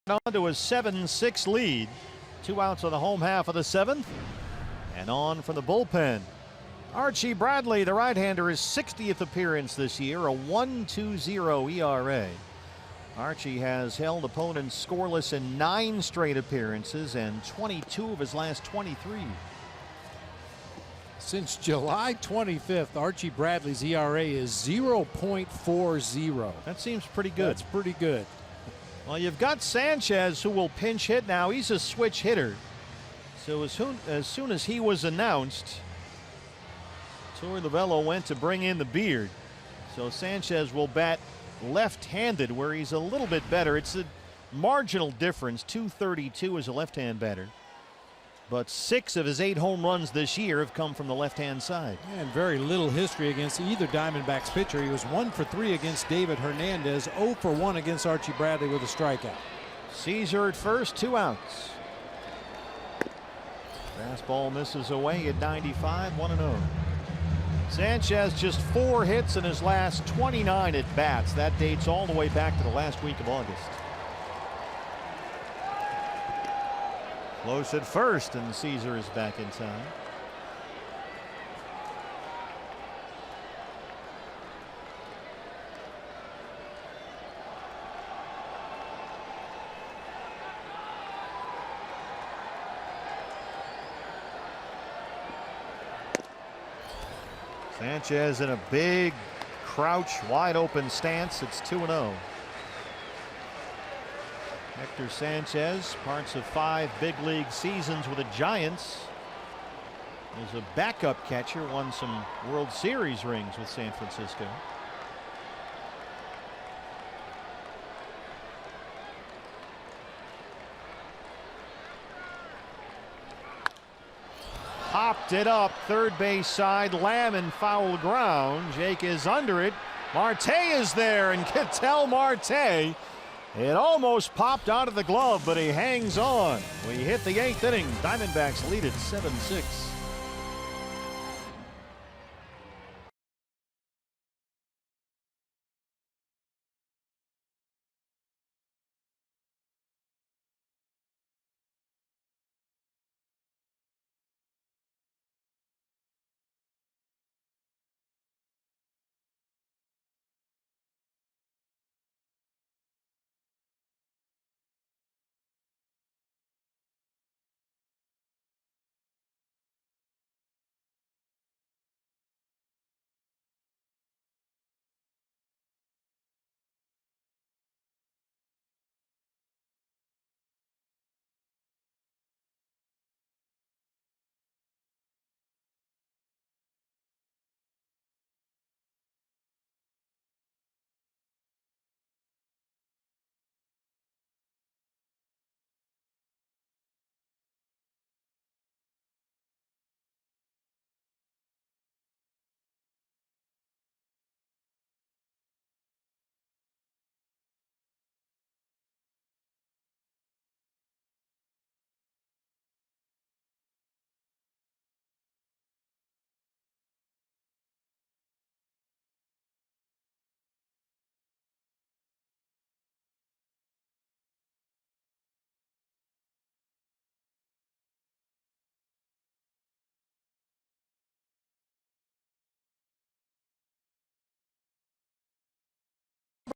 On to a 7-6 lead. 2 outs on the home half of the 7th. And on from the bullpen. Archie Bradley, the right-hander, his 60th appearance this year, a 1.20 ERA. Archie has held opponents scoreless in 9 straight appearances and 22 of his last 23. Since July 25th, Archie Bradley's ERA is 0.40. That seems pretty good. That's pretty good. Well, you've got Sanchez, who will pinch hit now. He's a switch hitter. So as soon as he was announced, Torey Lovullo went to bring in the Beard. So Sanchez will bat left-handed, where he's a little bit better. It's a marginal difference. .232 as a left-hand batter. But 6 of his 8 home runs this year have come from the left-hand side. And very little history against either Diamondbacks pitcher. He was 1 for 3 against David Hernandez, 0 for 1 against Archie Bradley with a strikeout. Caesar at first, 2 outs. Fastball misses away at 95, 1-0. Sanchez just 4 hits in his last 29 at bats. That dates all the way back to the last week of August. Close at first, and Caesar is back in time. Sanchez in a big crouch, wide open stance. It's 2-0. Hector Sanchez, parts of 5 big league seasons with the Giants. As a backup catcher, won some World Series rings with San Francisco. Popped it up, third base side, Lamb in foul ground. Jake is under it. Marte is there, and Ketel Marte. It almost popped out of the glove, but he hangs on. We hit the 8th inning. Diamondbacks lead it 7-6.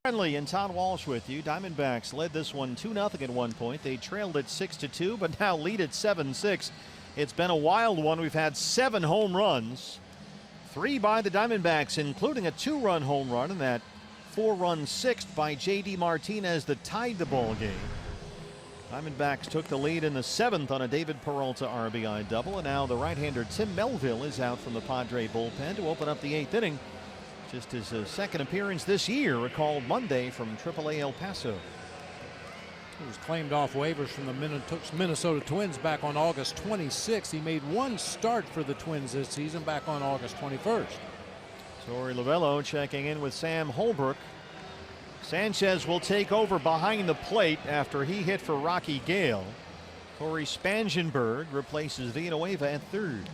Friendly and Todd Walsh with you. Diamondbacks led this one 2-0 at one point. They trailed it 6-2, but now lead it 7-6. It's been a wild one. We've had 7 home runs, 3 by the Diamondbacks, including a 2-run home run, and that 4-run sixth by J.D. Martinez that tied the ball game. Diamondbacks took the lead in the 7th on a David Peralta RBI double, and now the right-hander Tim Melville is out from the Padre bullpen to open up the 8th inning. Just his 2nd appearance this year, recalled Monday from AAA El Paso. He was claimed off waivers from the Minnesota Twins back on August 26th. He made 1 start for the Twins this season back on August 21st. Torey Lovullo checking in with Sam Holbrook. Sanchez will take over behind the plate after he hit for Rocky Gale. Corey Spangenberg replaces Villanueva at third.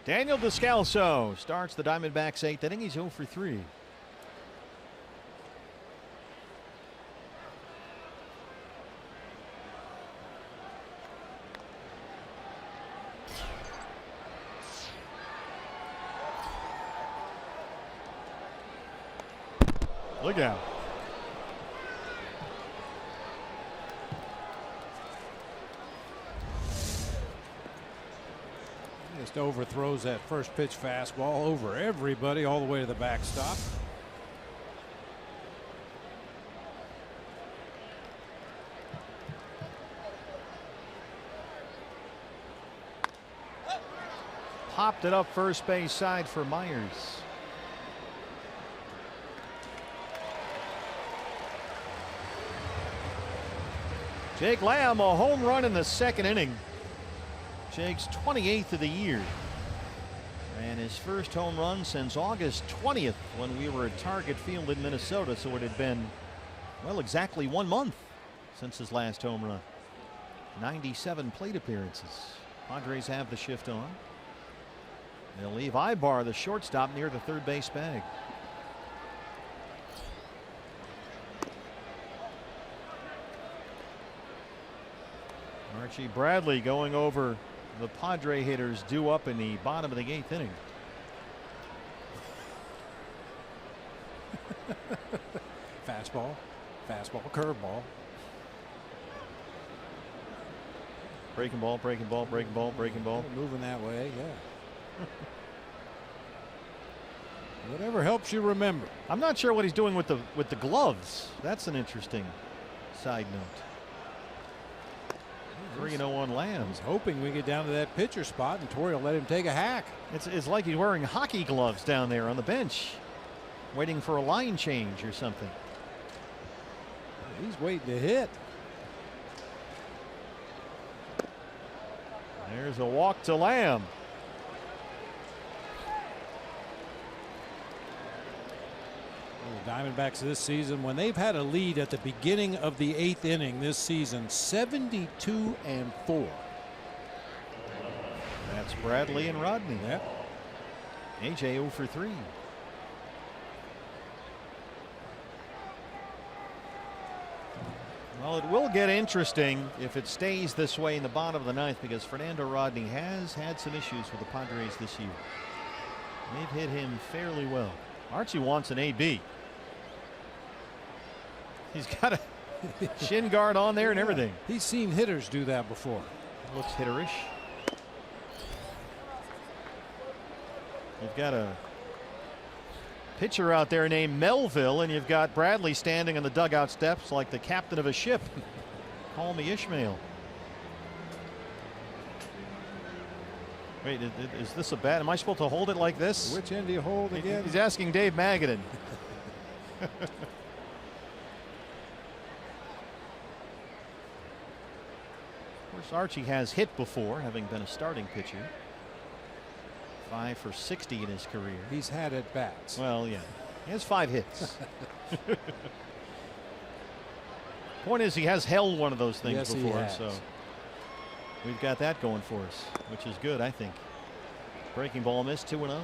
Daniel Descalso starts the Diamondbacks 8th inning. He's 0 for 3. Look out. Just overthrows that first pitch fastball over everybody all the way to the backstop. Popped it up first base side for Myers. Jake Lamb, a home run in the 2nd inning. Jake's 28th of the year. And his first home run since August 20th when we were at Target Field in Minnesota. So it had been, well, exactly 1 month since his last home run. 97 plate appearances. Padres have the shift on. They'll leave Ibar, the shortstop, near the third base bag. Archie Bradley going over the Padre hitters due up in the bottom of the 8th inning. Fastball, curveball. Breaking ball, breaking ball, breaking ball, breaking ball. Moving that way, yeah. Whatever helps you remember. I'm not sure what he's doing with the gloves. That's an interesting side note. 3-0 Lamb. He's hoping we get down to that pitcher spot and Torrey will let him take a hack. It's like he's wearing hockey gloves down there on the bench, waiting for a line change or something. He's waiting to hit. There's a walk to Lamb. The Diamondbacks this season, when they've had a lead at the beginning of the 8th inning this season, 72-4. That's Bradley and Rodney. Yep. AJ 0 for 3. Well, it will get interesting if it stays this way in the bottom of the 9th, because Fernando Rodney has had some issues with the Padres this year. They've hit him fairly well. Archie wants an AB. He's got a shin guard on there and everything. He's seen hitters do that before. Looks hitterish. You've got a pitcher out there named Melville, and you've got Bradley standing on the dugout steps like the captain of a ship. Call me Ishmael. Wait, is this a bat? Am I supposed to hold it like this? Which end do you hold again? He's asking Dave Magadan. Of course, Archie has hit before, having been a starting pitcher. 5 for 60 in his career. He's had at bats. Well, yeah. He has 5 hits. Point is, he has held one of those things Yes, before, so we've got that going for us, which is good, I think. Breaking ball missed, 2-0.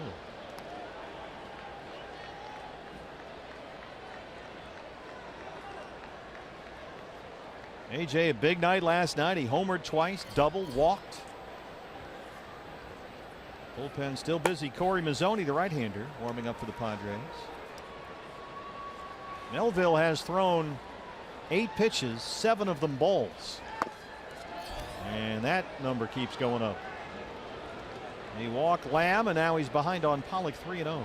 AJ, a big night last night. He homered twice, doubled, walked. Bullpen still busy. Corey Mazzoni, the right-hander, warming up for the Padres. Melville has thrown 8 pitches, 7 of them balls. And that number keeps going up. He walked Lamb, and now he's behind on Pollock, 3-0.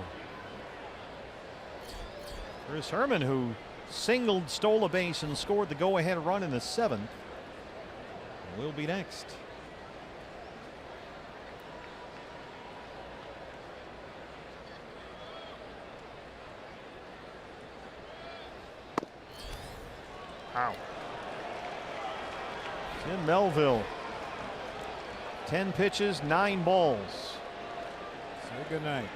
Chris Herman, who singled, stole a base, and scored the go-ahead run in the 7th, will be next. Ow. Tim Melville. 10 pitches, 9 balls. Say good night.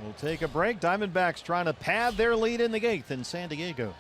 We'll take a break. Diamondbacks trying to pad their lead in the 8th in San Diego.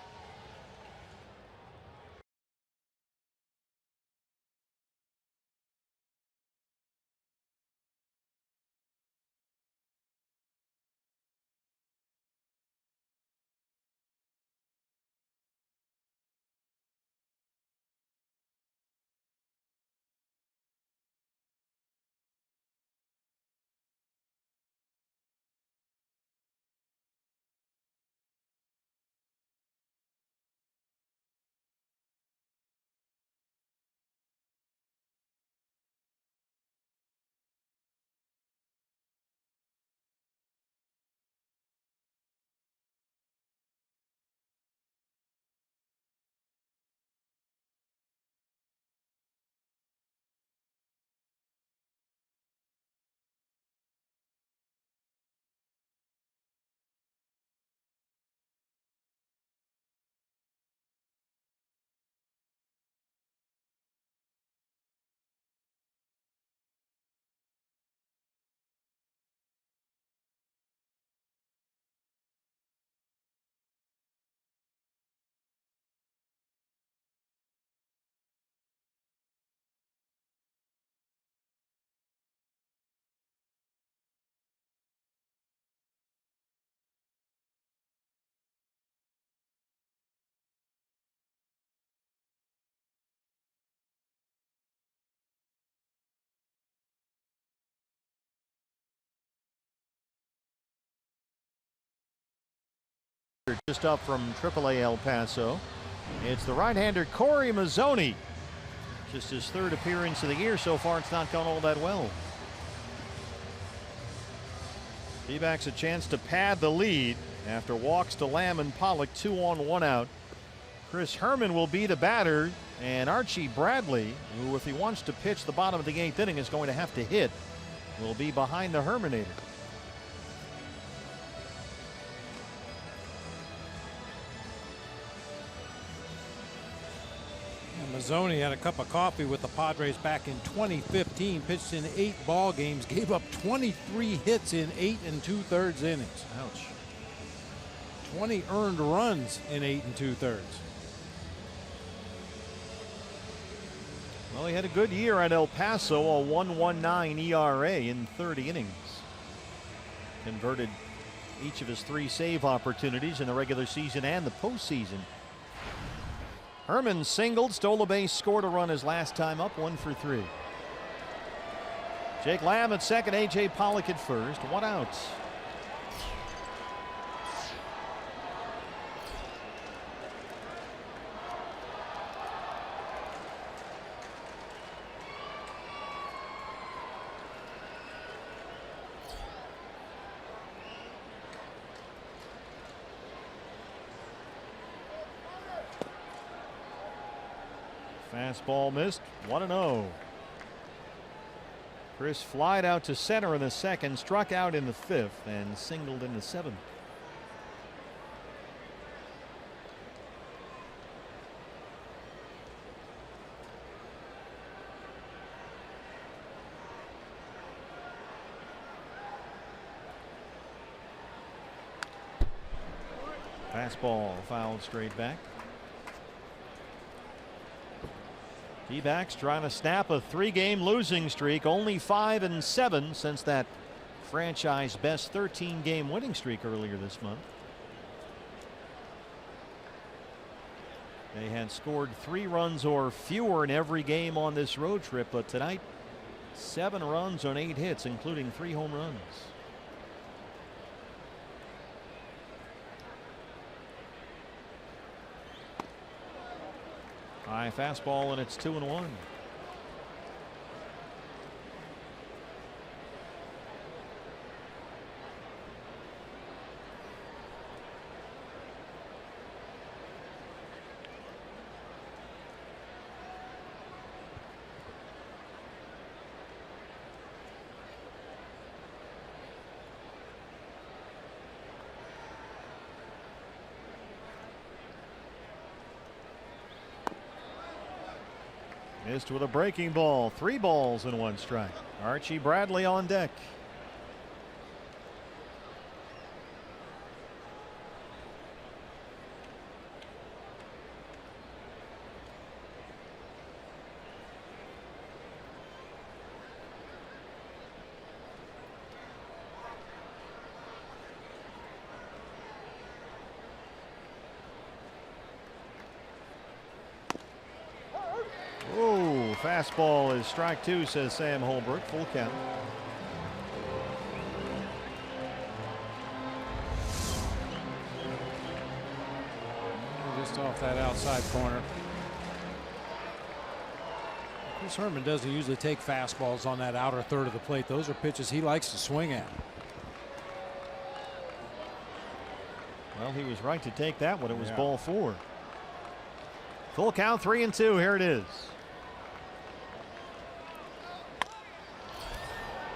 Just up from AAA El Paso. It's the right-hander Corey Mazzoni. Just his third appearance of the year so far. It's not gone all that well. D-backs a chance to pad the lead after walks to Lamb and Pollock, 2 on 1 out. Chris Herman will be the batter, and Archie Bradley, who if he wants to pitch the bottom of the 8th inning is going to have to hit, will be behind the Herminator. Mazzoni had a cup of coffee with the Padres back in 2015, pitched in 8 ball games, gave up 23 hits in 8 2/3 innings. Ouch. 20 earned runs in 8 2/3. Well, he had a good year at El Paso, a 1.19 ERA in 30 innings. Converted each of his 3 save opportunities in the regular season and the postseason. Herman singled, stole a base, scored a run his last time up, 1 for 3. Jake Lamb at second, A.J. Pollock at first, 1 out. Fastball missed, 1-0. Chris flied out to center in the second, struck out in the 5th, and singled in the 7th. Fastball fouled straight back. D-backs trying to snap a 3-game losing streak, only 5-7 since that franchise best 13-game winning streak earlier this month. They had scored 3 runs or fewer in every game on this road trip, but tonight 7 runs on 8 hits, including 3 home runs. High fastball, and it's 2-1. Missed with a breaking ball. 3 balls and 1 strike. Archie Bradley on deck. Fastball is strike 2, says Sam Holbrook. Full count. Just off that outside corner. Chris Herman doesn't usually take fastballs on that outer third of the plate. Those are pitches he likes to swing at. Well, he was right to take that one. It was ball 4. Full count, 3-2. Here it is.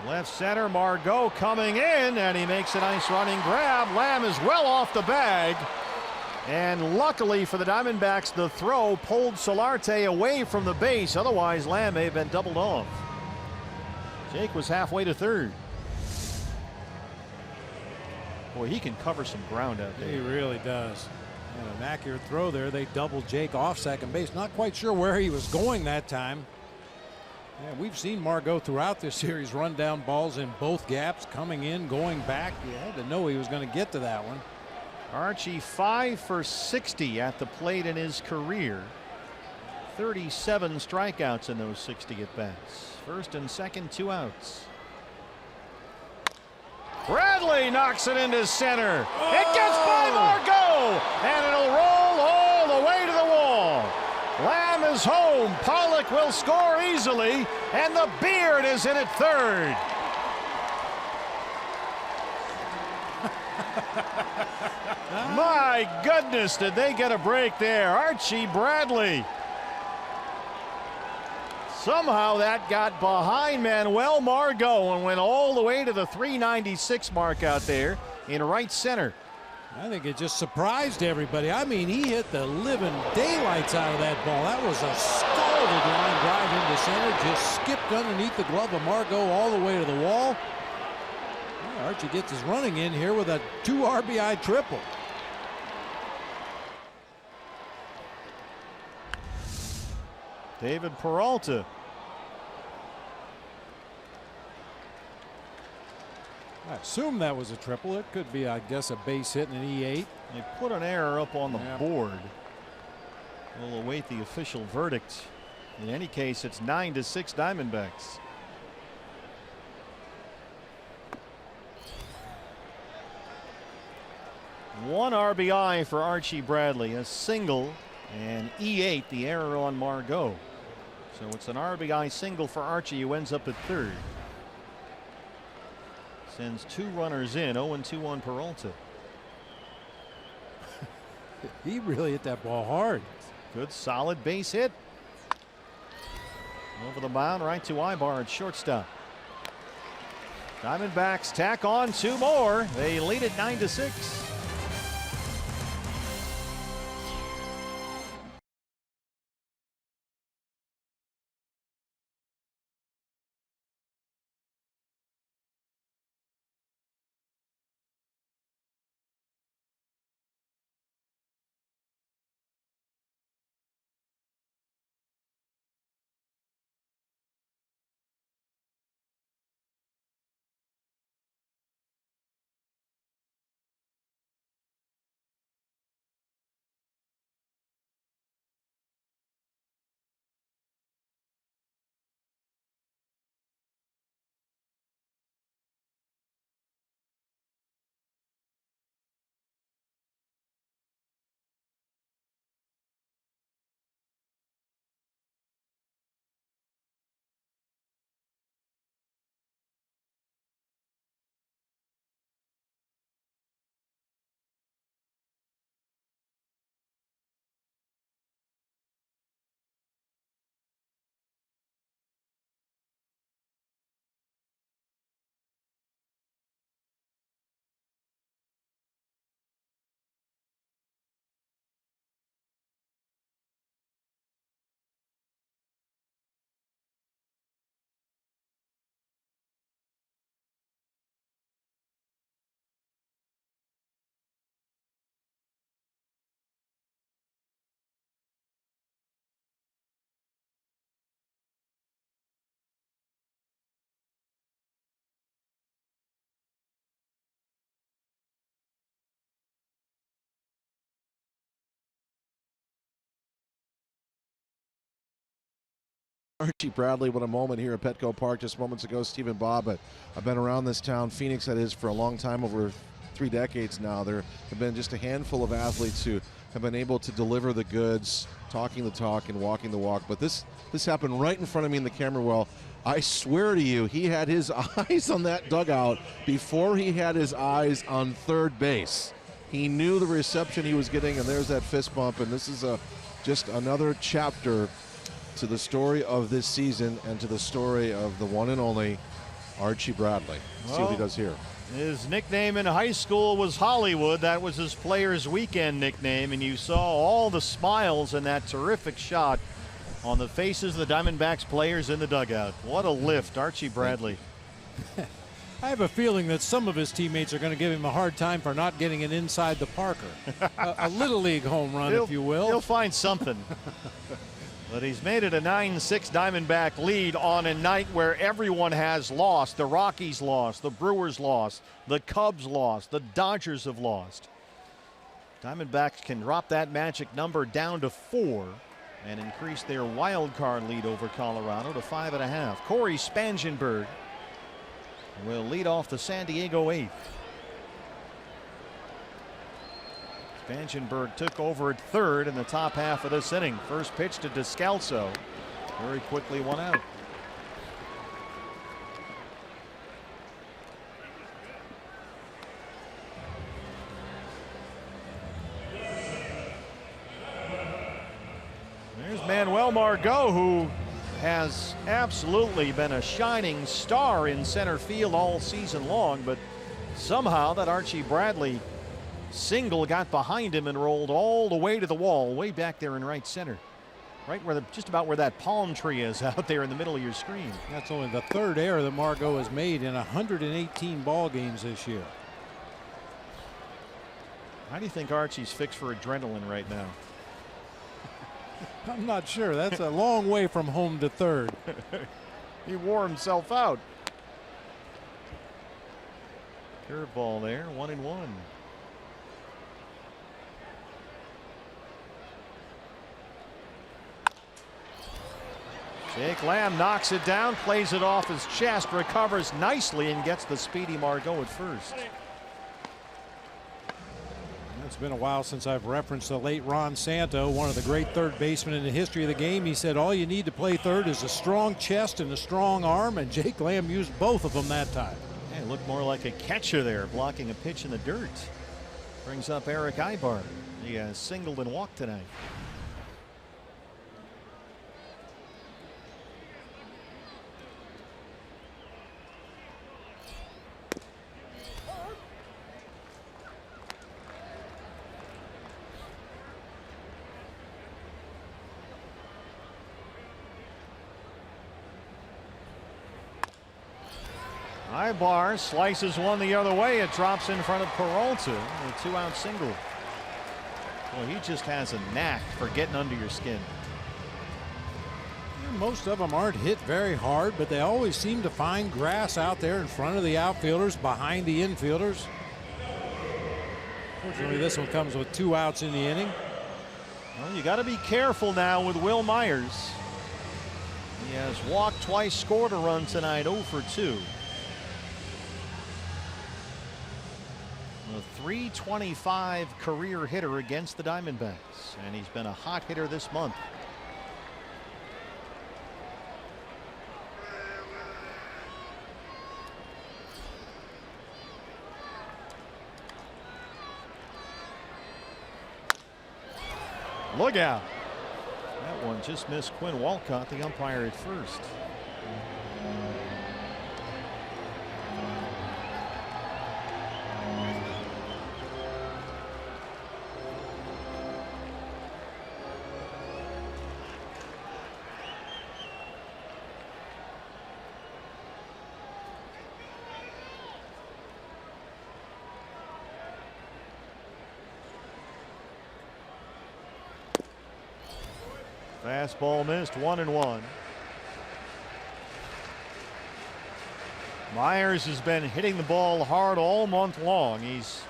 Left center, Margot coming in, and he makes a nice running grab. Lamb is well off the bag. And luckily for the Diamondbacks, the throw pulled Solarte away from the base. Otherwise, Lamb may have been doubled off. Jake was halfway to third. Boy, he can cover some ground out there. He really does. And an accurate throw there. They doubled Jake off second base. Not quite sure where he was going that time. Yeah, we've seen Margot throughout this series run down balls in both gaps, coming in, going back. You had to know he was going to get to that one. Archie 5 for 60 at the plate in his career. 37 strikeouts in those 60 at-bats. First and second, 2 outs. Bradley knocks it into center. It gets by Margot. go, and it'll roll all the way to the wall. Lamb is home. Pollock will score easily, and the Beard is in at third. My goodness, did they get a break there? Archie Bradley. Somehow that got behind Manuel Margot and went all the way to the 396 mark out there in right center. I think it just surprised everybody. I mean, he hit the living daylights out of that ball. That was a scalded line drive into center. Just skipped underneath the glove of Margot all the way to the wall. Well, Archie gets his running in here with a 2 RBI triple. David Peralta. I assume that was a triple. It could be, I guess, a base hit and an E8. They put an error up on the board. We'll await the official verdict. In any case, it's 9-6 Diamondbacks. One RBI for Archie Bradley, a single, and E8, the error on Margot. So it's an RBI single for Archie, who ends up at third. Sends 2 runners in, 0-2 on Peralta. He really hit that ball hard. Good solid base hit. Over the mound, right to Ibar at shortstop. Diamondbacks tack on 2 more. They lead it 9-6. Archie Bradley, what a moment here at Petco Park just moments ago. Steve and Bob, I've been around this town, Phoenix that is, for a long time, over 3 decades now. There have been just a handful of athletes who have been able to deliver the goods, talking the talk and walking the walk. But this happened right in front of me in the camera well. I swear to you, he had his eyes on that dugout before he had his eyes on third base. He knew the reception he was getting, and there's that fist bump. And this is just another chapter to the story of this season and to the story of the one and only Archie Bradley. See what he does here. His nickname in high school was Hollywood. That was his Players Weekend nickname, and you saw all the smiles in that terrific shot on the faces of the Diamondbacks players in the dugout. What a lift, Archie Bradley. I have a feeling that some of his teammates are going to give him a hard time for not getting it inside the Parker. a Little League home run, if you will. He'll find something. But he's made it a 9-6 Diamondback lead on a night where everyone has lost. The Rockies lost, the Brewers lost, the Cubs lost, the Dodgers have lost. Diamondbacks can drop that magic number down to 4 and increase their wild card lead over Colorado to 5.5. Corey Spangenberg will lead off the San Diego 8th. Vandenberg took over at third in the top half of this inning. First pitch to Descalso. Very quickly one out. There's Manuel Margot, who has absolutely been a shining star in center field all season long, but somehow that Archie Bradley single got behind him and rolled all the way to the wall, way back there in right center. Right where just about where that palm tree is out there in the middle of your screen. That's only the third error that Margot has made in 118 ball games this year. How do you think Archie's fixed for adrenaline right now? I'm not sure. That's a long way from home to third. He wore himself out. Curveball there, 1-1. Jake Lamb knocks it down, plays it off his chest, recovers nicely, and gets the speedy Margot at first. It's been a while since I've referenced the late Ron Santo, one of the great third basemen in the history of the game. He said all you need to play third is a strong chest and a strong arm, and Jake Lamb used both of them that time. Yeah, looked more like a catcher there, blocking a pitch in the dirt. Brings up Eric Ibar. He has singled and walked tonight. Ibar slices one the other way. It drops in front of Peralta. A two-out single. Well, he just has a knack for getting under your skin. Most of them aren't hit very hard, but they always seem to find grass out there in front of the outfielders, behind the infielders. Fortunately, this one comes with 2 outs in the inning. Well, you got to be careful now with Will Myers. He has walked twice, scored a run tonight, 0 for 2. A .325 career hitter against the Diamondbacks, and he's been a hot hitter this month. Look out. That one just missed Quinn Walcott, the umpire at first. Fastball missed, 1-1. Myers has been hitting the ball hard all month long. He's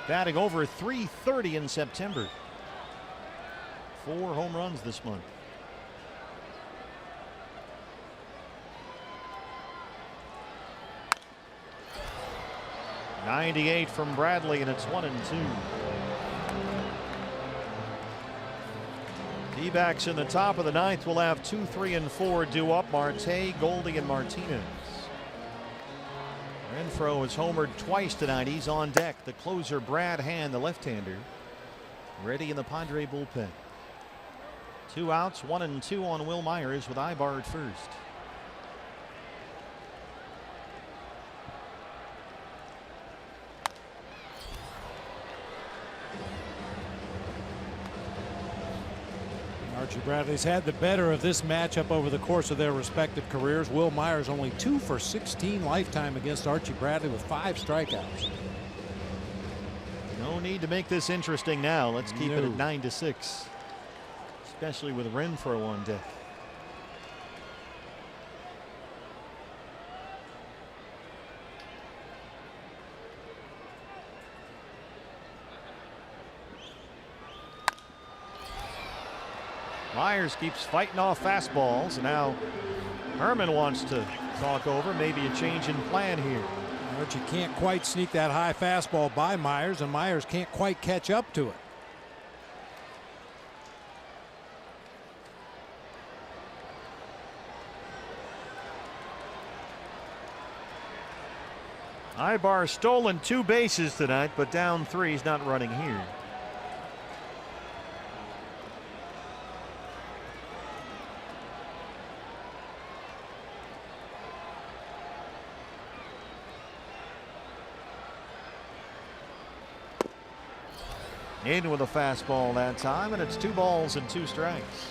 batting over .330 in September. 4 home runs this month. .98 from Bradley, and it's 1-2. D-backs in the top of the 9th will have 2, 3, and 4 due up. Marte, Goldie, and Martinez. Renfroe has homered twice tonight. He's on deck. The closer, Brad Hand, the left-hander, ready in the Padre bullpen. 2 outs, 1-2 on Will Myers with Ibar at first. Archie Bradley's had the better of this matchup over the course of their respective careers. Will Myers only 2 for 16 lifetime against Archie Bradley with 5 strikeouts. No need to make this interesting now. Let's keep it at 9-6, especially with Renfroe on deck. Myers keeps fighting off fastballs, and now Herman wants to talk over maybe a change in plan here. Archie can't quite sneak that high fastball by Myers, and Myers can't quite catch up to it. Ibar stolen 2 bases tonight, but down 3. He's not running here. In with a fastball that time, and it's 2 balls and 2 strikes.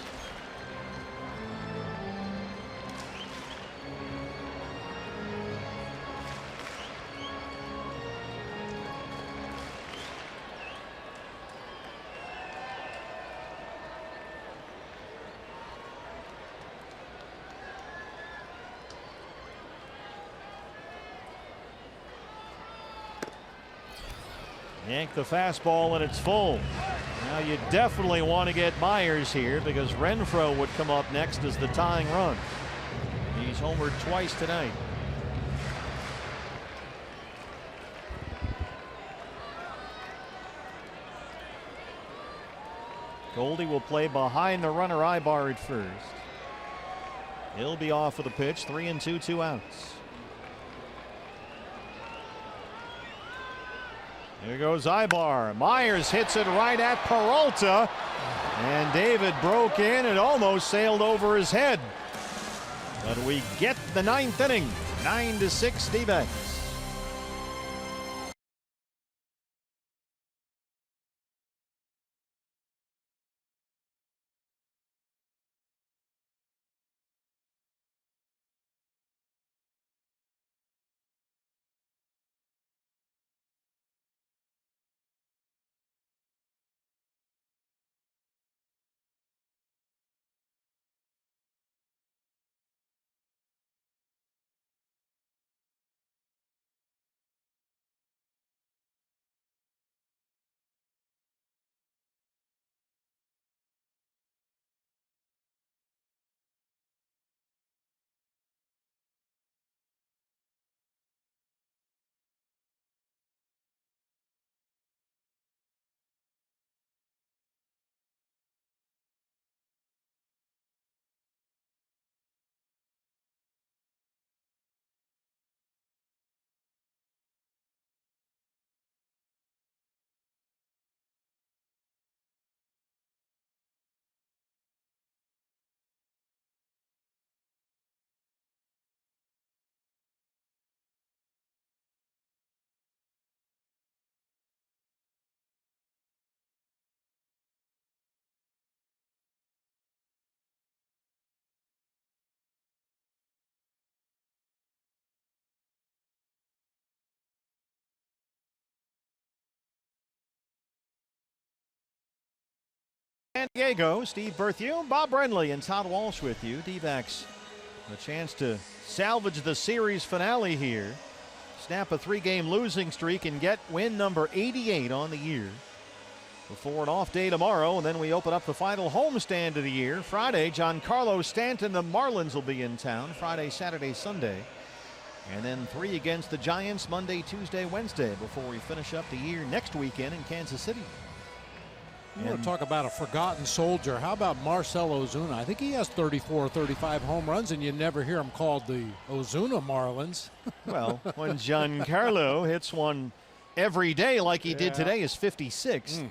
Yank the fastball and it's full. Now you definitely want to get Myers here because Renfroe would come up next as the tying run. He's homered twice tonight. Goldie will play behind the runner Ibar at first. He'll be off with a pitch. 3-2, 2 outs. Here goes Ibar. Myers hits it right at Peralta. And David broke in. It almost sailed over his head. But we get the 9th inning. 9-6 D-backs. San Diego, Steve Berthew, Bob Brenly, and Todd Walsh with you. D-backs a chance to salvage the series finale here. Snap a 3-game losing streak and get win number 88 on the year. Before an off day tomorrow, and then we open up the final homestand of the year. Friday, Giancarlo Stanton, the Marlins will be in town. Friday, Saturday, Sunday. And then 3 against the Giants Monday, Tuesday, Wednesday before we finish up the year next weekend in Kansas City. You want to talk about a forgotten soldier. How about Marcell Ozuna? I think he has 34 or 35 home runs, and you never hear him called the Ozuna Marlins. Well, when Giancarlo hits one every day like he did today is 56.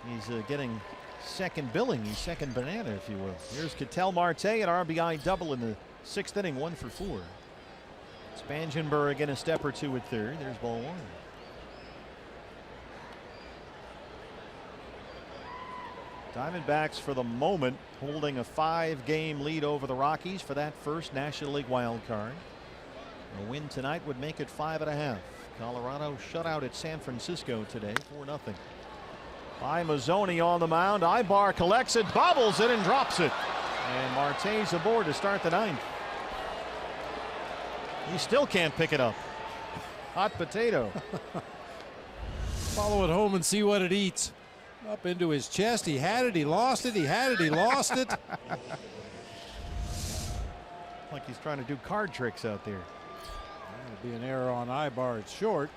He's getting second billing. He's second banana, if you will. Here's Ketel Marte, an RBI double in the 6th inning, 1 for 4. Spangenberg again a step or 2 at third. There's ball 1. Diamondbacks for the moment holding a 5-game lead over the Rockies for that first National League wild card. A win tonight would make it 5.5. Colorado shut out at San Francisco today 4-0. By Mazzoni on the mound. Ibar collects it, bobbles it, and drops it. And Marte's aboard to start the 9th. He still can't pick it up. Hot potato. Follow it home and see what it eats. Up into his chest. He had it. He lost it. He had it. He lost it. Like he's trying to do card tricks out there. It'll be an error on Ibar. It's short.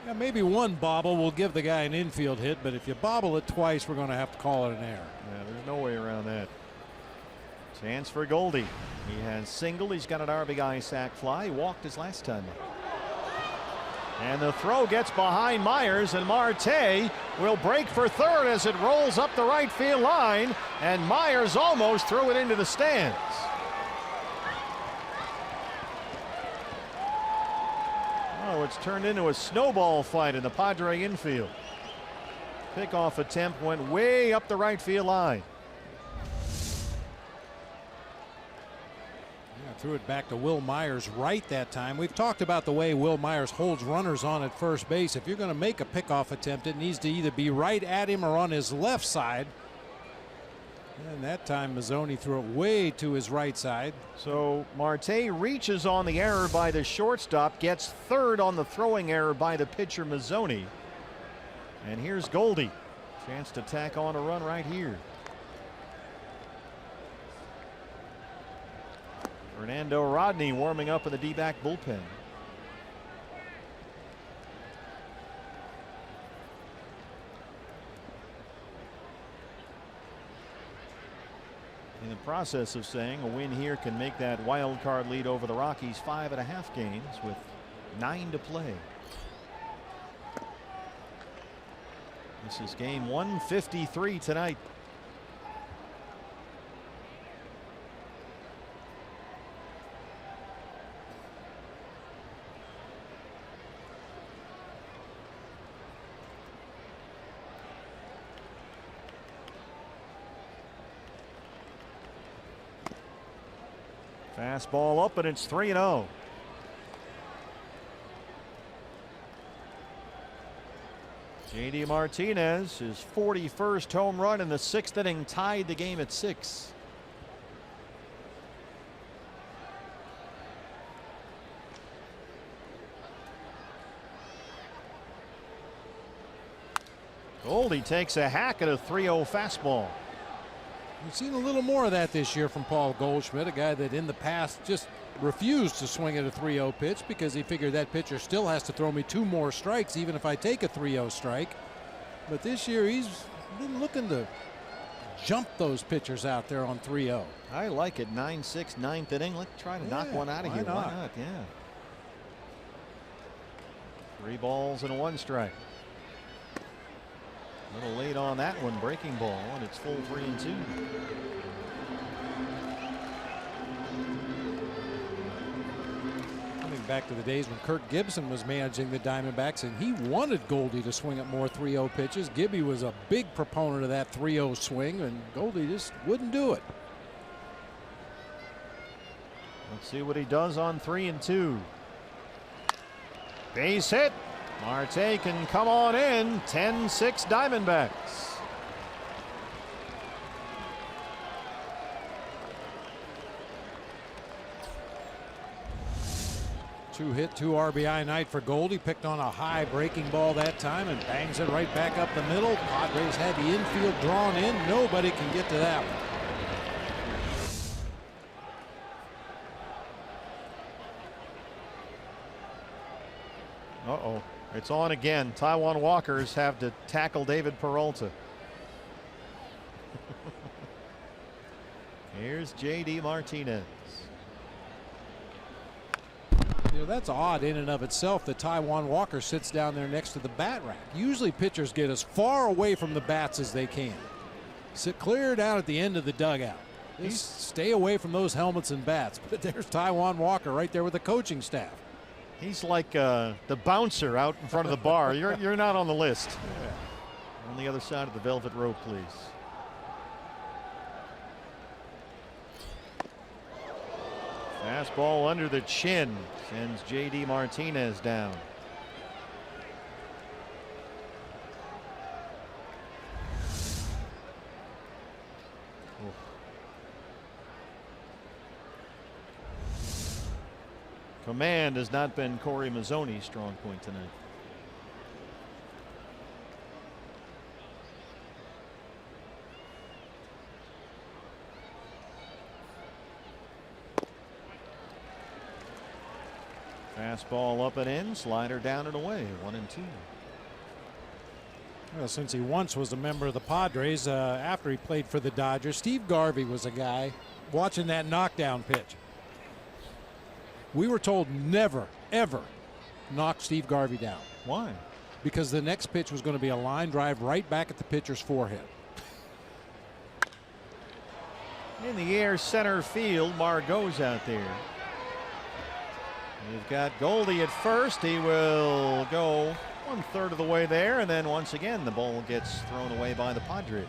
Yeah, maybe one bobble will give the guy an infield hit, but if you bobble it twice, we're going to have to call it an error. Yeah, there's no way around that. Chance for Goldie. He has singled. He's got an RBI sac fly. He walked his last time up. And the throw gets behind Myers, and Marte will break for third as it rolls up the right field line, and Myers almost threw it into the stands. Oh, it's turned into a snowball fight in the Padre infield. Pickoff attempt went way up the right field line. Threw it back to Will Myers right that time. We've talked about the way Will Myers holds runners on at first base. If you're going to make a pickoff attempt, it needs to either be right at him or on his left side. And that time Mazzoni threw it way to his right side. So Marte reaches on the error by the shortstop, gets third on the throwing error by the pitcher Mazzoni. And here's Goldie. Chance to tack on a run right here. Fernando Rodney warming up in the D-back bullpen. In the process of saying a win here can make that wild card lead over the Rockies 5.5 games with 9 to play. This is game 153 tonight. Fastball up, and it's 3-0. JD Martinez, his 41st home run in the 6th inning, tied the game at 6. Goldie takes a hack at a 3-0 fastball. We've seen a little more of that this year from Paul Goldschmidt, a guy that in the past just refused to swing at a 3-0 pitch because he figured that pitcher still has to throw me 2 more strikes even if I take a 3-0 strike. But this year he's been looking to jump those pitchers out there on 3-0. I like it. 9-6, 9th inning. Let's try to knock one out of here. Why not? Why not? Yeah. 3 balls and 1 strike. A little late on that one, breaking ball, and it's full 3-2. Coming back to the days when Kirk Gibson was managing the Diamondbacks, and he wanted Goldie to swing at more 3-0 pitches. Gibby was a big proponent of that 3-0 swing, and Goldie just wouldn't do it. Let's see what he does on 3-2. Base hit. Marte can come on in. 10-6 Diamondbacks. Two-hit, 2 RBI night for Goldie. Picked on a high breaking ball that time and bangs it right back up the middle. Padres had the infield drawn in. Nobody can get to that one. Uh-oh. It's on again. Taijuan Walkers have to tackle David Peralta. Here's JD Martinez. You know, that's odd in and of itself that Taijuan Walker sits down there next to the bat rack. Usually pitchers get as far away from the bats as they can. Sit clear down at the end of the dugout. Just stay away from those helmets and bats. But there's Taijuan Walker right there with the coaching staff. He's like the bouncer out in front of the bar. You're not on the list. Yeah. On the other side of the velvet rope, please. Fastball under the chin sends JD Martinez down. Command has not been Corey Mazzoni's strong point tonight. Fastball up and in, slider down and away, 1-2. Well, since he once was a member of the Padres, after he played for the Dodgers, Steve Garvey was a guy watching that knockdown pitch. We were told never, ever knock Steve Garvey down. Why? Because the next pitch was going to be a line drive right back at the pitcher's forehead. In the air, center field, Margot's out there. We've got Goldie at first. He will go 1/3 of the way there, and then once again the ball gets thrown away by the Padres.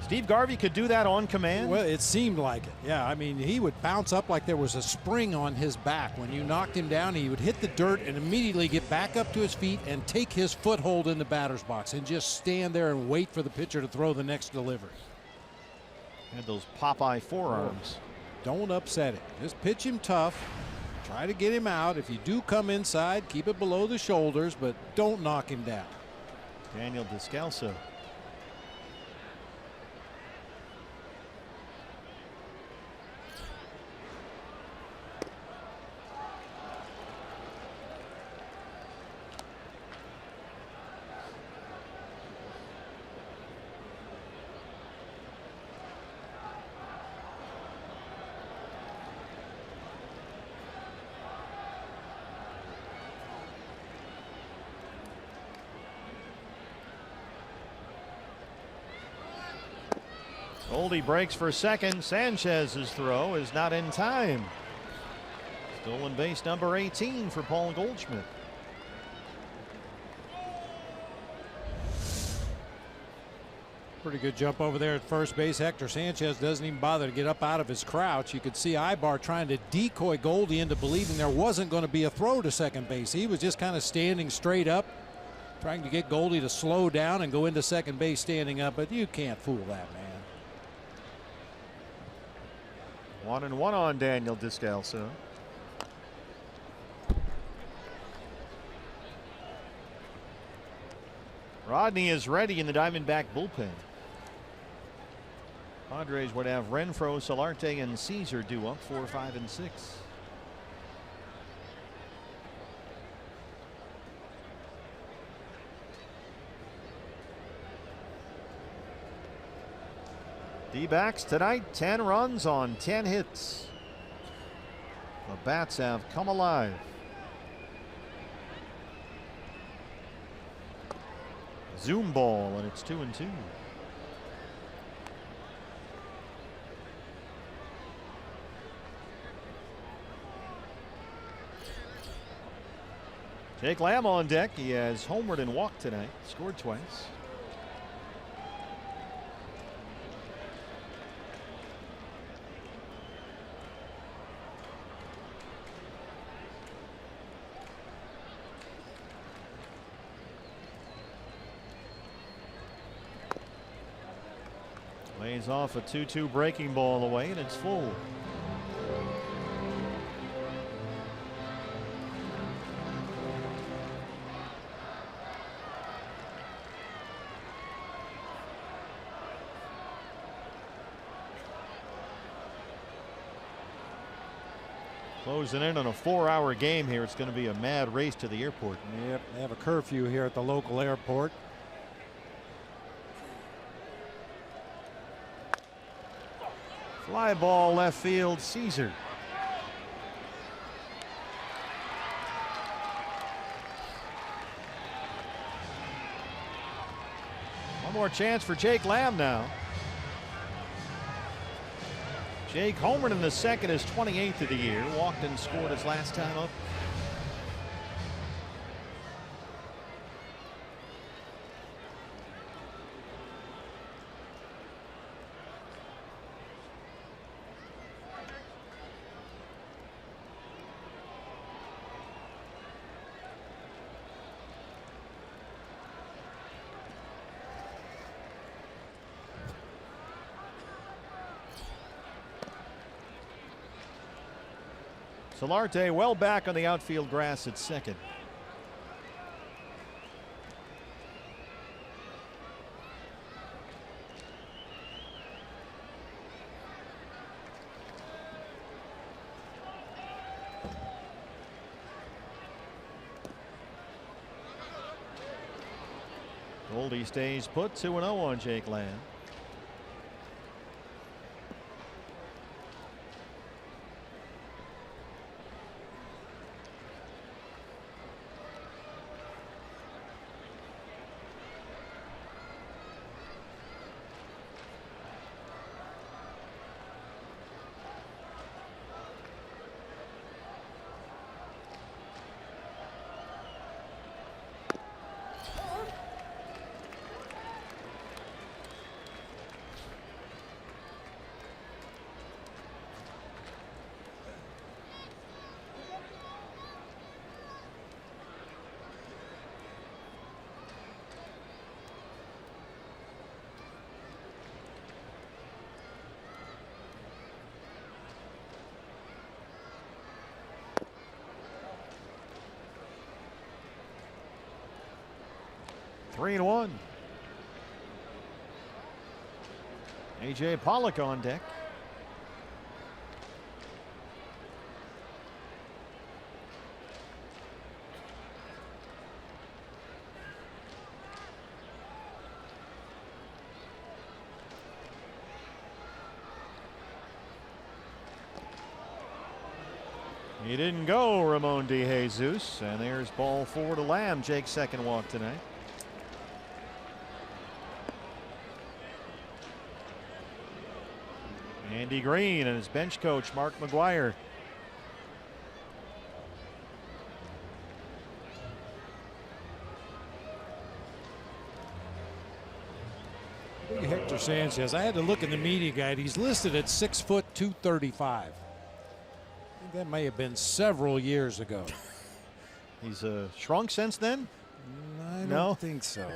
Steve Garvey could do that on command. Well, it seemed like it. Yeah, I mean, he would bounce up like there was a spring on his back. When you knocked him down, he would hit the dirt and immediately get back up to his feet and take his foothold in the batter's box and just stand there and wait for the pitcher to throw the next delivery. Had those Popeye forearms. Don't upset him. Just pitch him tough. Try to get him out. If you do come inside, keep it below the shoulders, but don't knock him down. Daniel Descalso. Goldie breaks for second. Sanchez's throw is not in time. Stolen base number 18 for Paul Goldschmidt. Pretty good jump over there at first base. Hector Sanchez doesn't even bother to get up out of his crouch. You could see Ibar trying to decoy Goldie into believing there wasn't going to be a throw to second base. He was just kind of standing straight up, trying to get Goldie to slow down and go into second base standing up, but you can't fool that man. 1-1 on Daniel Descalso. Rodney is ready in the Diamondback bullpen. Padres would have Renfroe, Solarte, and Caesar due up 4, 5, and 6. D-backs tonight, 10 runs on 10 hits. The bats have come alive. Zoom ball, and it's 2-2. Jake Lamb on deck. He has homered and walked tonight. Scored twice. Lays off a 2-2 breaking ball away, and it's full. Closing in on a 4-hour game here. It's going to be a mad race to the airport. Yep, they have a curfew here at the local airport. Fly ball left field, Caesar. One more chance for Jake Lamb now. Jake homered in the second, his 28th of the year. Walked and scored his last time up. Solarte well back on the outfield grass at second. Goldie stays put, 2-0 on Jake Lamb. Three and one. A.J. Pollock on deck. He didn't go, Ramon DeJesus, and there's ball 4 to Lamb. Jake's second walk tonight. Andy Green and his bench coach Mark McGuire. Big Hector Sanchez. I had to look in the media guide. He's listed at 6 foot 235. I think that may have been several years ago. He's shrunk since then? I don't think so.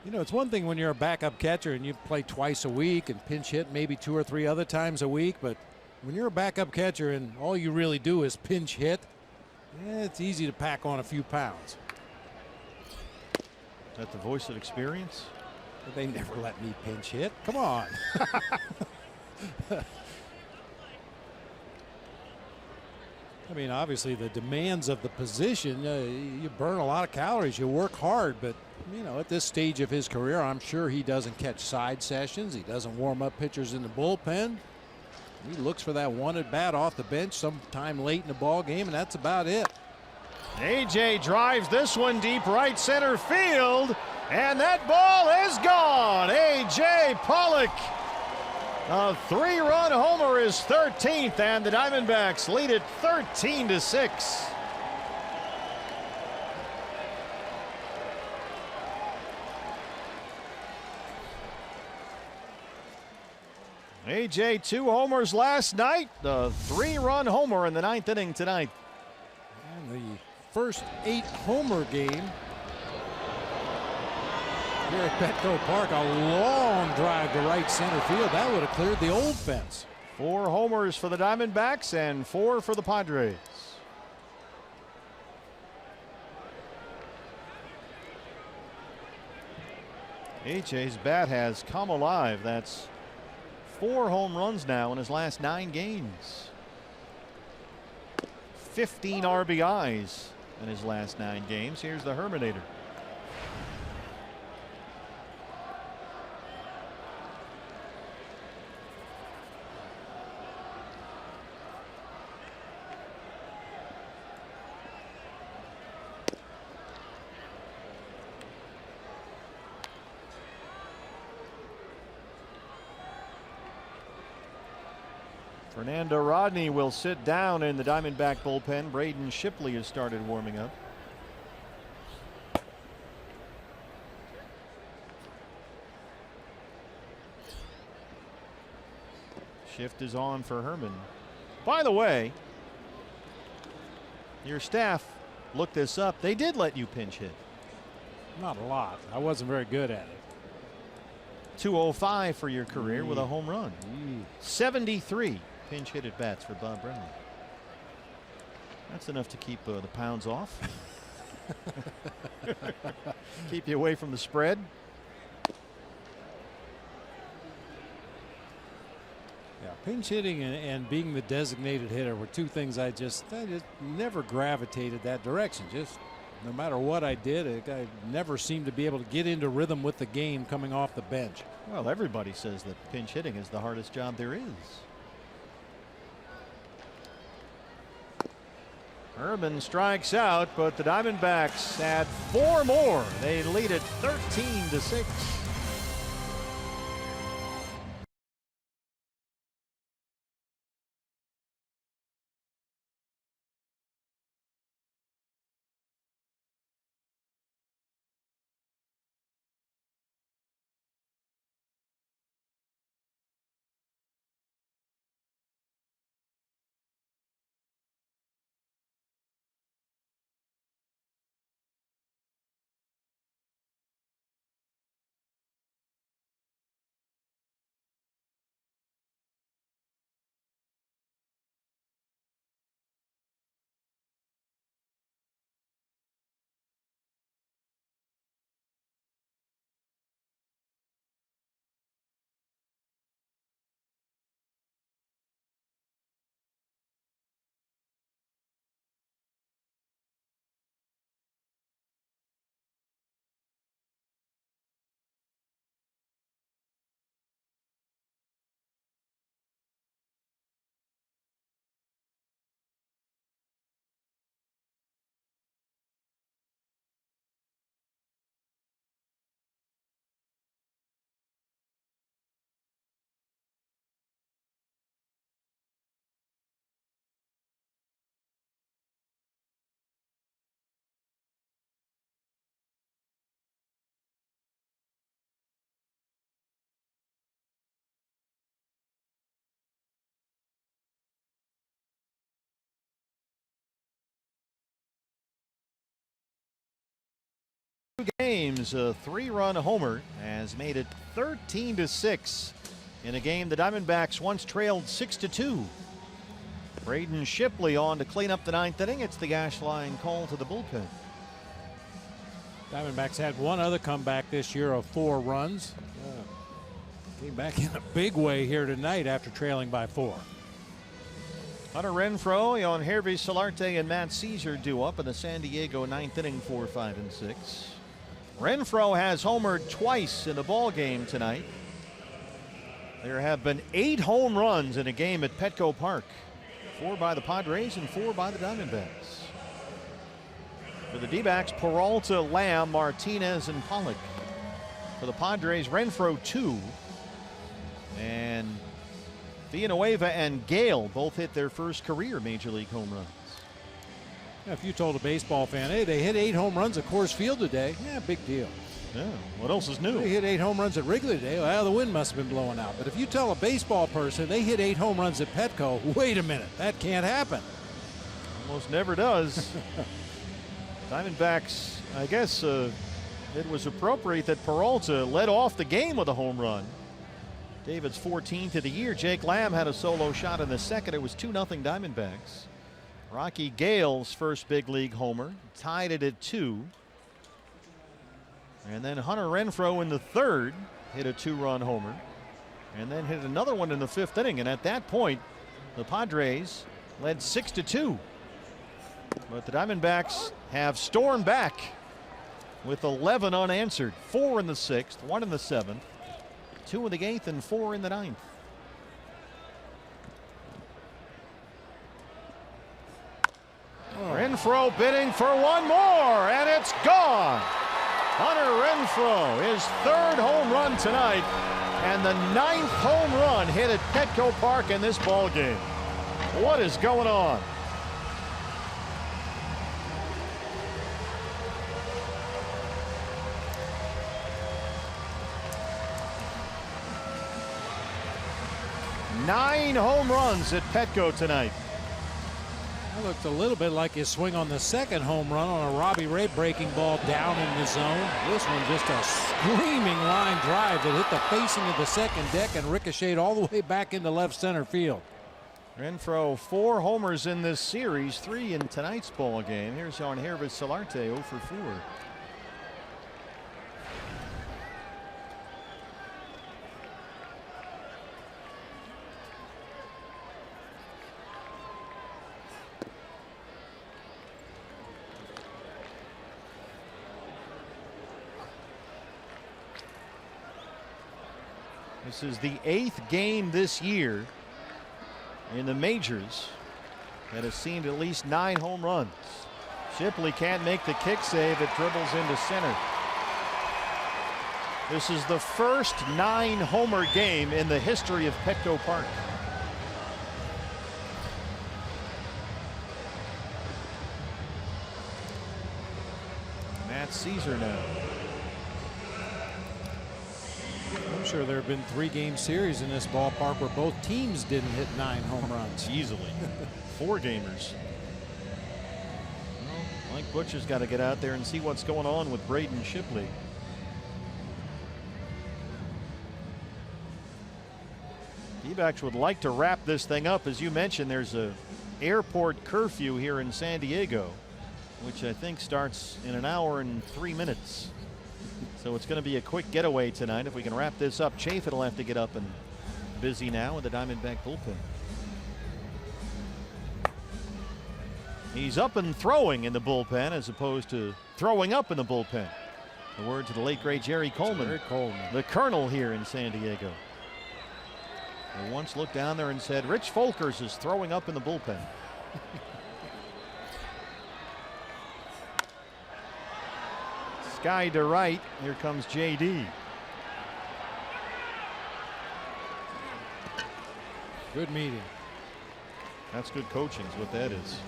You know, it's one thing when you're a backup catcher and you play twice a week and pinch hit maybe 2 or 3 other times a week, but when you're a backup catcher and all you really do is pinch hit, it's easy to pack on a few pounds. Is that the voice of experience? But they never let me pinch hit. Come on. I mean, obviously the demands of the position, you burn a lot of calories, you work hard, but you know, at this stage of his career, I'm sure he doesn't catch side sessions. He doesn't warm up pitchers in the bullpen. He looks for that one at bat off the bench sometime late in the ball game, and that's about it. AJ drives this one deep right center field, and that ball is gone. AJ Pollock. A 3-run homer is 13th, and the Diamondbacks lead it 13-6. AJ 2 homers last night. The 3-run homer in the 9th inning tonight. And the first 8-homer game here at Petco Park. A long drive to right center field. That would have cleared the old fence. 4 homers for the Diamondbacks and 4 for the Padres. AJ's bat has come alive. That's 4 home runs now in his last 9 games. 15 RBIs in his last 9 games. Here's the Herminator. Fernando Rodney will sit down in the Diamondback bullpen. Braden Shipley has started warming up. Shift is on for Herman. By the way, your staff looked this up. They did let you pinch hit. Not a lot. I wasn't very good at it. 205 for your career with a home run. 73 pinch hit at bats for Bob Brennan. That's enough to keep the pounds off. Keep you away from the spread. Yeah, pinch hitting and being the designated hitter were 2 things I just never gravitated that direction. Just No matter what I did, I never seemed to be able to get into rhythm with the game coming off the bench. Well, everybody says that pinch hitting is the hardest job there is. Urban strikes out, but the Diamondbacks add 4 more. They lead it 13-6. Games, a 3-run homer has made it 13-6 in a game the Diamondbacks once trailed 6-2. Braden Shipley on to clean up the 9th inning. It's the Gash line call to the bullpen. Diamondbacks had one other comeback this year of 4 runs. Came back in a big way here tonight after trailing by 4. Hunter Renfroe, Jon Hervey Solarte, and Matt Caesar due up in the San Diego 9th inning, 4, 5, and 6. Renfroe has homered twice in the ball game tonight. There have been 8 home runs in a game at Petco Park. 4 by the Padres and 4 by the Diamondbacks. For the D-backs, Peralta, Lamb, Martinez, and Pollock. For the Padres, Renfroe 2. And Villanueva and Gale both hit their first career Major League home runs. If you told a baseball fan, hey, they hit 8 home runs at Coors Field today, yeah, big deal. Yeah, what else is new? They hit 8 home runs at Wrigley today, well, the wind must have been blowing out. But if you tell a baseball person they hit 8 home runs at Petco, wait a minute, that can't happen. Almost never does. Diamondbacks, I guess it was appropriate that Peralta led off the game with a home run. David's 14th of the year. Jake Lamb had a solo shot in the second. It was 2-0 Diamondbacks. Rocky Gale's first big league homer, tied it at 2. And then Hunter Renfroe in the 3rd hit a 2-run homer, and then hit another one in the 5th inning. And at that point, the Padres led 6-2. But the Diamondbacks have stormed back with 11 unanswered. 4 in the 6th, 1 in the 7th, 2 in the 8th, and 4 in the 9th. Renfroe bidding for one more, and it's gone. Hunter Renfroe, his 3rd home run tonight, and the 9th home run hit at Petco Park in this ball game. What is going on? Nine home runs at Petco tonight. That looked a little bit like his swing on the 2nd home run on a Robbie Ray breaking ball down in the zone. This one just a screaming line drive that hit the facing of the 2nd deck and ricocheted all the way back into left center field. Renfroe 4 homers in this series, 3 in tonight's ball game. Here's Jon Hervey Solarte 0 for 4. This is the 8th game this year in the majors that has seen at least 9 home runs. Shipley can't make the kick save. It dribbles into center. This is the first 9-homer game in the history of Petco Park. Matt Caesar now. I'm sure there have been 3-game series in this ballpark where both teams didn't hit 9 home runs. Easily. 4 gamers. Well, Mike Butcher's got to get out there and see what's going on with Braden Shipley. D-backs would like to wrap this thing up. As you mentioned, there's a airport curfew here in San Diego, which I think starts in an hour and 3 minutes. So it's going to be a quick getaway tonight. If we can wrap this up, Chaffetz will have to get up and busy now with the Diamondback bullpen. He's up and throwing in the bullpen as opposed to throwing up in the bullpen. The words of the late great Jerry Coleman, the Colonel here in San Diego. They once looked down there and said, Rich Folkers is throwing up in the bullpen. Sky to right. Here comes JD. Good meeting. That's good coaching is what that is.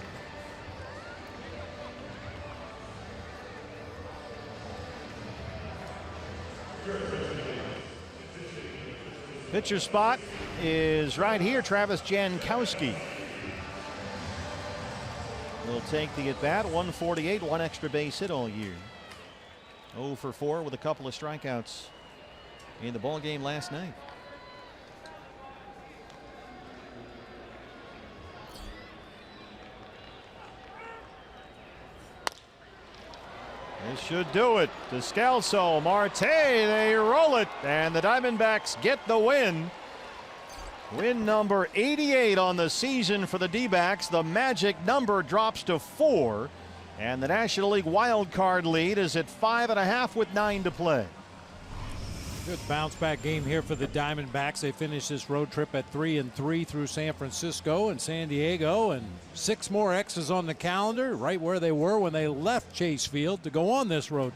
Pitcher spot is right here. Travis Jankowski will take the at bat. 148, 1 extra base hit all year. 0 for 4 with a couple of strikeouts in the ball game last night. This should do it. Descalso, Marte, they roll it, and the Diamondbacks get the win. Win number 88 on the season for the D-backs. The magic number drops to 4, and the National League wild card lead is at 5.5 with 9 to play. Good bounce back game here for the Diamondbacks. They finished this road trip at 3-3 through San Francisco and San Diego, and 6 more X's on the calendar, right where they were when they left Chase Field to go on this road trip.